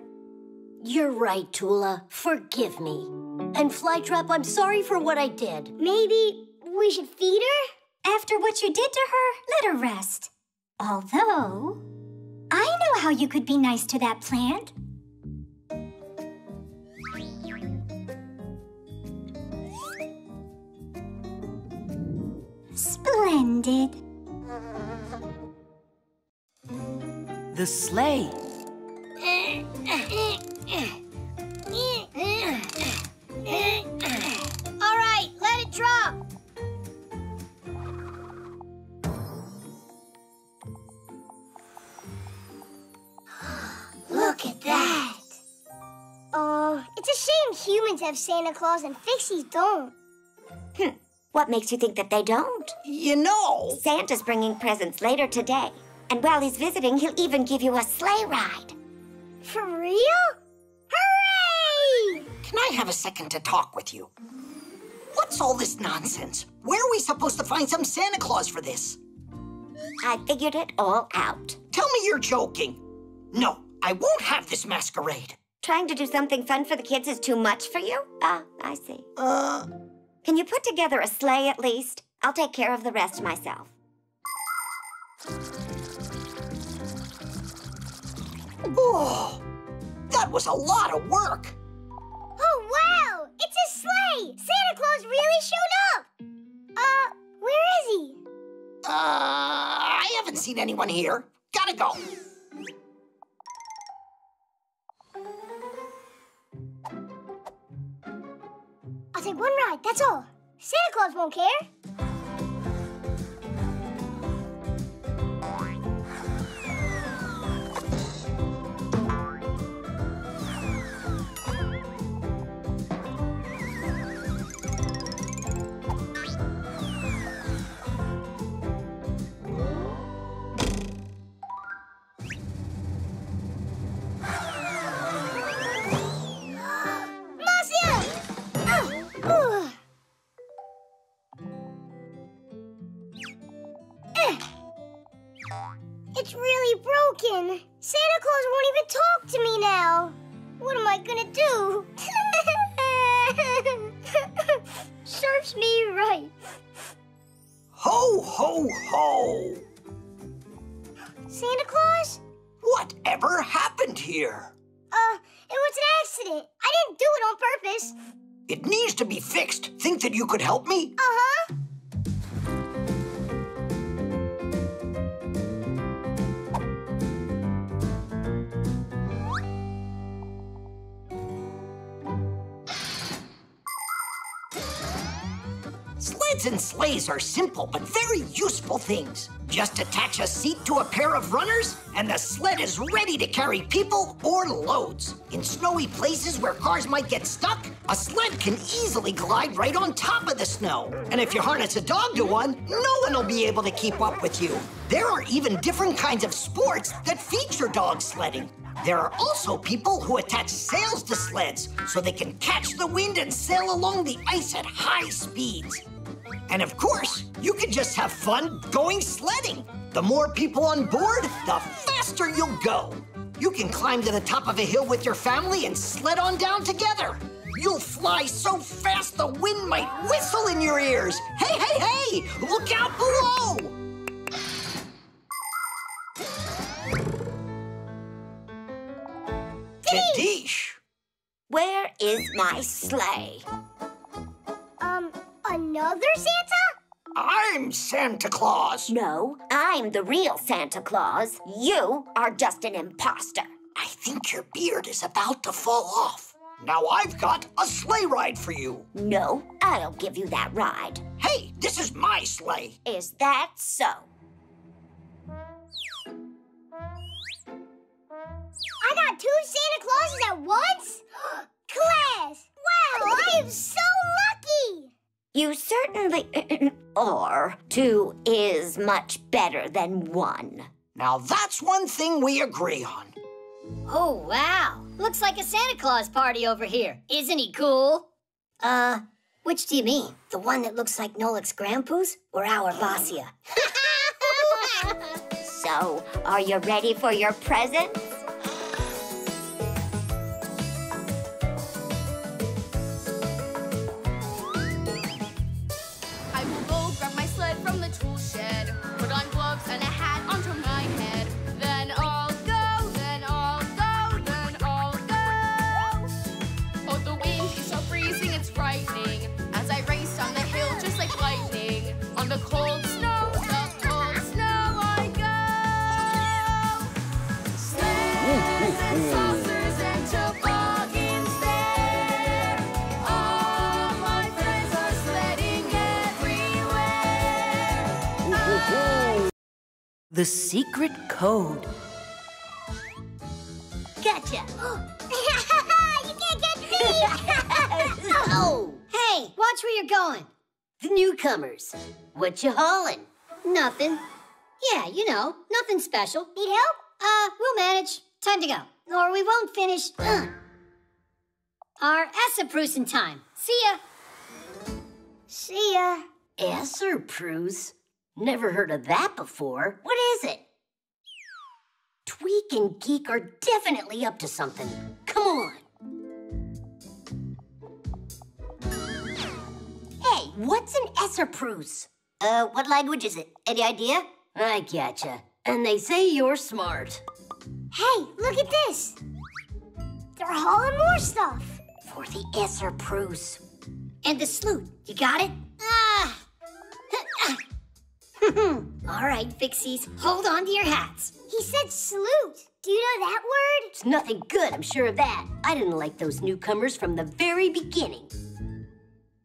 You're right, Tula. Forgive me. And Flytrap, I'm sorry for what I did. Maybe we should feed her? After what you did to her, let her rest. Although, I know how you could be nice to that plant. Splendid. The sleigh. All right, let it drop. Look at that. It's a shame humans have Santa Claus and Fixies don't. What makes you think that they don't? You know, Santa's bringing presents later today. And while he's visiting, he'll even give you a sleigh ride. For real? Hooray! Can I have a second to talk with you? What's all this nonsense? Where are we supposed to find some Santa Claus for this? I figured it all out. Tell me you're joking. No, I won't have this masquerade. Trying to do something fun for the kids is too much for you? Ah, I see. Can you put together a sleigh at least? I'll take care of the rest myself. Oh, that was a lot of work. Oh, wow! It's a sleigh! Santa Claus really showed up! Where is he? I haven't seen anyone here. Gotta go. I'll take one ride, that's all. Santa Claus won't care. It's really broken. Santa Claus won't even talk to me now. What am I gonna do? Serves me right. Ho, ho, ho! Santa Claus? Whatever happened here? It was an accident. I didn't do it on purpose. It needs to be fixed. Think that you could help me? Uh-huh. Sleds and sleighs are simple but very useful things. Just attach a seat to a pair of runners, and the sled is ready to carry people or loads. In snowy places where cars might get stuck, a sled can easily glide right on top of the snow. And if you harness a dog to one, no one will be able to keep up with you. There are even different kinds of sports that feature dog sledding. There are also people who attach sails to sleds so they can catch the wind and sail along the ice at high speeds. And of course, you can just have fun going sledding. The more people on board, the faster you'll go. You can climb to the top of a hill with your family and sled on down together. You'll fly so fast the wind might whistle in your ears. Hey, hey, hey! Look out below! Kadish! Where is my sleigh? Another Santa? I'm Santa Claus. No, I'm the real Santa Claus. You are just an imposter. I think your beard is about to fall off. Now I've got a sleigh ride for you. No, I'll give you that ride. Hey, this is my sleigh. Is that so? I got 2 Santa Clauses at once? Class! Wow, I am so lucky! You certainly are. 2 is much better than 1. Now that's one thing we agree on. Oh, wow. Looks like a Santa Claus party over here. Isn't he cool? Which do you mean? The one that looks like Nolik's Grandpa's or our Vassia? So, are you ready for your presents? I will go grab my sled from the tool shed, put on gloves and a hat onto my head. Then I'll go, then I'll go, then I'll go. Oh, the wind is so freezing, it's frightening, as I race down the hill just like lightning. On the cold snow, I go. Sleds and saucers and toboggans there. All my friends are sledding everywhere. The secret code. Gotcha! You can't get me! Oh! Hey, watch where you're going. The newcomers. What you hauling? Nothing. Yeah, you know, nothing special. Need help? We'll manage. Time to go. Or we won't finish our Essenprusen time. See ya. See ya. Essenprusen? Never heard of that before. What is it? Tweak and Geek are definitely up to something. Come on. Hey, what's an Esserprus? What language is it? Any idea? I getcha. And they say you're smart. Hey, look at this. They're hauling more stuff. For the Esserprus. And the sloot. You got it? Ah! All right, Fixies, hold on to your hats. He said salute. Do you know that word? It's nothing good, I'm sure of that. I didn't like those newcomers from the very beginning.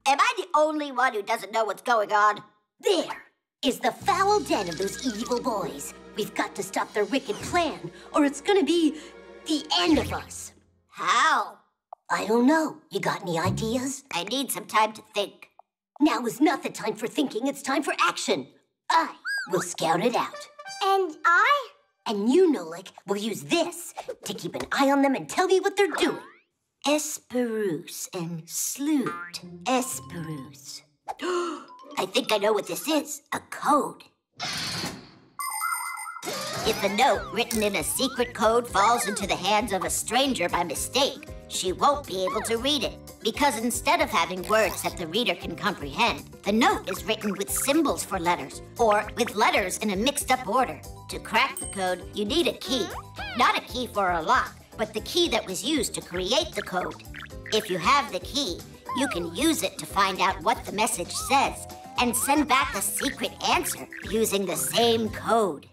Am I the only one who doesn't know what's going on? There is the foul den of those evil boys. We've got to stop their wicked plan, or it's gonna be the end of us. How? I don't know. You got any ideas? I need some time to think. Now is not the time for thinking, it's time for action. I will scout it out. And I? And you, Nolik, will use this to keep an eye on them and tell me what they're doing. Esperus and Sloot. Esperus. I think I know what this is. A code. If a note written in a secret code falls into the hands of a stranger by mistake, she won't be able to read it. Because instead of having words that the reader can comprehend, the note is written with symbols for letters, or with letters in a mixed-up order. To crack the code, you need a key. Not a key for a lock, but the key that was used to create the code. If you have the key, you can use it to find out what the message says and send back a secret answer using the same code.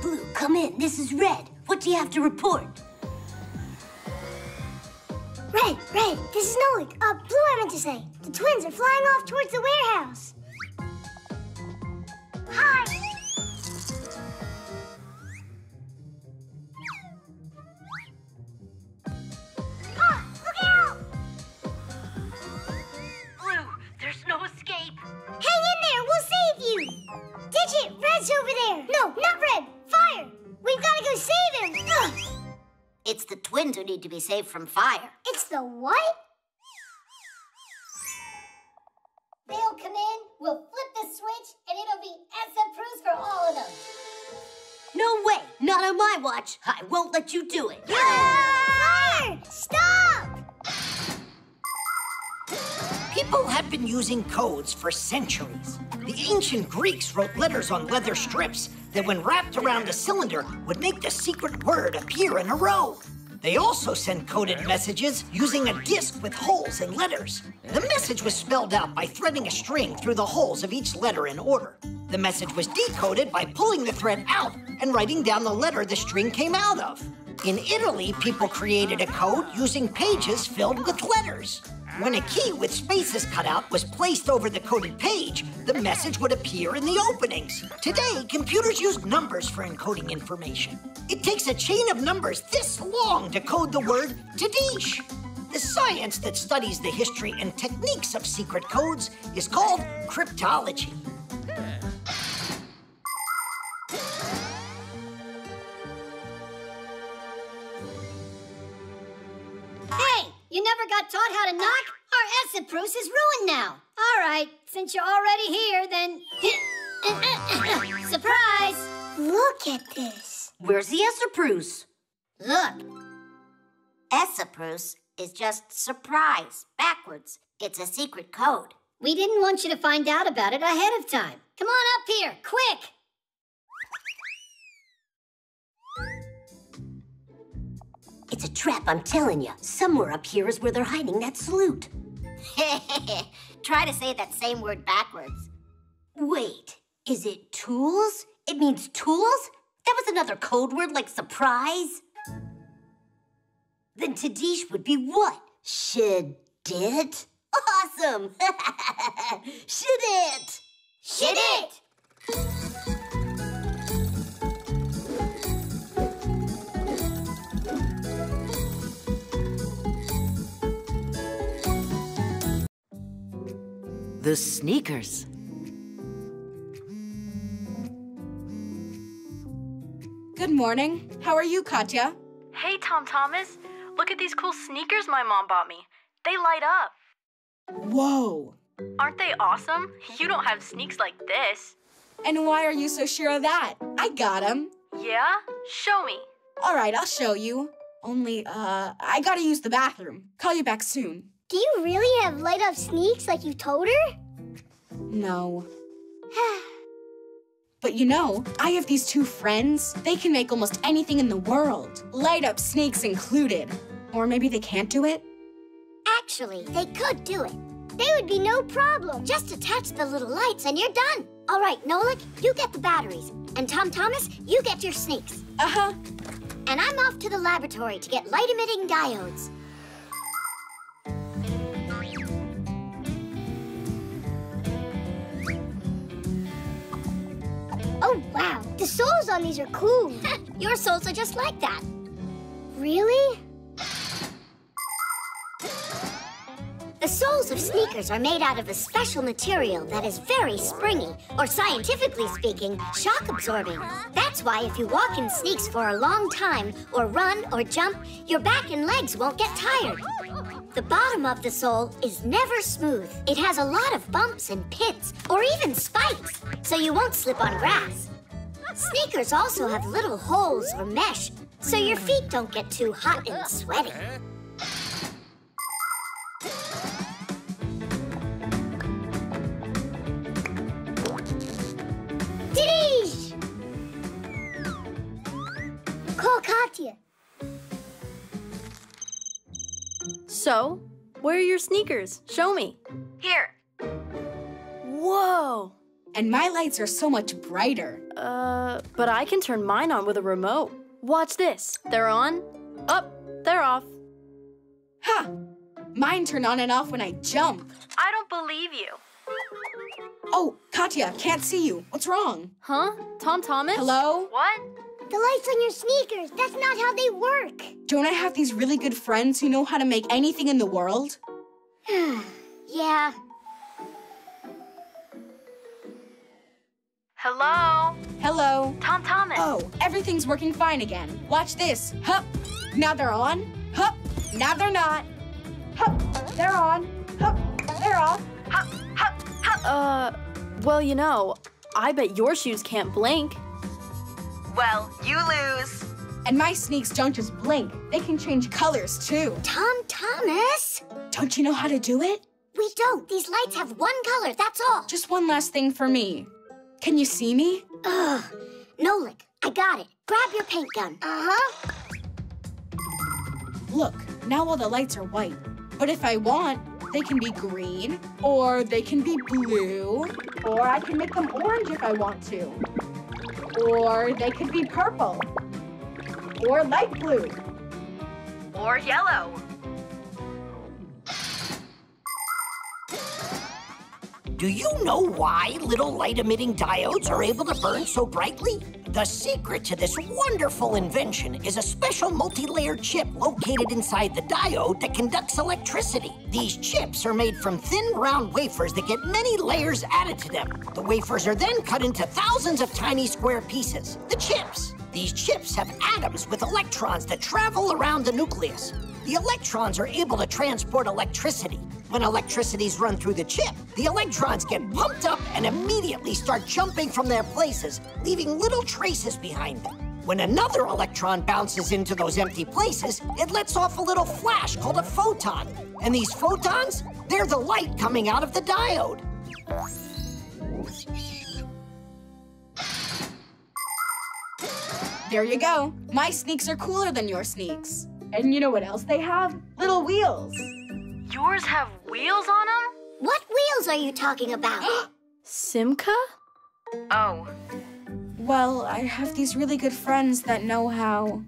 Blue, come in. This is Red. What do you have to report? Red, this is Nolik. Blue, I meant to say. The twins are flying off towards the warehouse. Hi. Look out! Blue, there's no escape. Hang in there, we'll save you. Digit, Red's over there. No, not Red. Fire. We've got to go save him. Ugh. It's the twins who need to be saved from fire. It's the what? They'll come in, we'll flip the switch, and it'll be Esserprus for all of them. No way. Not on my watch. I won't let you do it. Fire! Stop! People have been using codes for centuries. The ancient Greeks wrote letters on leather strips that, when wrapped around a cylinder, would make the secret word appear in a row. They also sent coded messages using a disc with holes and letters. The message was spelled out by threading a string through the holes of each letter in order. The message was decoded by pulling the thread out and writing down the letter the string came out of. In Italy, people created a code using pages filled with letters. When a key with spaces cut out was placed over the coded page, the message would appear in the openings. Today, computers use numbers for encoding information. It takes a chain of numbers this long to code the word Tadish. The science that studies the history and techniques of secret codes is called cryptology. Hey, you never got taught how to knock? Our Esserprus is ruined now. All right, since you're already here, then... Surprise! Look at this. Where's the Esserprus? Look. Esserprus is just surprise, backwards. It's a secret code. We didn't want you to find out about it ahead of time. Come on up here, quick! It's a trap, I'm telling you. Somewhere up here is where they're hiding that salute. Try to say that same word backwards. Wait, is it tools? It means tools? That was another code word like surprise? Then Tadish would be what? Should it? Awesome! Should it? Should it? The sneakers. Good morning. How are you, Katya? Hey, Tom Thomas. Look at these cool sneakers my mom bought me. They light up. Whoa. Aren't they awesome? You don't have sneaks like this. And why are you so sure of that? I got them. Yeah? Show me. All right, I'll show you. Only, I gotta use the bathroom. Call you back soon. Do you really have light-up sneaks like you told her? No. But you know, I have these two friends. They can make almost anything in the world. Light-up sneaks included. Or maybe they can't do it? Actually, they could do it. They would be no problem. Just attach the little lights and you're done. All right, Nolik, you get the batteries. And Tom Thomas, you get your sneaks. Uh-huh. And I'm off to the laboratory to get light-emitting diodes. Oh, wow. The soles on these are cool. Your soles are just like that. Really? The soles of sneakers are made out of a special material that is very springy, or scientifically speaking, shock absorbing. That's why if you walk in sneaks for a long time, or run or jump, your back and legs won't get tired. The bottom of the sole is never smooth. It has a lot of bumps and pits, or even spikes, so you won't slip on grass. Sneakers also have little holes or mesh, so your feet don't get too hot and sweaty. Didish! Call Katya. So, where are your sneakers? Show me. Here. Whoa. And my lights are so much brighter. But I can turn mine on with a remote. Watch this. They're on. Up. They're off. Ha! Mine turn on and off when I jump. I don't believe you. Oh, Katya, can't see you. What's wrong? Huh? Tom Thomas? Hello? What? The lights on your sneakers, that's not how they work. Don't I have these really good friends who know how to make anything in the world? Yeah. Hello? Hello? Tom Thomas. Oh, everything's working fine again. Watch this. Hup. Now they're on. Hup. Now they're not. Hup. They're on. Hup. They're off. Hup. Hup. Hup. Well, you know, I bet your shoes can't blink. Well, you lose. And my sneaks don't just blink. They can change colors, too. Tom Thomas? Don't you know how to do it? We don't. These lights have one color, that's all. Just one last thing for me. Can you see me? Ugh. Nolik, I got it. Grab your paint gun. Uh-huh. Look, now all the lights are white. But if I want, they can be green, or they can be blue, or I can make them orange if I want to. Or they could be purple, or light blue, Or yellow. Do you know why little light-emitting diodes are able to burn so brightly? The secret to this wonderful invention is a special multi-layered chip located inside the diode that conducts electricity. These chips are made from thin, round wafers that get many layers added to them. The wafers are then cut into thousands of tiny square pieces, the chips. These chips have atoms with electrons that travel around the nucleus. The electrons are able to transport electricity. When electricity's run through the chip, the electrons get pumped up and immediately start jumping from their places, leaving little traces behind them. When another electron bounces into those empty places, it lets off a little flash called a photon. And these photons, they're the light coming out of the diode. There you go. My sneaks are cooler than your sneaks. And you know what else they have? Little wheels. Yours have wheels on them? What wheels are you talking about? Simka? Oh. Well, I have these really good friends that know how.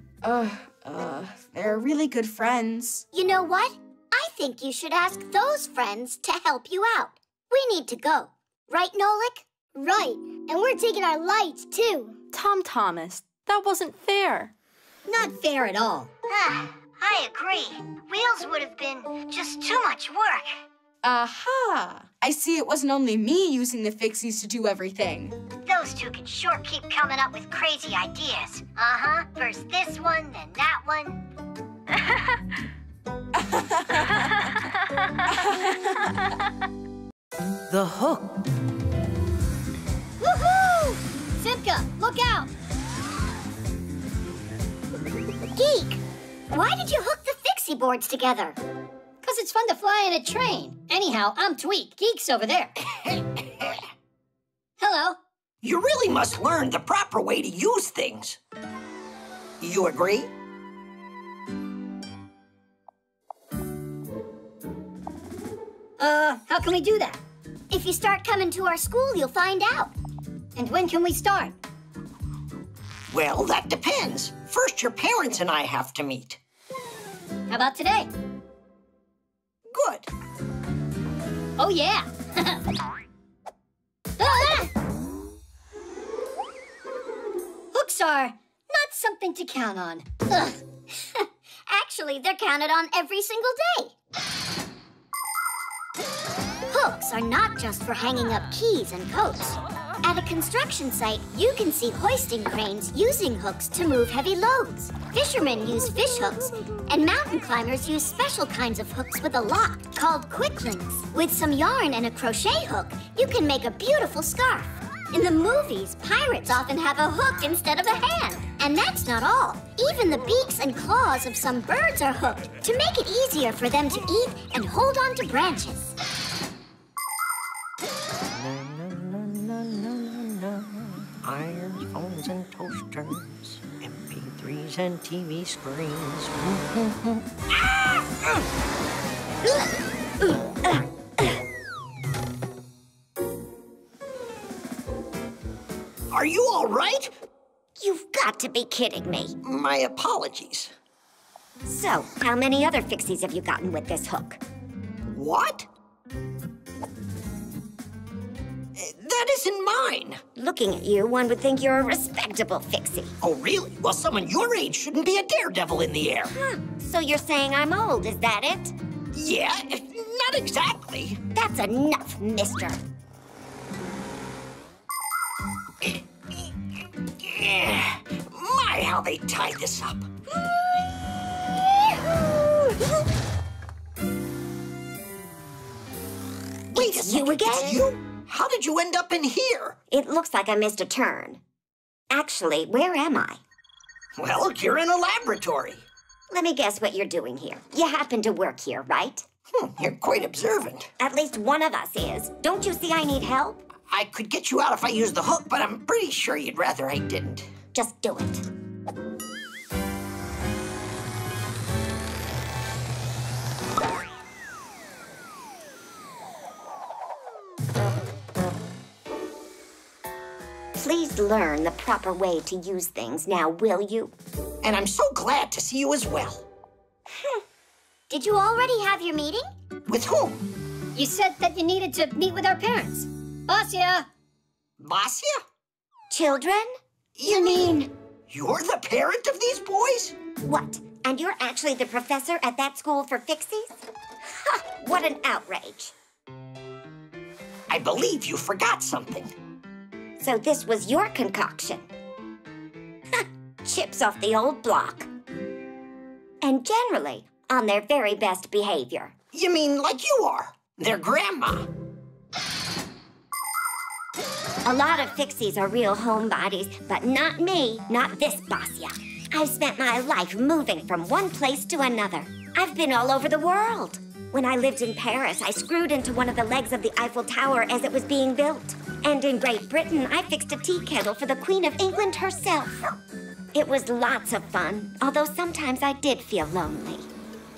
They're really good friends. You know what? I think you should ask those friends to help you out. We need to go. Right, Nolik? Right. And we're taking our lights, too. Tom Thomas, that wasn't fair. Not fair at all. I agree. Wheels would have been just too much work. Aha! I see it wasn't only me using the fixies to do everything. Those two can sure keep coming up with crazy ideas. Uh-huh. First this one, then that one. hook. Woohoo! Simka, look out! Geek, why did you hook the fixie boards together? Because it's fun to fly in a train. Anyhow, I'm Tweak. Geek's over there. Hello. You really must learn the proper way to use things. You agree? How can we do that? If you start coming to our school, you'll find out. And when can we start? Well, that depends. First, your parents and I have to meet. How about today? Good. Oh, yeah. Hooks are not something to count on. Ugh. Actually, they're counted on every single day. Hooks are not just for hanging up keys and coats. At a construction site, you can see hoisting cranes using hooks to move heavy loads. Fishermen use fish hooks, and mountain climbers use special kinds of hooks with a lock called quick links. With some yarn and a crochet hook, you can make a beautiful scarf. In the movies, pirates often have a hook instead of a hand. And that's not all. Even the beaks and claws of some birds are hooked to make it easier for them to eat and hold on to branches. Irons, phones, and toasters, MP3s and TV screens. Are you all right? You've got to be kidding me. My apologies. So, how many other fixies have you gotten with this hook? What? That isn't mine. Looking at you, one would think you're a respectable fixie. Oh, really? Well, someone your age shouldn't be a daredevil in the air. So you're saying I'm old, is that it? Yeah, not exactly. That's enough, mister. My, how they tied this up. Wait a second, you again? It's you? How did you end up in here? It looks like I missed a turn. Actually, where am I? Well, you're in a laboratory. Let me guess what you're doing here. You happen to work here, right? You're quite observant. At least one of us is. Don't you see I need help? I could get you out if I used the hook, but I'm pretty sure you'd rather I didn't. Just do it. Please learn the proper way to use things now, will you? And I'm so glad to see you as well. Did you already have your meeting? With whom? You said that you needed to meet with our parents. Basia! Basia? Children? You mean you're the parent of these boys? What? And you're actually the professor at that school for fixies? Ha! What an outrage. I believe you forgot something. So this was your concoction. Chips off the old block. And generally on their very best behavior. You mean like you are, their grandma? A lot of fixies are real homebodies, but not me, not this Basia. I've spent my life moving from one place to another. I've been all over the world. When I lived in Paris, I screwed into one of the legs of the Eiffel Tower as it was being built. And in Great Britain, I fixed a tea kettle for the Queen of England herself. It was lots of fun, although sometimes I did feel lonely.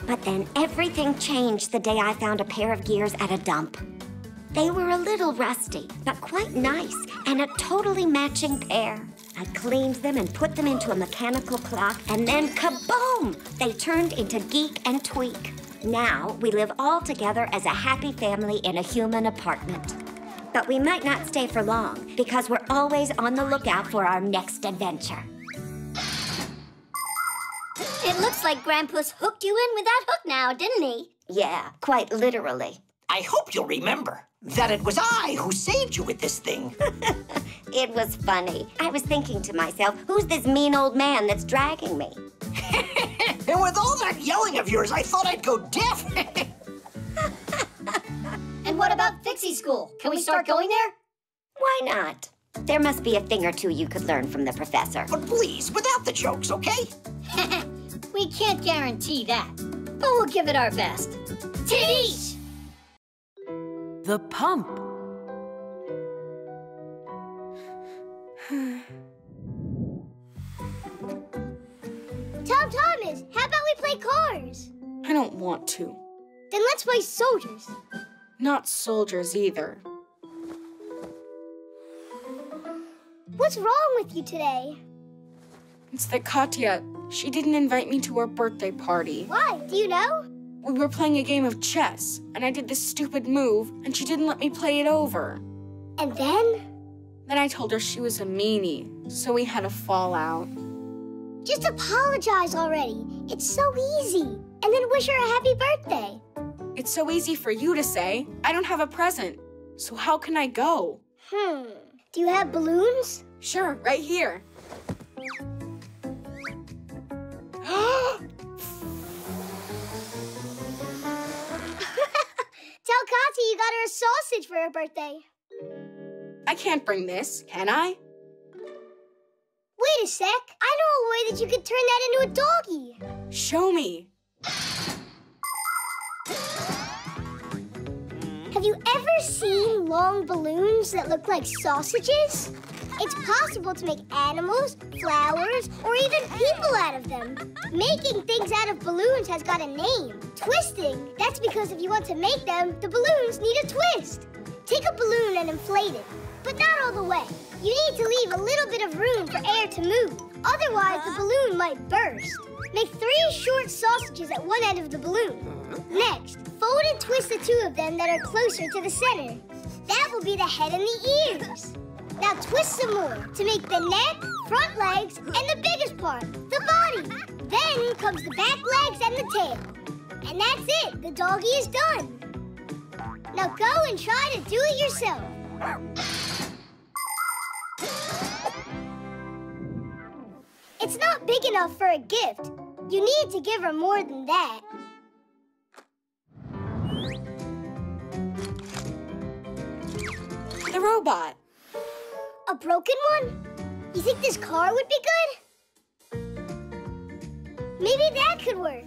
But then everything changed the day I found a pair of gears at a dump. They were a little rusty, but quite nice, and a totally matching pair. I cleaned them and put them into a mechanical clock, and then kaboom! They turned into Geek and Tweak. Now we live all together as a happy family in a human apartment. But we might not stay for long, because we're always on the lookout for our next adventure. It looks like Grandpa's hooked you in with that hook now, didn't he? Yeah, quite literally. I hope you'll remember that it was I who saved you with this thing. It was funny. I was thinking to myself, who's this mean old man that's dragging me? And with all that yelling of yours, I thought I'd go deaf. And what about Fixie School? Can we start going there? Why not? There must be a thing or two you could learn from the professor. But please, without the jokes, okay? We can't guarantee that, but we'll give it our best. Tidish! The pump. Tom Thomas, how about we play cars? I don't want to. Then let's play soldiers. Not soldiers either. What's wrong with you today? It's that Katya, she didn't invite me to her birthday party. Why? Do you know? We were playing a game of chess, and I did this stupid move, and she didn't let me play it over. And then? Then I told her she was a meanie, so we had a fallout. Just apologize already. It's so easy. And then wish her a happy birthday. It's so easy for you to say. I don't have a present, so how can I go? Do you have balloons? Sure, right here. Tell Katya you got her a sausage for her birthday. I can't bring this, can I? Wait a sec. I know a way that you could turn that into a doggy. Show me. Have you ever seen long balloons that look like sausages? It's possible to make animals, flowers, or even people out of them. Making things out of balloons has got a name. Twisting. That's because if you want to make them, the balloons need a twist. Take a balloon and inflate it, but not all the way. You need to leave a little bit of room for air to move. Otherwise, the balloon might burst. Make 3 short sausages at one end of the balloon. Next, fold and twist the 2 of them that are closer to the center. That will be the head and the ears. Now twist some more to make the neck, front legs, and the biggest part, the body. Then comes the back legs and the tail. And that's it. The doggy is done. Now go and try to do it yourself. It's not big enough for a gift. You need to give her more than that. The robot. A broken one? You think this car would be good? Maybe that could work.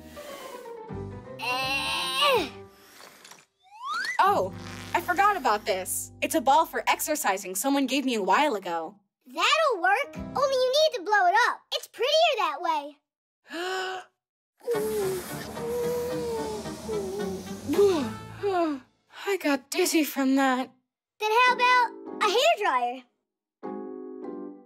Oh, I forgot about this. It's a ball for exercising someone gave me a while ago. That'll work. Only you need to blow it up. It's prettier that way. I got dizzy from that. Then how about a hairdryer?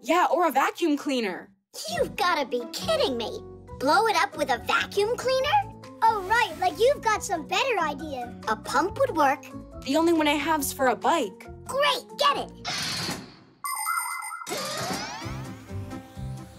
Yeah, or a vacuum cleaner. You've got to be kidding me. Blow it up with a vacuum cleaner? Oh, right, like you've got some better idea. A pump would work. The only one I have's for a bike. Great, get it.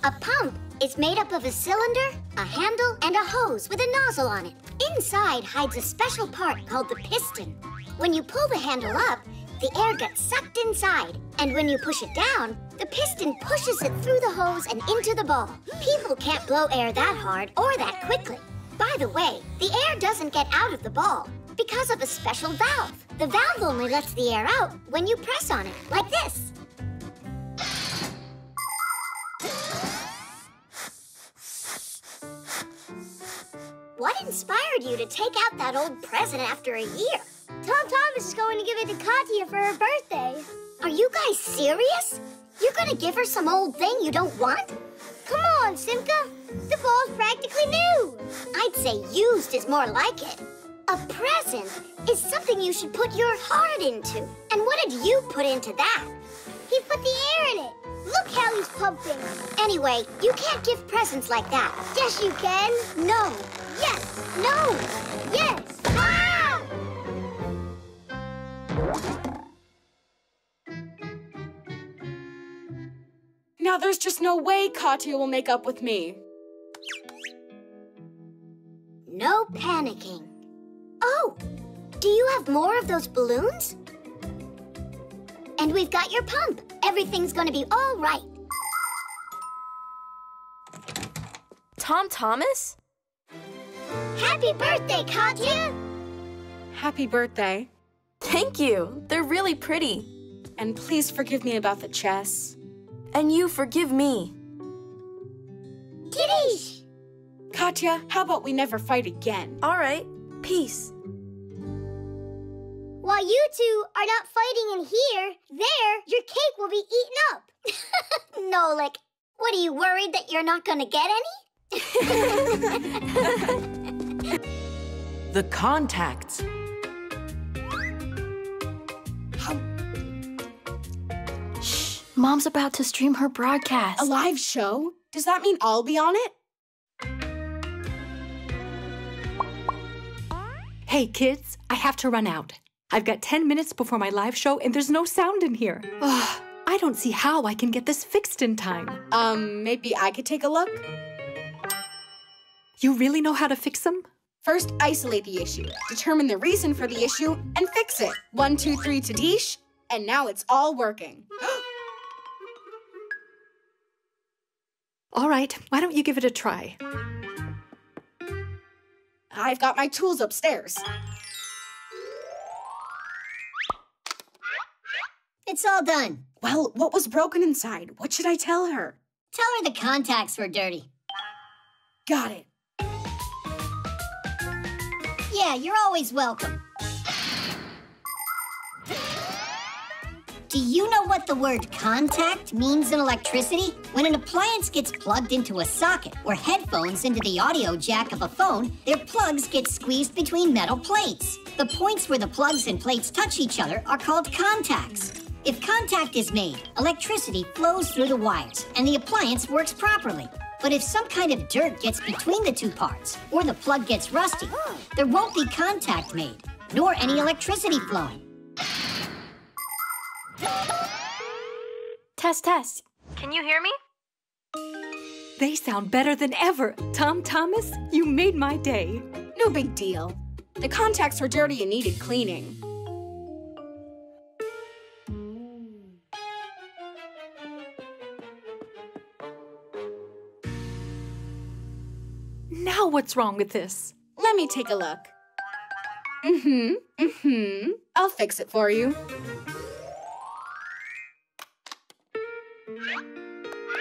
A pump is made up of a cylinder, a handle, and a hose with a nozzle on it. Inside hides a special part called the piston. When you pull the handle up, the air gets sucked inside. And when you push it down, the piston pushes it through the hose and into the ball. People can't blow air that hard or that quickly. By the way, the air doesn't get out of the ball because of a special valve. The valve only lets the air out when you press on it, like this. What inspired you to take out that old present after a year? Tom Thomas is going to give it to Katya for her birthday. Are you guys serious? You're going to give her some old thing you don't want? Come on, Simka. The ball's practically new. I'd say used is more like it. A present is something you should put your heart into. And what did you put into that? He put the air in it. Look how he's pumping. Anyway, you can't give presents like that. Yes, you can. No. Yes. No. Yes. Ah! Now there's just no way Katya will make up with me. No panicking. Oh, do you have more of those balloons? And we've got your pump. Everything's gonna be all right. Tom Thomas? Happy birthday, Katya! Happy birthday. Thank you. They're really pretty. And please forgive me about the chess. And you forgive me. Kitties! Katya, how about we never fight again? All right. Peace. While you two are not fighting in here, there, your cake will be eaten up. Nolik, what are you worried that you're not going to get any? The contacts. Shh. Mom's about to stream her broadcast. A live show? Does that mean I'll be on it? Hey, kids, I have to run out. I've got 10 minutes before my live show, and there's no sound in here. I don't see how I can get this fixed in time. Maybe I could take a look? You really know how to fix them? First, isolate the issue, determine the reason for the issue, and fix it. 1, 2, 3 to Dish, and now it's all working. All right, why don't you give it a try? I've got my tools upstairs. It's all done. Well, what was broken inside? What should I tell her? Tell her the contacts were dirty. Got it. Yeah, you're always welcome. Do you know what the word contact means in electricity? When an appliance gets plugged into a socket or headphones into the audio jack of a phone, their plugs get squeezed between metal plates. The points where the plugs and plates touch each other are called contacts. If contact is made, electricity flows through the wires and the appliance works properly. But if some kind of dirt gets between the two parts or the plug gets rusty, there won't be contact made, nor any electricity flowing. Test, test. Can you hear me? They sound better than ever. Tom Thomas, you made my day. No big deal. The contacts were dirty and needed cleaning. Now what's wrong with this? Let me take a look. I'll fix it for you.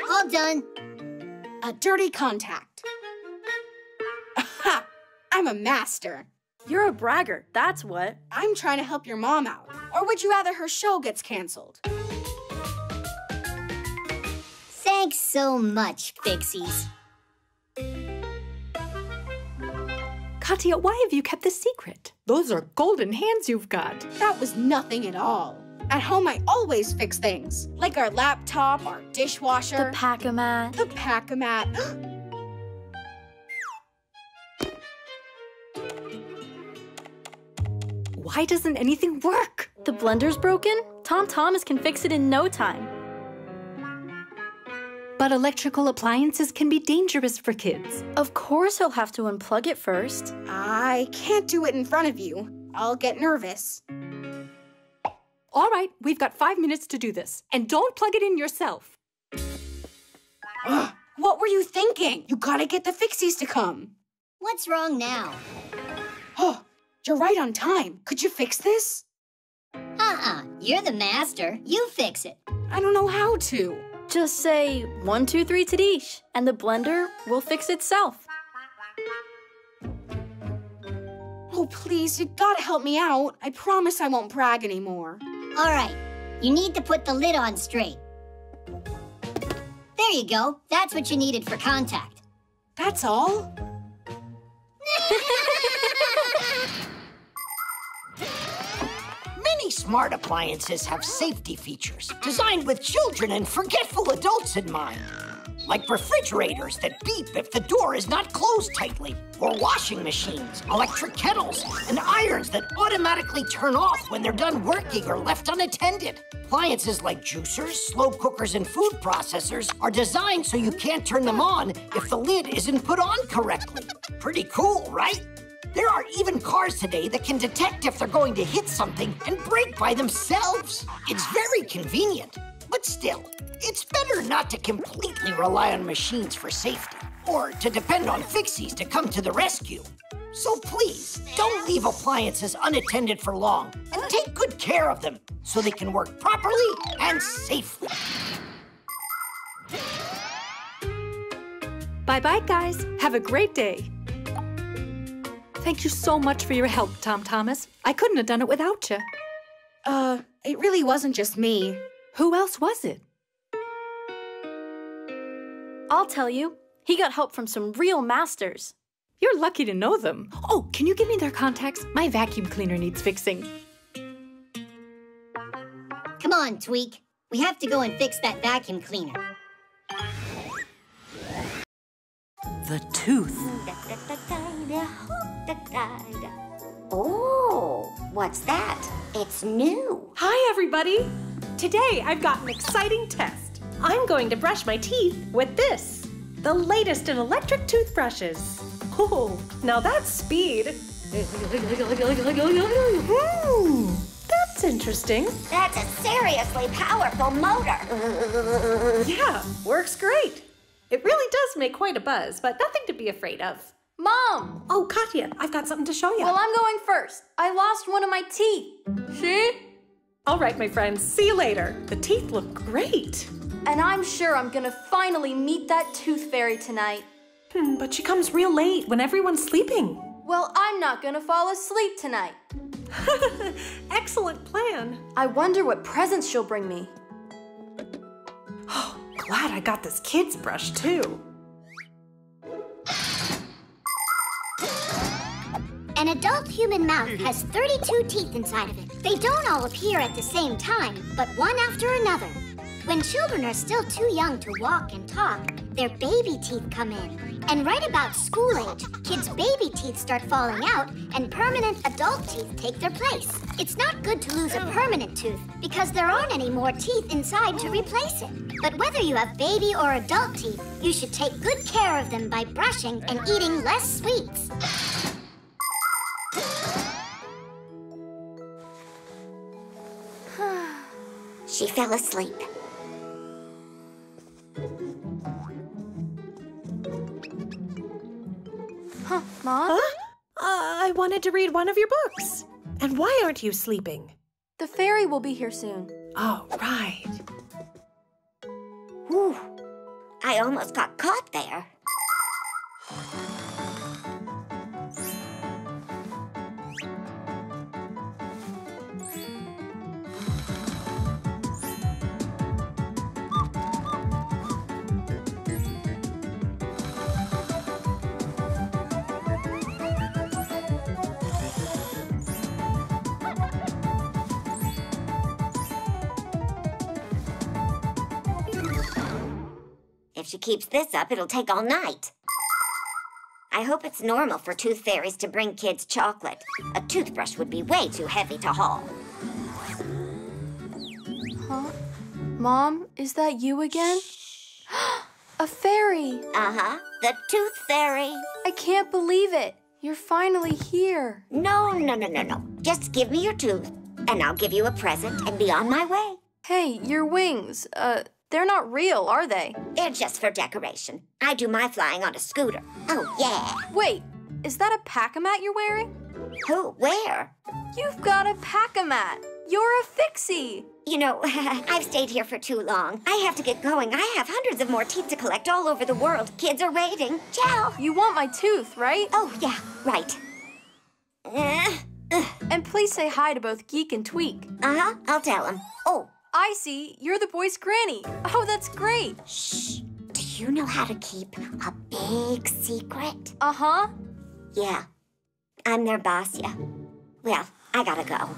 All done. A dirty contact. Aha! I'm a master. You're a braggart, that's what. I'm trying to help your mom out. Or would you rather her show gets canceled? Thanks so much, Fixies. Katya, why have you kept this secret? Those are golden hands you've got. That was nothing at all. At home, I always fix things, like our laptop, our dishwasher. The Pack-O-Mat. The Pack-O-Mat. Why doesn't anything work? The blender's broken? Tom Thomas can fix it in no time. But electrical appliances can be dangerous for kids. Of course he'll have to unplug it first. I can't do it in front of you. I'll get nervous. All right, we've got 5 minutes to do this. And don't plug it in yourself. What were you thinking? You gotta get the Fixies to come. What's wrong now? Oh, you're right on time. Could you fix this? You're the master. You fix it. I don't know how to. Just say 1, 2, 3 to Dish, and the blender will fix itself. Oh, please, you gotta help me out. I promise I won't brag anymore. All right, you need to put the lid on straight. There you go. That's what you needed for contact. That's all? Many smart appliances have safety features designed with children and forgetful adults in mind. Like refrigerators that beep if the door is not closed tightly, or washing machines, electric kettles, and irons that automatically turn off when they're done working or left unattended. Appliances like juicers, slow cookers, and food processors are designed so you can't turn them on if the lid isn't put on correctly. Pretty cool, right? There are even cars today that can detect if they're going to hit something and brake by themselves. It's very convenient. But still, it's better not to completely rely on machines for safety, or to depend on Fixies to come to the rescue. So please, don't leave appliances unattended for long, and take good care of them so they can work properly and safely. Bye-bye, guys. Have a great day. Thank you so much for your help, Tom Thomas. I couldn't have done it without you. It really wasn't just me. Who else was it? I'll tell you. He got help from some real masters. You're lucky to know them. Oh, can you give me their contacts? My vacuum cleaner needs fixing. Come on, Tweak. We have to go and fix that vacuum cleaner. The tooth. Oh, what's that? It's new. Hi, everybody. Today, I've got an exciting test. I'm going to brush my teeth with this, the latest in electric toothbrushes. Oh, now that's speed. That's interesting. That's a seriously powerful motor. Yeah, works great. It really does make quite a buzz, but nothing to be afraid of. Mom! Oh, Katya, I've got something to show you. Well, I'm going first. I lost one of my teeth. See? All right, my friends, see you later. The teeth look great. And I'm sure I'm gonna finally meet that tooth fairy tonight. But she comes real late when everyone's sleeping. Well, I'm not gonna fall asleep tonight. Excellent plan. I wonder what presents she'll bring me. Oh, glad I got this kid's brush, too. An adult human mouth has 32 teeth inside of it. They don't all appear at the same time, but one after another. When children are still too young to walk and talk, their baby teeth come in. And right about school age, kids' baby teeth start falling out and permanent adult teeth take their place. It's not good to lose a permanent tooth because there aren't any more teeth inside to replace it. But whether you have baby or adult teeth, you should take good care of them by brushing and eating less sweets. She fell asleep. Huh, Mom? Huh? I wanted to read one of your books. And why aren't you sleeping? The fairy will be here soon. Oh, right. Whew. I almost got caught there. If she keeps this up, it'll take all night. I hope it's normal for tooth fairies to bring kids chocolate. A toothbrush would be way too heavy to haul. Huh? Mom, is that you again? A fairy! Uh-huh, the tooth fairy. I can't believe it. You're finally here. No. Just give me your tooth, and I'll give you a present and be on my way. Hey, your wings, they're not real, are they? They're just for decoration. I do my flying on a scooter. Oh, yeah. Wait, is that a pack-a-mat you're wearing? Who? Where? You've got a pack-a-mat. You're a fixie. You know, I've stayed here for too long. I have to get going. I have hundreds of more teeth to collect all over the world. Kids are waiting. Ciao. You want my tooth, right? Oh, yeah, right. And please say hi to both Geek and Tweak. Uh-huh, I'll tell them. Oh. I see. You're the boy's granny. Oh, that's great. Shh. Do you know how to keep a big secret? Uh-huh. Yeah. I'm their boss, yeah. Well, I gotta go.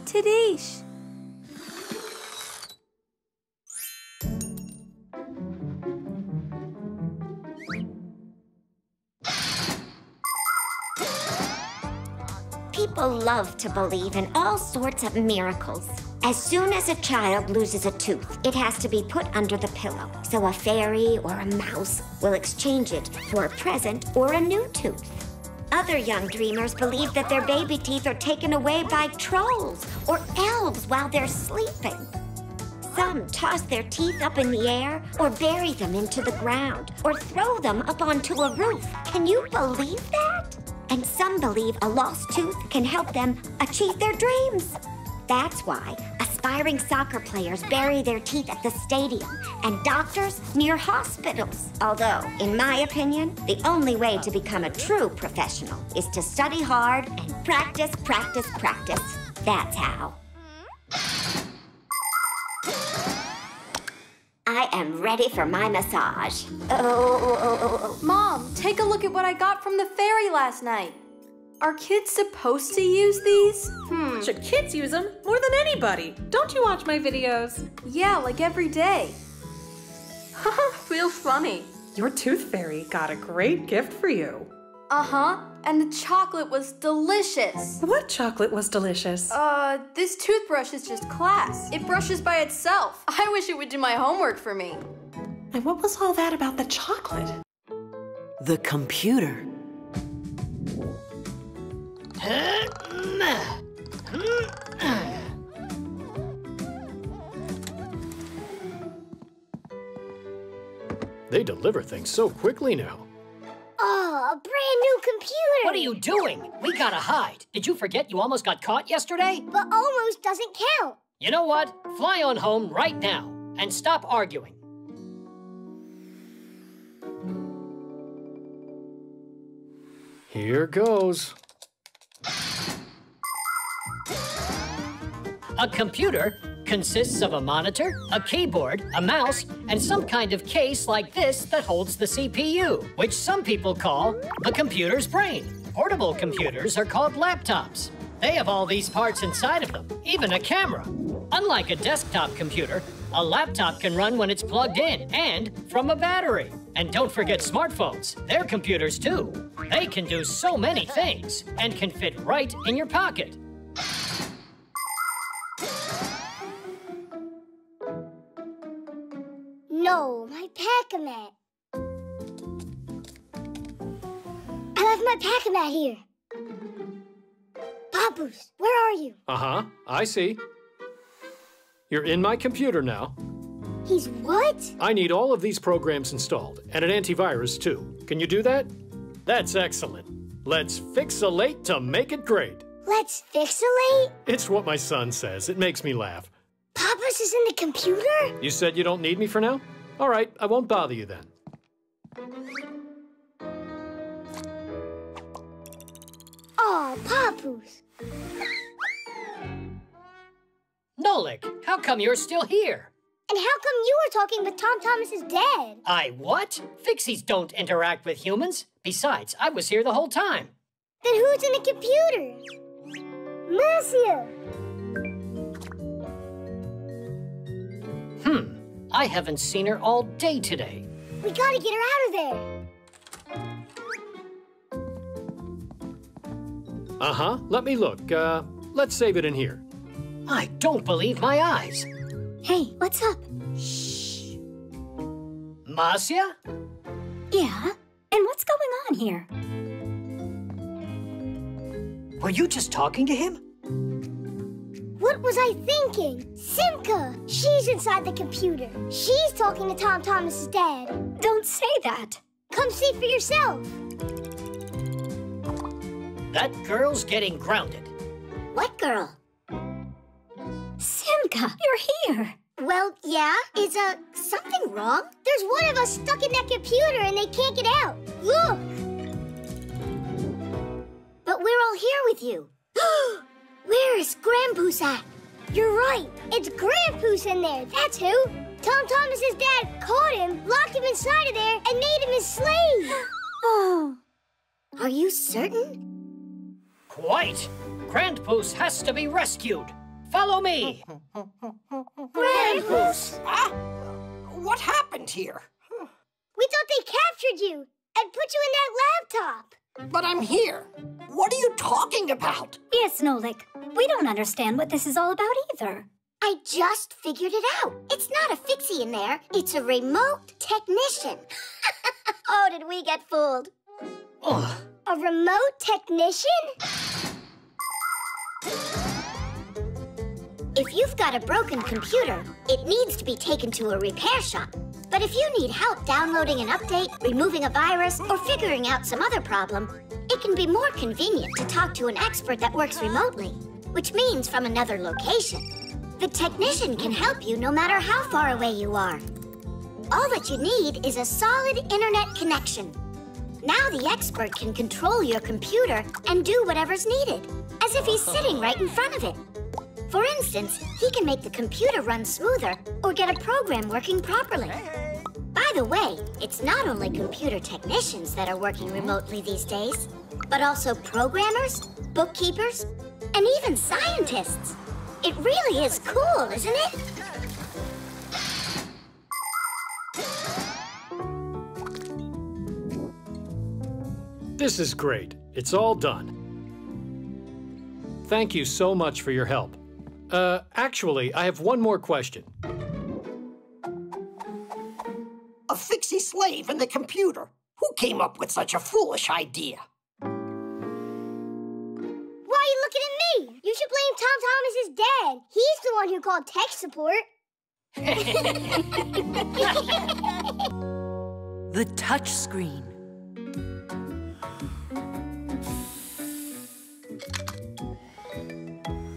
Tidish. People love to believe in all sorts of miracles. As soon as a child loses a tooth, it has to be put under the pillow, so a fairy or a mouse will exchange it for a present or a new tooth. Other young dreamers believe that their baby teeth are taken away by trolls or elves while they're sleeping. Some toss their teeth up in the air or bury them into the ground or throw them up onto a roof. Can you believe that? And some believe a lost tooth can help them achieve their dreams. That's why aspiring soccer players bury their teeth at the stadium and doctors near hospitals. Although, in my opinion, the only way to become a true professional is to study hard and practice, practice, practice. That's how. I am ready for my massage. Mom, take a look at what I got from the ferry last night. Are kids supposed to use these? Should kids use them more than anybody? Don't you watch my videos? Yeah, like every day. Haha, feel funny. Your tooth fairy got a great gift for you. Uh-huh, and the chocolate was delicious. What chocolate was delicious? This toothbrush is just class. It brushes by itself. I wish it would do my homework for me. And what was all that about the chocolate? The computer. They deliver things so quickly now. Oh, a brand new computer! What are you doing? We gotta hide. Did you forget you almost got caught yesterday? But almost doesn't count. You know what? Fly on home right now and stop arguing. Here goes. A computer consists of a monitor, a keyboard, a mouse, and some kind of case like this that holds the CPU, which some people call the computer's brain. Portable computers are called laptops. They have all these parts inside of them, even a camera. Unlike a desktop computer, a laptop can run when it's plugged in and from a battery. And don't forget smartphones. They're computers too. They can do so many things and can fit right in your pocket. No, my Pac-A-Mat. I left my Pac-A-Mat here. Papoose, where are you? Uh-huh, I see. You're in my computer now. He's what? I need all of these programs installed, and an antivirus too. Can you do that? That's excellent. Let's fixalate to make it great. Let's fixalate? It's what my son says. It makes me laugh. Papoose is in the computer? You said you don't need me for now? All right, I won't bother you then. Aw, Papoose. Nolik, how come you're still here? And how come you were talking with Tom Thomas's dad? I what? Fixies don't interact with humans. Besides, I was here the whole time. Then who's in the computer? Marcia! I haven't seen her all day today. We gotta get her out of there. Uh-huh, let me look. Let's save it in here. I don't believe my eyes. Hey, what's up? Shh. Marcia? Yeah? And what's going on here? Were you just talking to him? What was I thinking? Simka! She's inside the computer. She's talking to Tom Thomas's dad. Don't say that. Come see for yourself. That girl's getting grounded. What girl? Simka, you're here. Well, yeah. Is, something wrong? There's one of us stuck in that computer and they can't get out. Look! But we're all here with you. Where is Grandpoos at? You're right. It's Grandpoos in there. That's who. Tom Thomas's dad caught him, locked him inside of there, and made him his slave. Oh. Are you certain? Quite. Grandpoos has to be rescued. Follow me. Grandpoos! What happened here? We thought they captured you and put you in that laptop. But I'm here. What are you talking about? Yes, Nolik. We don't understand what this is all about either. I just figured it out. It's not a fixie in there. It's a remote technician. Oh, did we get fooled? Ugh. A remote technician? If you've got a broken computer, it needs to be taken to a repair shop. But if you need help downloading an update, removing a virus, or figuring out some other problem, It can be more convenient to talk to an expert that works remotely, which means from another location. The technician can help you no matter how far away you are. All that you need is a solid internet connection. Now the expert can control your computer and do whatever's needed, as if he's sitting right in front of it. For instance, he can make the computer run smoother or get a program working properly. By the way, it's not only computer technicians that are working remotely these days, but also programmers, bookkeepers, and even scientists. It really is cool, isn't it? This is great. It's all done. Thank you so much for your help. Actually, I have one more question. A fixie slave in the computer. Who came up with such a foolish idea? Why are you looking at me? You should blame Tom Thomas's dad. He's the one who called tech support. The touch screen.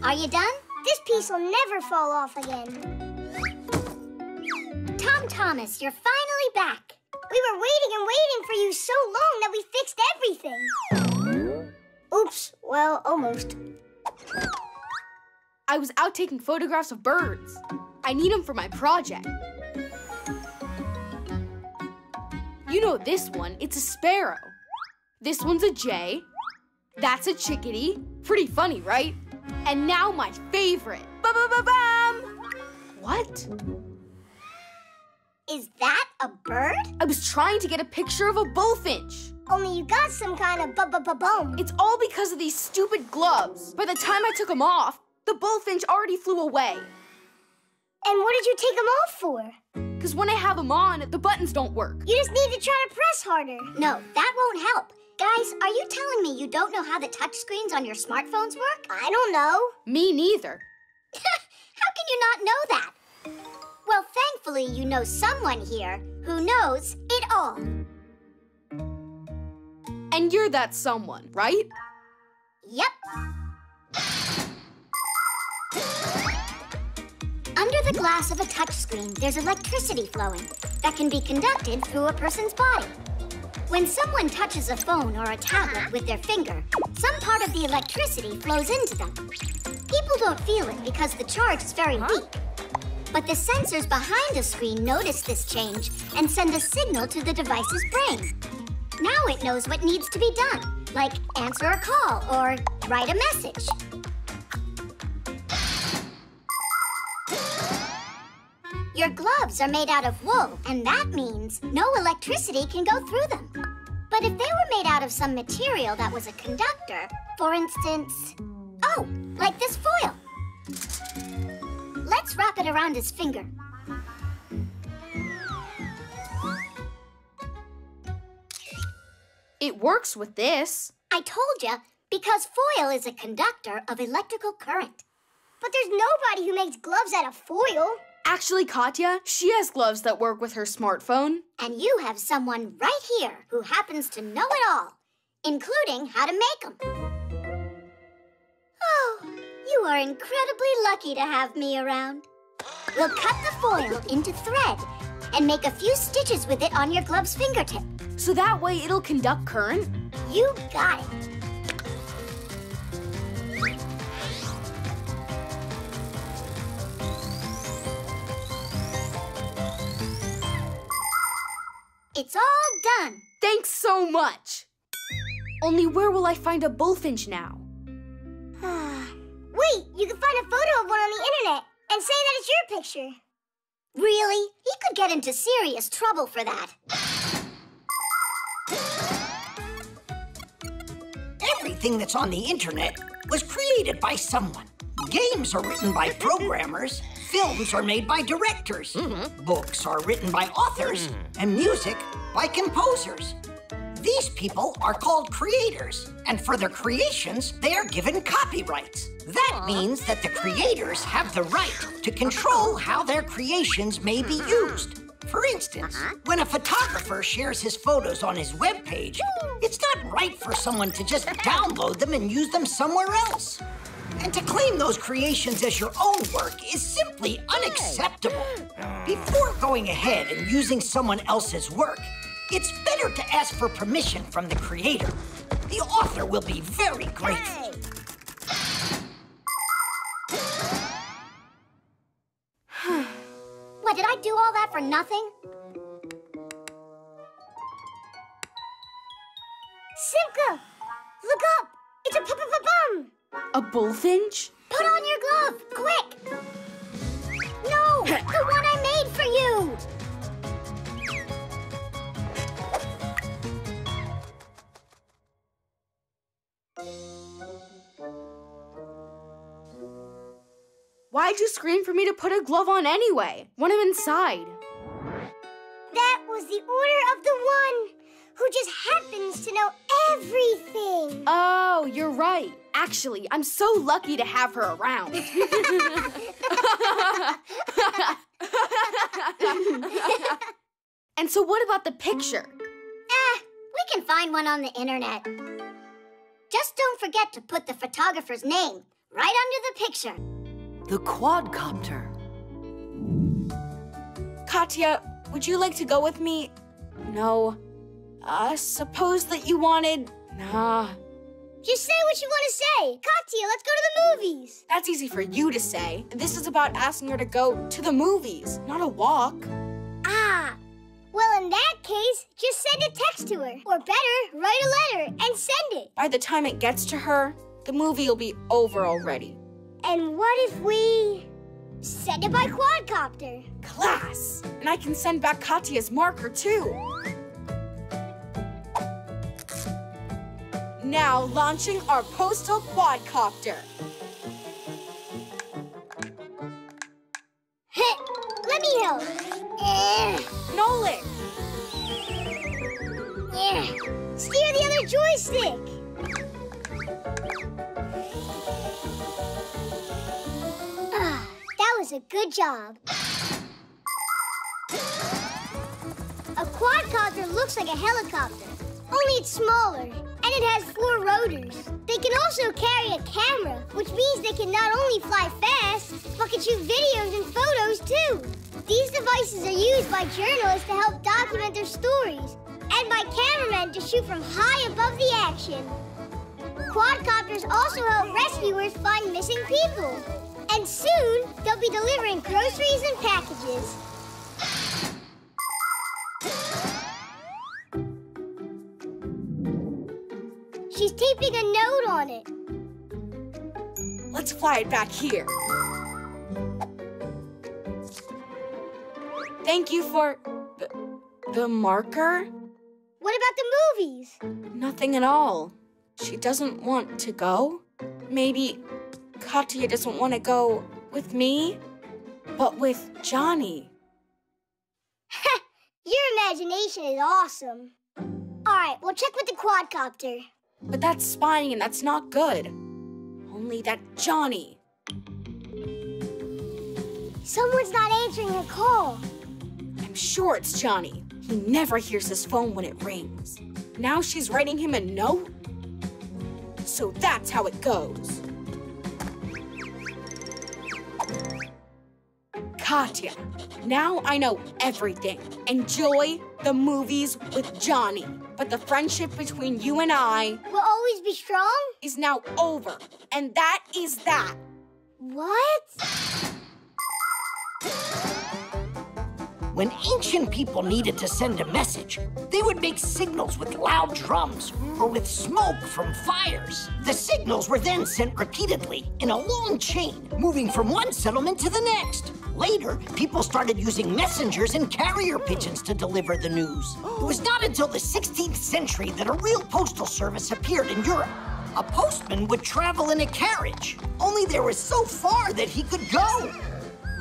Are you done? This piece will never fall off again. Tom Thomas, you're finally back. We were waiting and waiting for you so long that we fixed everything. Oops, well, almost. I was out taking photographs of birds. I need them for my project. You know this one, it's a sparrow. This one's a jay. That's a chickadee. Pretty funny, right? And now my favorite. Ba-ba-ba-bam! What? Is that a bird? I was trying to get a picture of a bullfinch. Only you got some kind of ba-ba-ba-boom. It's all because of these stupid gloves. By the time I took them off, the bullfinch already flew away. And what did you take them off for? Because when I have them on, the buttons don't work. You just need to try to press harder. No, that won't help. Guys, are you telling me you don't know how the touchscreens on your smartphones work? I don't know. Me neither. How can you not know that? Well, thankfully, you know someone here who knows it all. And you're that someone, right? Yep. Under the glass of a touchscreen, there's electricity flowing that can be conducted through a person's body. When someone touches a phone or a tablet with their finger, some part of the electricity flows into them. People don't feel it because the charge is very weak. But the sensors behind the screen notice this change and send a signal to the device's brain. Now it knows what needs to be done, like answer a call or write a message. Your gloves are made out of wool, and that means no electricity can go through them. But if they were made out of some material that was a conductor, for instance, oh, like this foil. Let's wrap it around his finger. It works with this. I told you, because foil is a conductor of electrical current. But there's nobody who makes gloves out of foil. Actually, Katya, she has gloves that work with her smartphone. And you have someone right here who happens to know it all, including how to make them. Oh, you are incredibly lucky to have me around. We'll cut the foil into thread and make a few stitches with it on your glove's fingertip. So that way it'll conduct current? You got it. It's all done. Thanks so much. Only where will I find a bullfinch now? Wait, you can find a photo of one on the internet and say that it's your picture. Really? He could get into serious trouble for that. Everything that's on the internet was created by someone. Games are written by programmers, films are made by directors, books are written by authors, and music by composers. These people are called creators, and for their creations, they are given copyrights. That means that the creators have the right to control how their creations may be used. For instance, when a photographer shares his photos on his webpage, it's not right for someone to just download them and use them somewhere else. And to claim those creations as your own work is simply unacceptable. Before going ahead and using someone else's work, it's better to ask for permission from the creator. The author will be very grateful. What, did I do all that for nothing? Simka! Look up! It's a bum! A bullfinch? Put on your glove, quick! No, the one I made for you! Why'd you scream for me to put a glove on anyway? When I'm inside. That was the order of the one who just happens to know everything. Oh, you're right. Actually, I'm so lucky to have her around. And so what about the picture? We can find one on the internet. Just don't forget to put the photographer's name right under the picture. The quadcopter. Katya, would you like to go with me? No. Suppose that you wanted... Nah. Just say what you want to say. Katya, let's go to the movies. That's easy for you to say. This is about asking her to go to the movies, not a walk. Ah. Well, in that case, just send a text to her. Or better, write a letter and send it. By the time it gets to her, the movie will be over already. And what if we send it by quadcopter? Class! And I can send back Katya's marker, too. Now launching our postal quadcopter. Let me help. Nolan! Steer the other joystick. That was a good job. A quadcopter looks like a helicopter, only it's smaller, and it has 4 rotors. They can also carry a camera, which means they can not only fly fast, but can shoot videos and photos too. These devices are used by journalists to help document their stories, and by cameramen to shoot from high above the action. Quadcopters also help rescuers find missing people. And soon, they'll be delivering groceries and packages. She's taping a note on it. Let's fly it back here. Thank you for the marker. What about the movies? Nothing at all. She doesn't want to go. Maybe Katya doesn't want to go with me, but with Johnny. Your imagination is awesome. All right, we'll check with the quadcopter. But that's spying and that's not good. Only that Johnny. Someone's not answering her call. I'm sure it's Johnny. He never hears his phone when it rings. Now she's writing him a note? So that's how it goes. Katya, now I know everything. Enjoy the movies with Johnny. But the friendship between you and I... will always be strong? ...is now over. And that is that. What? When ancient people needed to send a message, they would make signals with loud drums or with smoke from fires. The signals were then sent repeatedly in a long chain, moving from one settlement to the next. Later, people started using messengers and carrier pigeons to deliver the news. It was not until the 16th century that a real postal service appeared in Europe. A postman would travel in a carriage, only there was so far that he could go.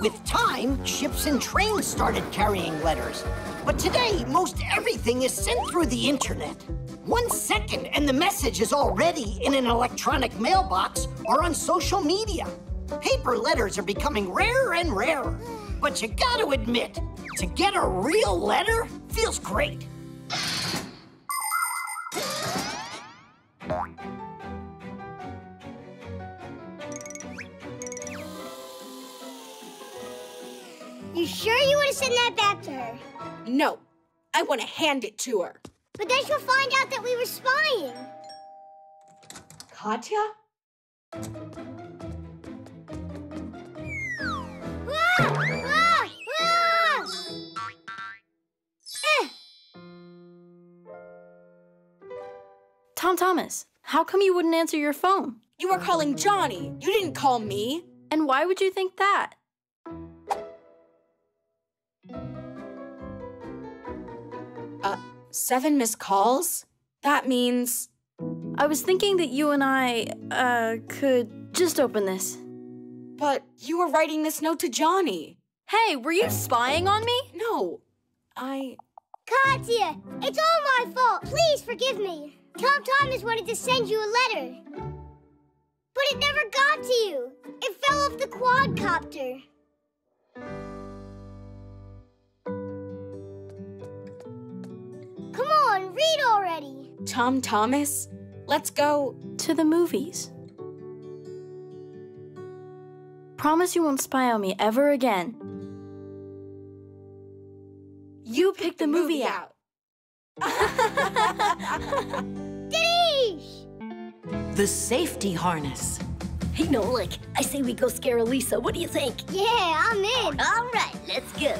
With time, ships and trains started carrying letters. But today, most everything is sent through the internet. 1 second and the message is already in an electronic mailbox or on social media. Paper letters are becoming rarer and rarer. But you gotta admit, To get a real letter feels great. You sure you want to send that back to her? No, I want to hand it to her. But then she'll find out that we were spying. Katya? Tom Thomas, how come you wouldn't answer your phone? You were calling Johnny. You didn't call me. And why would you think that? 7 missed calls? That means... I was thinking that you and I, could just open this. But you were writing this note to Johnny. Hey, were you spying on me? No, Katya, it's all my fault. Please forgive me. Tom Thomas wanted to send you a letter. But it never got to you. It fell off the quadcopter. Come on, read already. Tom Thomas, let's go to the movies. Promise you won't spy on me ever again. You picked the movie out. Denise! The safety harness. Hey, Nolik, I say we go scare Elisa. What do you think? Yeah, I'm in. All right, let's go.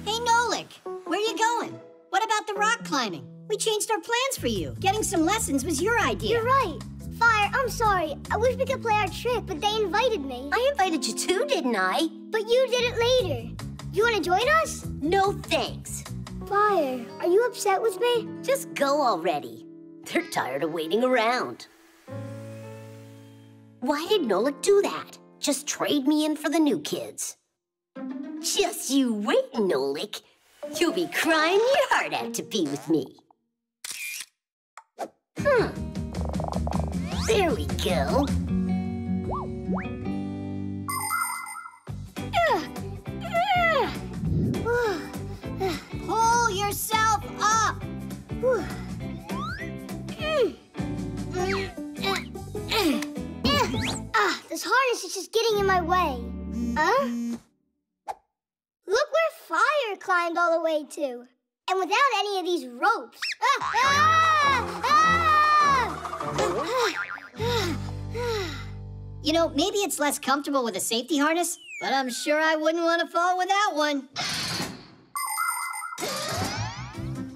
Hey, Nolik, where you going? What about the rock climbing? We changed our plans for you. Getting some lessons was your idea. You're right. Fire, I'm sorry. I wish we could play our trick, but they invited me. I invited you too, didn't I? But you did it later. You want to join us? No thanks. Fire, are you upset with me? Just go already. They're tired of waiting around. Why did Nolik do that? Just trade me in for the new kids. Just you wait, Nolik. You'll be crying your heart out to be with me. There we go. Pull yourself up. This harness is just getting in my way. Huh? Look where Fire climbed all the way to. And without any of these ropes. You know, maybe it's less comfortable with a safety harness, but I'm sure I wouldn't want to fall without one.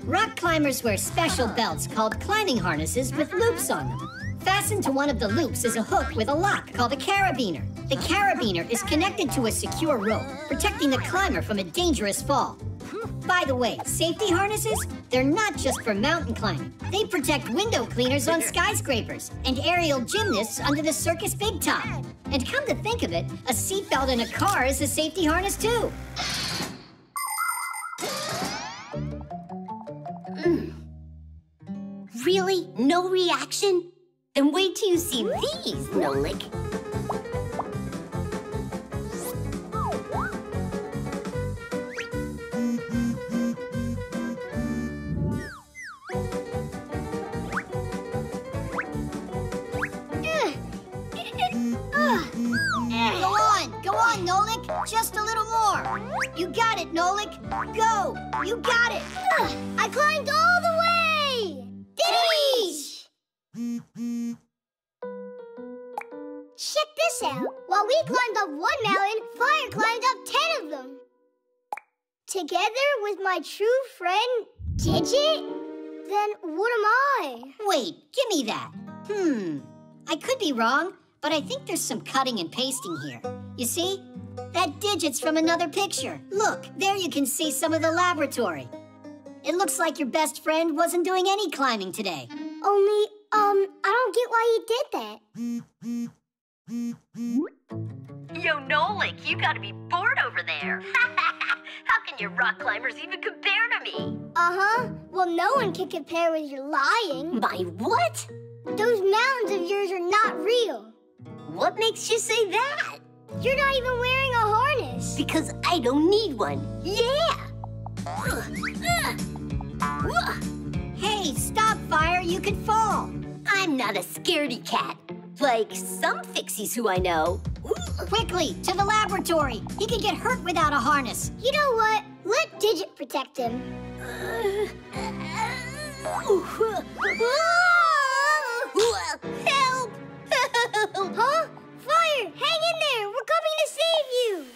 Rock climbers wear special belts called climbing harnesses with loops on them. Fastened to one of the loops is a hook with a lock called a carabiner. The carabiner is connected to a secure rope, protecting the climber from a dangerous fall. By the way, safety harnesses, they're not just for mountain climbing. They protect window cleaners on skyscrapers and aerial gymnasts under the circus big top. And come to think of it, a seatbelt in a car is a safety harness too. Really? No reaction? Then wait till you see these, Nolik. Go on, Nolik. Just a little more. You got it, Nolik. Go. You got it. I climbed all the way. Denise! Check this out. While we climbed up one mountain, Fire climbed up 10 of them. Together with my true friend, Digit? Then what am I? Wait, give me that. I could be wrong, but I think there's some cutting and pasting here. You see? That Digit's from another picture. Look, there you can see some of the laboratory. It looks like your best friend wasn't doing any climbing today. Only, I don't get why he did that. Yo, Nolik, you gotta be bored over there. How can your rock climbers even compare to me? Uh-huh. Well, no one can compare with your lying. My what? Those mountains of yours are not real. What makes you say that? You're not even wearing a harness. Because I don't need one. Yeah! Hey, stop, Fire. You could fall. I'm not a scaredy cat, like some fixies who I know. Quickly, to the laboratory. He could get hurt without a harness. You know what? Let Digit protect him. Help! Huh? Fire, hang in there. We're coming to save you.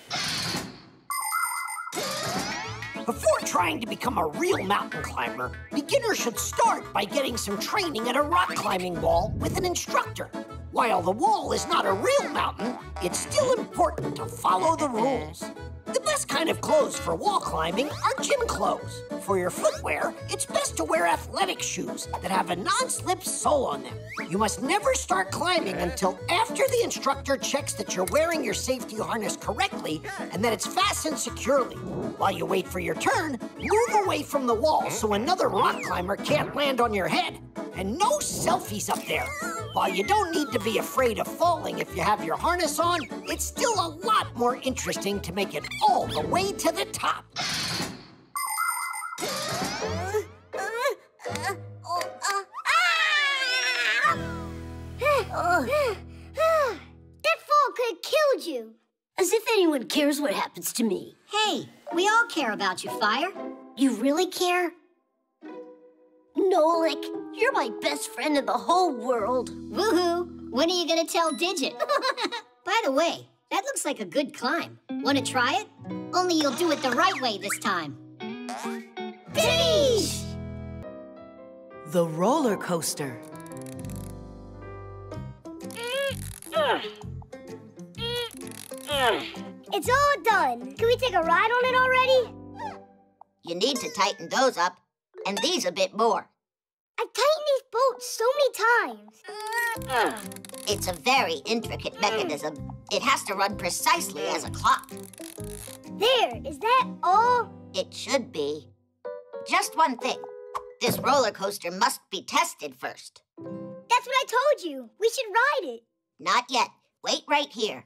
Before trying to become a real mountain climber, beginners should start by getting some training at a rock climbing wall with an instructor. While the wall is not a real mountain, it's still important to follow the rules. The best kind of clothes for wall climbing are gym clothes. For your footwear, it's best to wear athletic shoes that have a non-slip sole on them. You must never start climbing until after the instructor checks that you're wearing your safety harness correctly and that it's fastened securely. While you wait for your turn, move away from the wall so another rock climber can't land on your head. And no selfies up there. While you don't need to be afraid of falling if you have your harness on, it's still a lot more interesting to make it all the way to the top. That fall could have killed you. As if anyone cares what happens to me. Hey, we all care about you, Fire. You really care? Nolik, you're my best friend in the whole world. Woohoo! When are you gonna tell Digit? By the way, that looks like a good climb. Wanna try it? Only you'll do it the right way this time. Finish! The roller coaster. It's all done. Can we take a ride on it already? You need to tighten those up, and these a bit more. I've tightened these bolts so many times. It's a very intricate mechanism. It has to run precisely as a clock. There, is that all? It should be. Just one thing. This roller coaster must be tested first. That's what I told you. We should ride it. Not yet. Wait right here.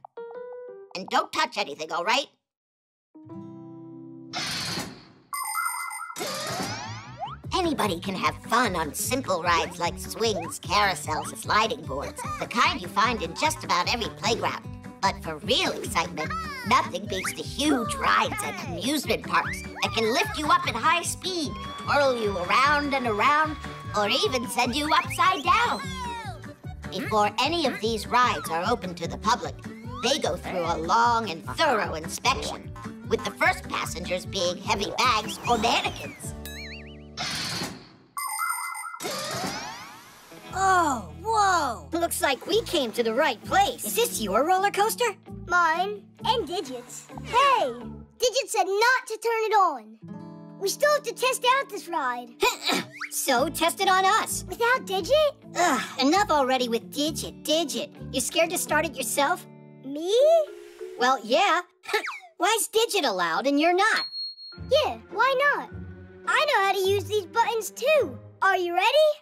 And don't touch anything, all right? Anybody can have fun on simple rides like swings, carousels, and sliding boards, the kind you find in just about every playground. But for real excitement, nothing beats the huge rides at amusement parks that can lift you up at high speed, twirl you around and around, or even send you upside down. Before any of these rides are open to the public, they go through a long and thorough inspection, with the first passengers being heavy bags or mannequins. Oh, whoa! Looks like we came to the right place. Is this your roller coaster? Mine and Digit's. Hey, Digit said not to turn it on. We still have to test out this ride. So, test it on us. Without Digit? Ugh, enough already with Digit. Digit, you scared to start it yourself? Me? Well, yeah. Why's Digit allowed and you're not? Yeah, why not? I know how to use these buttons too. Are you ready?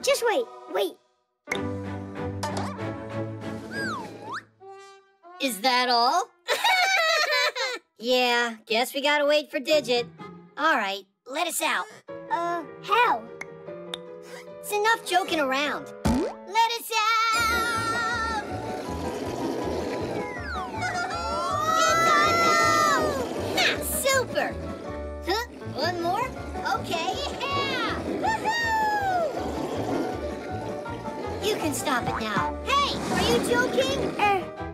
Just wait. Is that all? Yeah, guess we gotta wait for Digit. All right, let us out. How? It's enough joking around. Let us out! It's awesome! Ha, super! Huh? One more? Okay, yeah! Woohoo! You can stop it now. Hey, are you joking?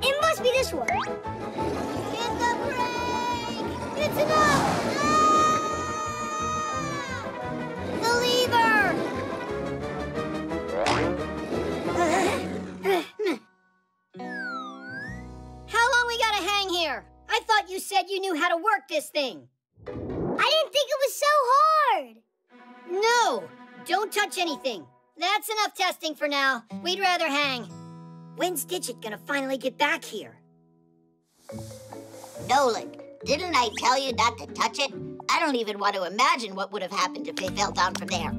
It must be this one. Hit the brake! It's enough! The lever! How long we gotta hang here? I thought you said you knew how to work this thing. I didn't think it was so hard. No! Don't touch anything. That's enough testing for now. We'd rather hang. When's Digit gonna finally get back here? Nolik, didn't I tell you not to touch it? I don't even want to imagine what would have happened if they fell down from there.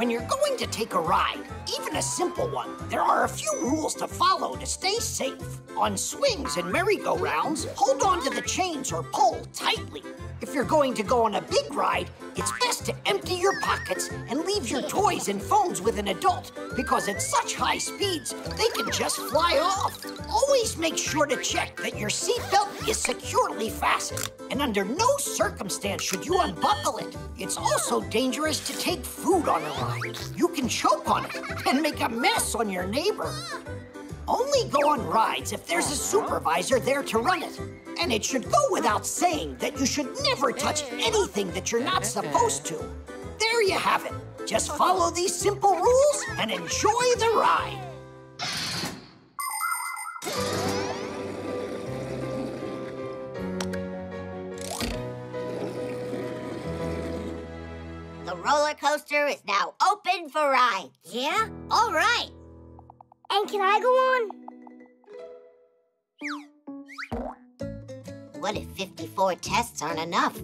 When you're going to take a ride, even a simple one, there are a few rules to follow to stay safe. On swings and merry-go-rounds, hold on to the chains or pull tightly. If you're going to go on a big ride, it's best to empty your pockets and leave your toys and phones with an adult, because at such high speeds, they can just fly off. Always make sure to check that your seatbelt is securely fastened, and under no circumstance should you unbuckle it. It's also dangerous to take food on a ride. You can choke on it and make a mess on your neighbor. Only go on rides if there's a supervisor there to run it. And it should go without saying that you should never touch anything that you're not supposed to. There you have it. Just follow these simple rules and enjoy the ride. The roller coaster is now open for rides. Yeah? All right. And can I go on? What if 54 tests aren't enough?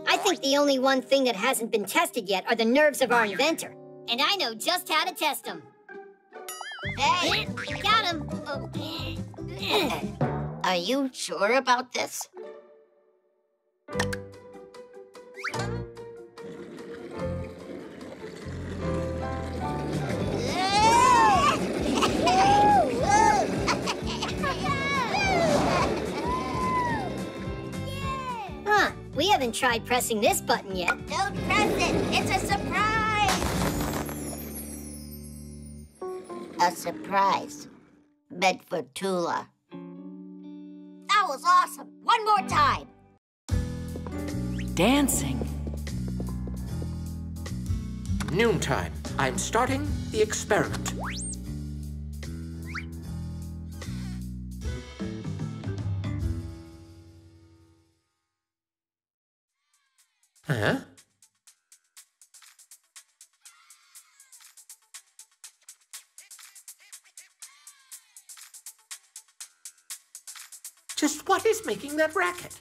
I think the only one thing that hasn't been tested yet are the nerves of our inventor. And I know just how to test them. Hey! Got him! Are you sure about this? Huh, we haven't tried pressing this button yet. Don't press it! It's a surprise! A surprise. Meant for Tula. That was awesome! One more time! Dancing. Noontime. I'm starting the experiment. Huh? Just what is making that racket?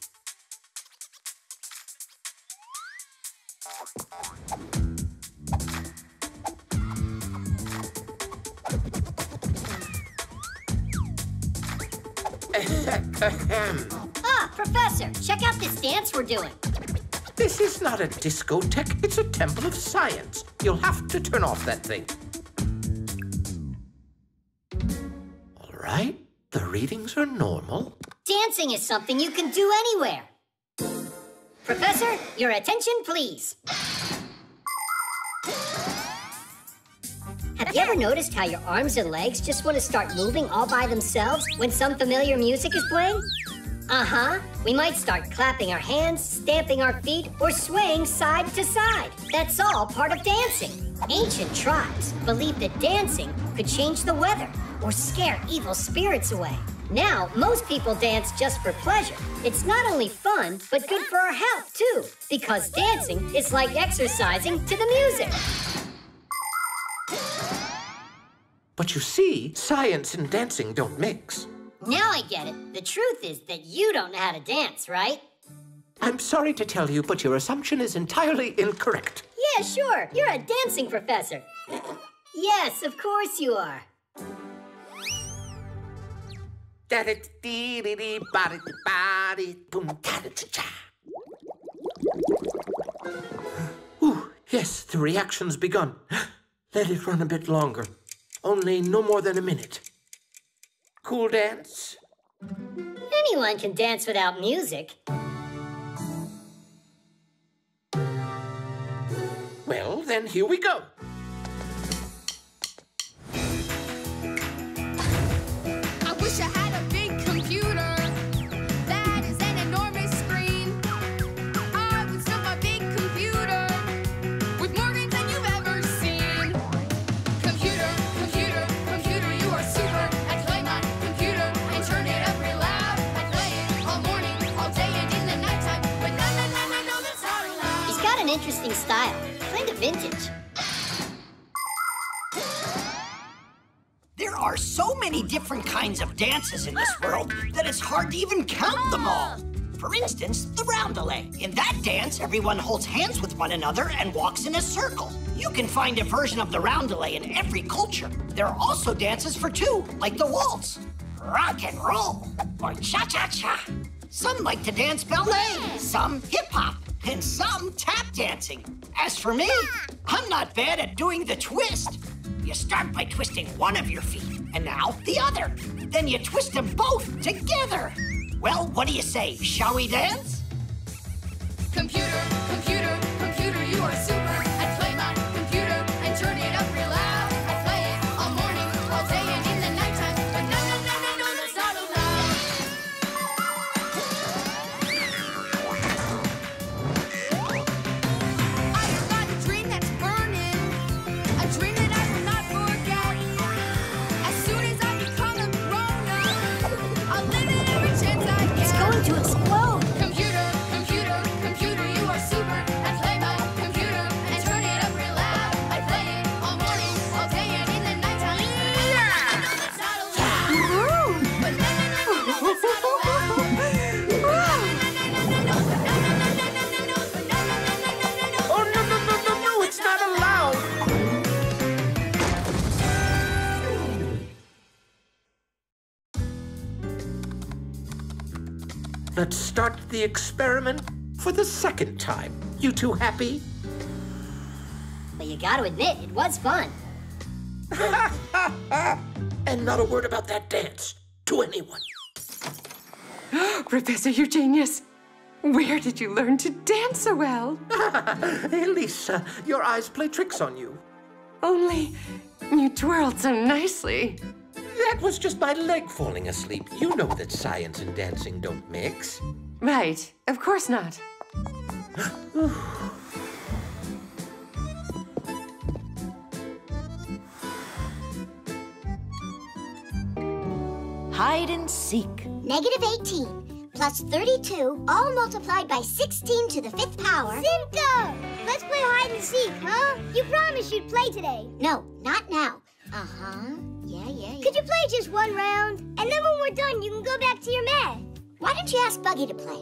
Ah, Professor, check out this dance we're doing. This is not a discotheque, it's a temple of science. You'll have to turn off that thing. All right, the readings are normal. Dancing is something you can do anywhere. Professor, your attention, please. Have you ever noticed how your arms and legs just want to start moving all by themselves when some familiar music is playing? Uh-huh. We might start clapping our hands, stamping our feet, or swaying side to side. That's all part of dancing. Ancient tribes believed that dancing could change the weather or scare evil spirits away. Now, most people dance just for pleasure. It's not only fun, but good for our health, too, because dancing is like exercising to the music. But you see, science and dancing don't mix. Now I get it. The truth is that you don't know how to dance, right? I'm sorry to tell you, but your assumption is entirely incorrect. Yeah, sure. You're a dancing professor. Yes, of course you are. Ooh, yes, the reaction's begun. Let it run a bit longer. Only no more than a minute. Cool dance? Anyone can dance without music. Well, then here we go. I wish I had a big computer that is an enormous screen. I would stuff my big computer with more games than you've ever seen. Computer, computer, computer, you are super. I play my computer and turn it up real loud. I play it all morning, all day, and in the nighttime. But no, that's not allowed. He's got an interesting style, kind of vintage. There are so many different kinds of dances in this world that it's hard to even count them all. For instance, the roundelay. In that dance, everyone holds hands with one another and walks in a circle. You can find a version of the roundelay in every culture. There are also dances for two, like the waltz, rock and roll, or cha-cha-cha. Some like to dance ballet, some hip-hop, and some tap dancing. As for me, I'm not bad at doing the twist. You start by twisting one of your feet, and now the other. Then you twist them both together. Well, what do you say? Shall we dance? Computer, computer, computer, you are super. I play my computer and turn it up real loud. I play it all morning, all day, and in the nighttime. But no, no, no, no, no, that's not allowed. I've got a dream that's burning, a dream that I will not forget. As soon as I become a grown-up, I'll live it every chance I get. It's going to explode. Computer, computer, computer, you are super. I play my computer and turn it up real loud. I play it all morning, all day, and in the nighttime. I know that's not allowed. But no, no, no, no, no, that's not allowed. Oh, no, no, no, no, no, it's not allowed. Let's start the experiment for the second time. You two happy? But you gotta admit, it was fun. And not a word about that dance to anyone. Professor Eugenius, where did you learn to dance so well? Hey, Lisa, your eyes play tricks on you. Only you twirled so nicely. That was just my leg falling asleep. You know that science and dancing don't mix. Right, of course not. Hide and seek. -18 plus 32, all multiplied by 16 to the 5th power. Simco! Let's play hide and seek, huh? You promised you'd play today. No, not now. Yeah. Could you play just one round? And then when we're done, you can go back to your math. Why don't you ask Buggy to play?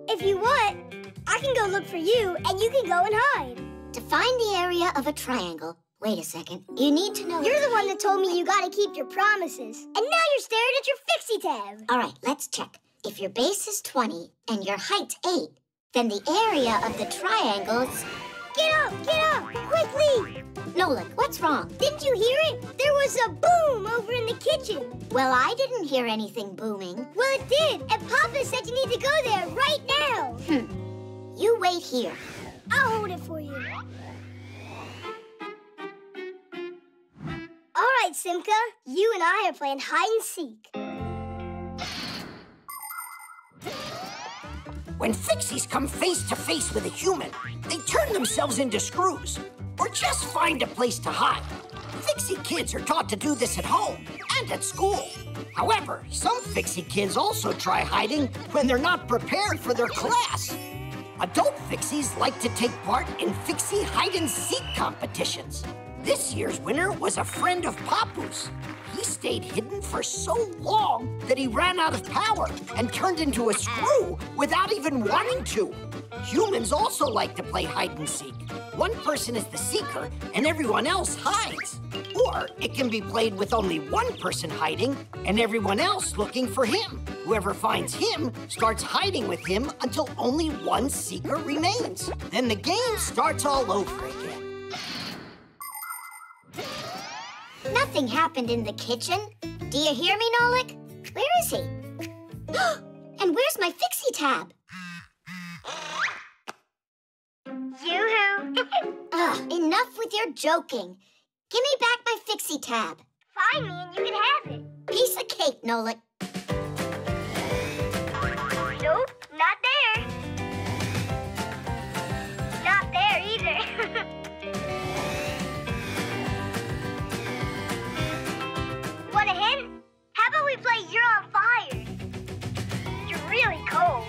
If you want, I can go look for you, and you can go and hide. To find the area of a triangle. Wait a second. You need to know... You're the one that told me you gotta keep your promises. And now you're staring at your Fixie tab. All right, let's check. If your base is 20 and your height's 8, then the area of the triangle's... Get up! Quickly! Nolik, what's wrong? Didn't you hear it? There was a boom over in the kitchen. Well, I didn't hear anything booming. Well, it did. And Papa said you need to go there right now. You wait here. I'll hold it for you. All right, Simka. You and I are playing hide and seek. When Fixies come face to face with a human, they turn themselves into screws, or just find a place to hide. Fixie kids are taught to do this at home and at school. However, some Fixie kids also try hiding when they're not prepared for their class. Adult Fixies like to take part in Fixie hide-and-seek competitions. This year's winner was a friend of Papu's. He stayed hidden for so long that he ran out of power and turned into a screw without even wanting to. Humans also like to play hide-and-seek. One person is the seeker and everyone else hides. Or it can be played with only one person hiding and everyone else looking for him. Whoever finds him starts hiding with him until only one seeker remains. Then the game starts all over again. Nothing happened in the kitchen. Do you hear me, Nolik? Where is he? And where's my Fixie tab? Yoo-hoo! Enough with your joking. Give me back my Fixie tab. Find me and you can have it. Piece of cake, Nolik. Nope, not there. Not there either. Want a hint? How about we play You're on Fire? You're really cold.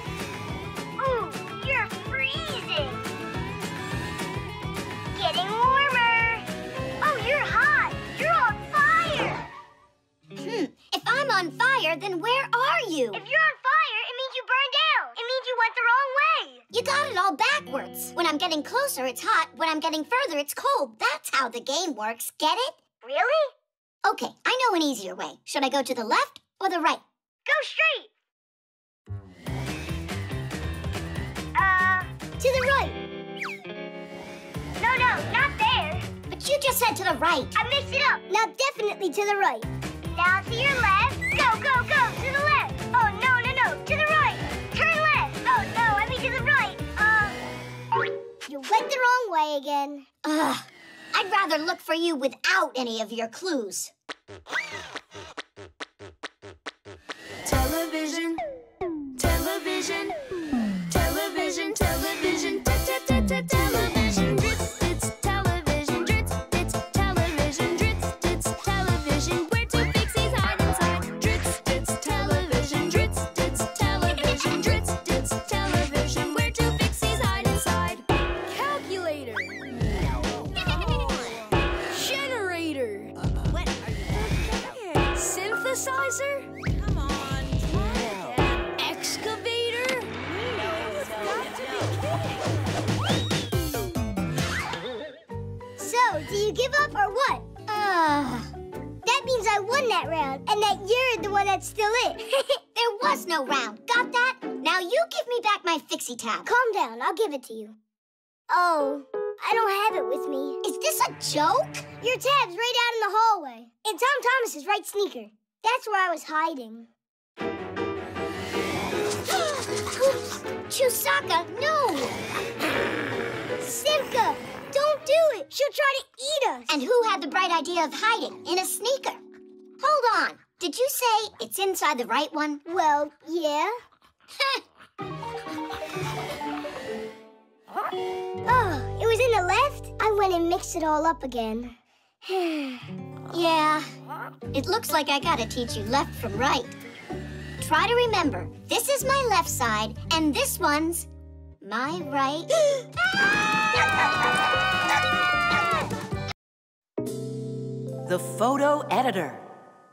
Ooh, you're freezing. Getting warmer. Oh, you're hot. You're on fire. If I'm on fire, then where are you? If you're on fire, it means you burned down. It got it all backwards. When I'm getting closer, it's hot. When I'm getting further, it's cold. That's how the game works. Get it? Really? Okay, I know an easier way. Should I go to the left or the right? Go straight. To the right. No, not there. But you just said to the right. I mixed it up. Now definitely to the right. Now to your left. Go, go, go. To the left. Oh, no. To the right. Turn left. Oh, no. I mean to the right. You went the wrong way again. I'd rather look for you without any of your clues. Television, television, television, television, television, drits, it's television, drits, it's television, drits, it's television, where two pixies hide inside, drits, it's television, drits, it's television, drits, it's television, where two pixies hide inside. Calculator. Generator. What are you doing? Synthesizer. Come on. Excavator. So, do you give up or what? That means I won that round, and that you're the one that's still it. There was no round. Got that? Now you give me back my fixie tab. Calm down, I'll give it to you. Oh, I don't have it with me. Is this a joke? Your tab's right out in the hallway. In Tom Thomas's right sneaker. That's where I was hiding. Chusaka, no! Simka, don't do it. She'll try to eat us. And who had the bright idea of hiding in a sneaker? Hold on. Did you say it's inside the right one? Well, yeah. Oh, it was in the left? I went and mixed it all up again. Yeah. It looks like I gotta teach you left from right. Try to remember, this is my left side, and this one's my right. The photo editor.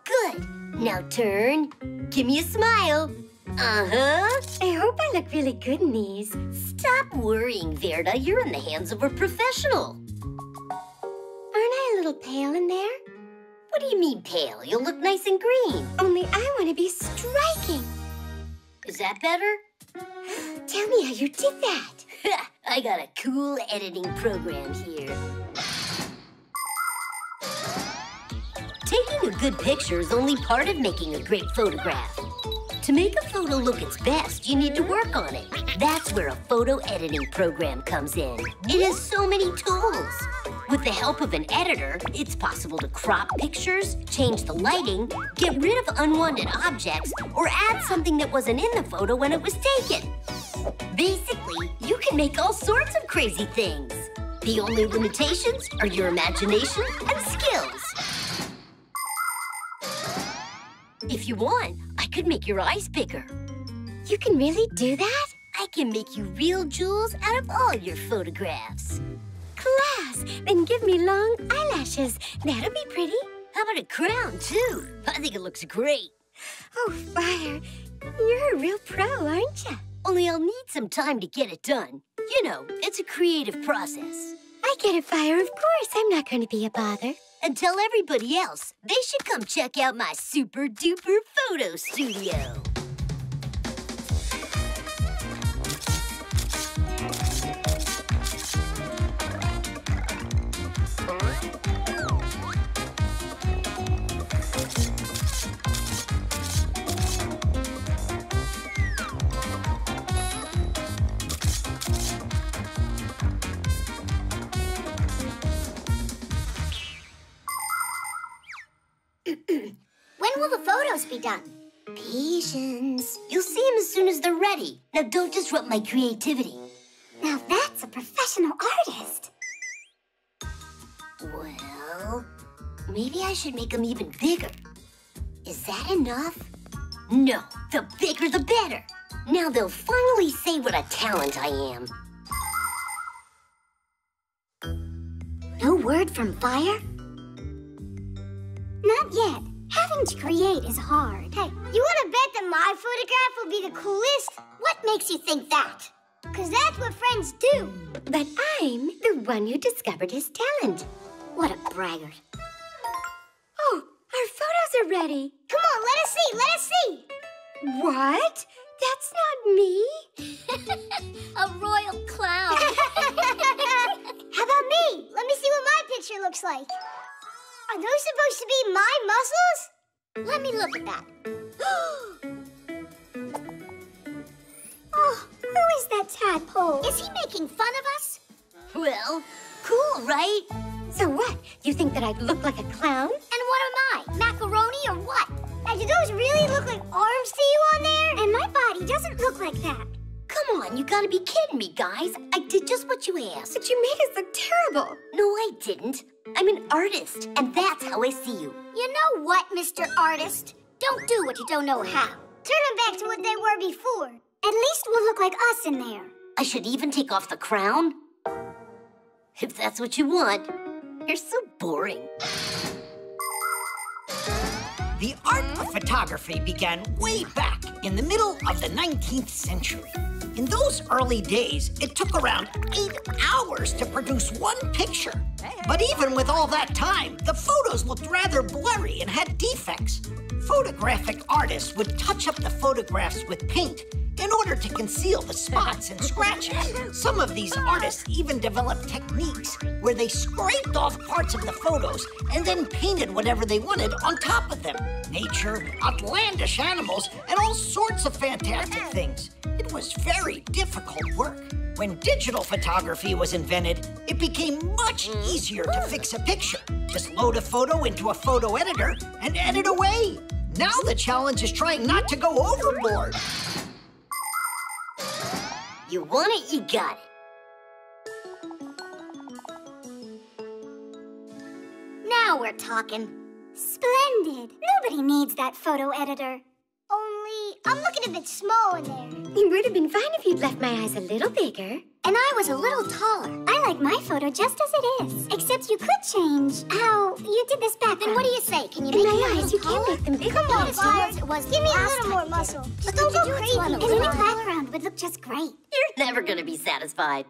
Good. Now turn. Give me a smile. Uh-huh. I hope I look really good in these. Stop worrying, Verda. You're in the hands of a professional. Aren't I a little pale in there? What do you mean pale? You'll look nice and green. Only I want to be striking. Is that better? Tell me how you did that. I got a cool editing program here. Taking a good picture is only part of making a great photograph. To make a photo look its best, you need to work on it. That's where a photo editing program comes in. It has so many tools. With the help of an editor, it's possible to crop pictures, change the lighting, get rid of unwanted objects, or add something that wasn't in the photo when it was taken. Basically, you can make all sorts of crazy things. The only limitations are your imagination and skills. If you want, I could make your eyes bigger. You can really do that? I can make you real jewels out of all your photographs. Class, then give me long eyelashes. That'll be pretty. How about a crown, too? I think it looks great. Oh, Fire, you're a real pro, aren't you? Only I'll need some time to get it done. You know, it's a creative process. I get it, Fire. Of course, I'm not going to be a bother. And tell everybody else they should come check out my super-duper photo studio. When will the photos be done? Patience. You'll see them as soon as they're ready. Now don't disrupt my creativity. Now that's a professional artist. Well, maybe I should make them even bigger. Is that enough? No, the bigger the better. Now they'll finally say what a talent I am. No word from Fire? Not yet. Having to create is hard. Hey, you want to bet that my photograph will be the coolest? What makes you think that? 'Cause that's what friends do. But I'm the one who discovered his talent. What a braggart. Oh, our photos are ready. Come on, let us see, let us see. What? That's not me. A royal clown. How about me? Let me see what my picture looks like. Are those supposed to be my muscles? Let me look at that. Oh, who is that tadpole? Is he making fun of us? Well, cool, right? So what? You think that I look like a clown? And what am I? Macaroni or what? Now, do those really look like arms to you on there? And my body doesn't look like that. Come on, you gotta be kidding me, guys. I did just what you asked. But you made us look terrible. No, I didn't. I'm an artist, and that's how I see you. You know what, Mr. Artist? Don't do what you don't know how. Turn them back to what they were before. At least we'll look like us in there. I should even take off the crown? If that's what you want. You're so boring. The art of photography began way back in the middle of the 19th century. In those early days, it took around 8 hours to produce one picture. But even with all that time, the photos looked rather blurry and had defects. Photographic artists would touch up the photographs with paint in order to conceal the spots and scratches. Some of these artists even developed techniques where they scraped off parts of the photos and then painted whatever they wanted on top of them. Nature, outlandish animals, and all sorts of fantastic things. It was very difficult work. When digital photography was invented, it became much easier to fix a picture. Just load a photo into a photo editor and edit away. Now the challenge is trying not to go overboard. You want it, you got it. Now we're talking. Splendid. Nobody needs that photo editor. Only, I'm looking a bit small in there. It would have been fine if you'd left my eyes a little bigger. And I was a little taller. I like my photo just as it is. Except you could change how you did this back. Then what do you say? Can you in make my them eyes, you can't make them bigger. Come on, Fires. it was Give me a last little time more you muscle. did it. But don't go crazy. And And a new background would look just great. You're never gonna be satisfied.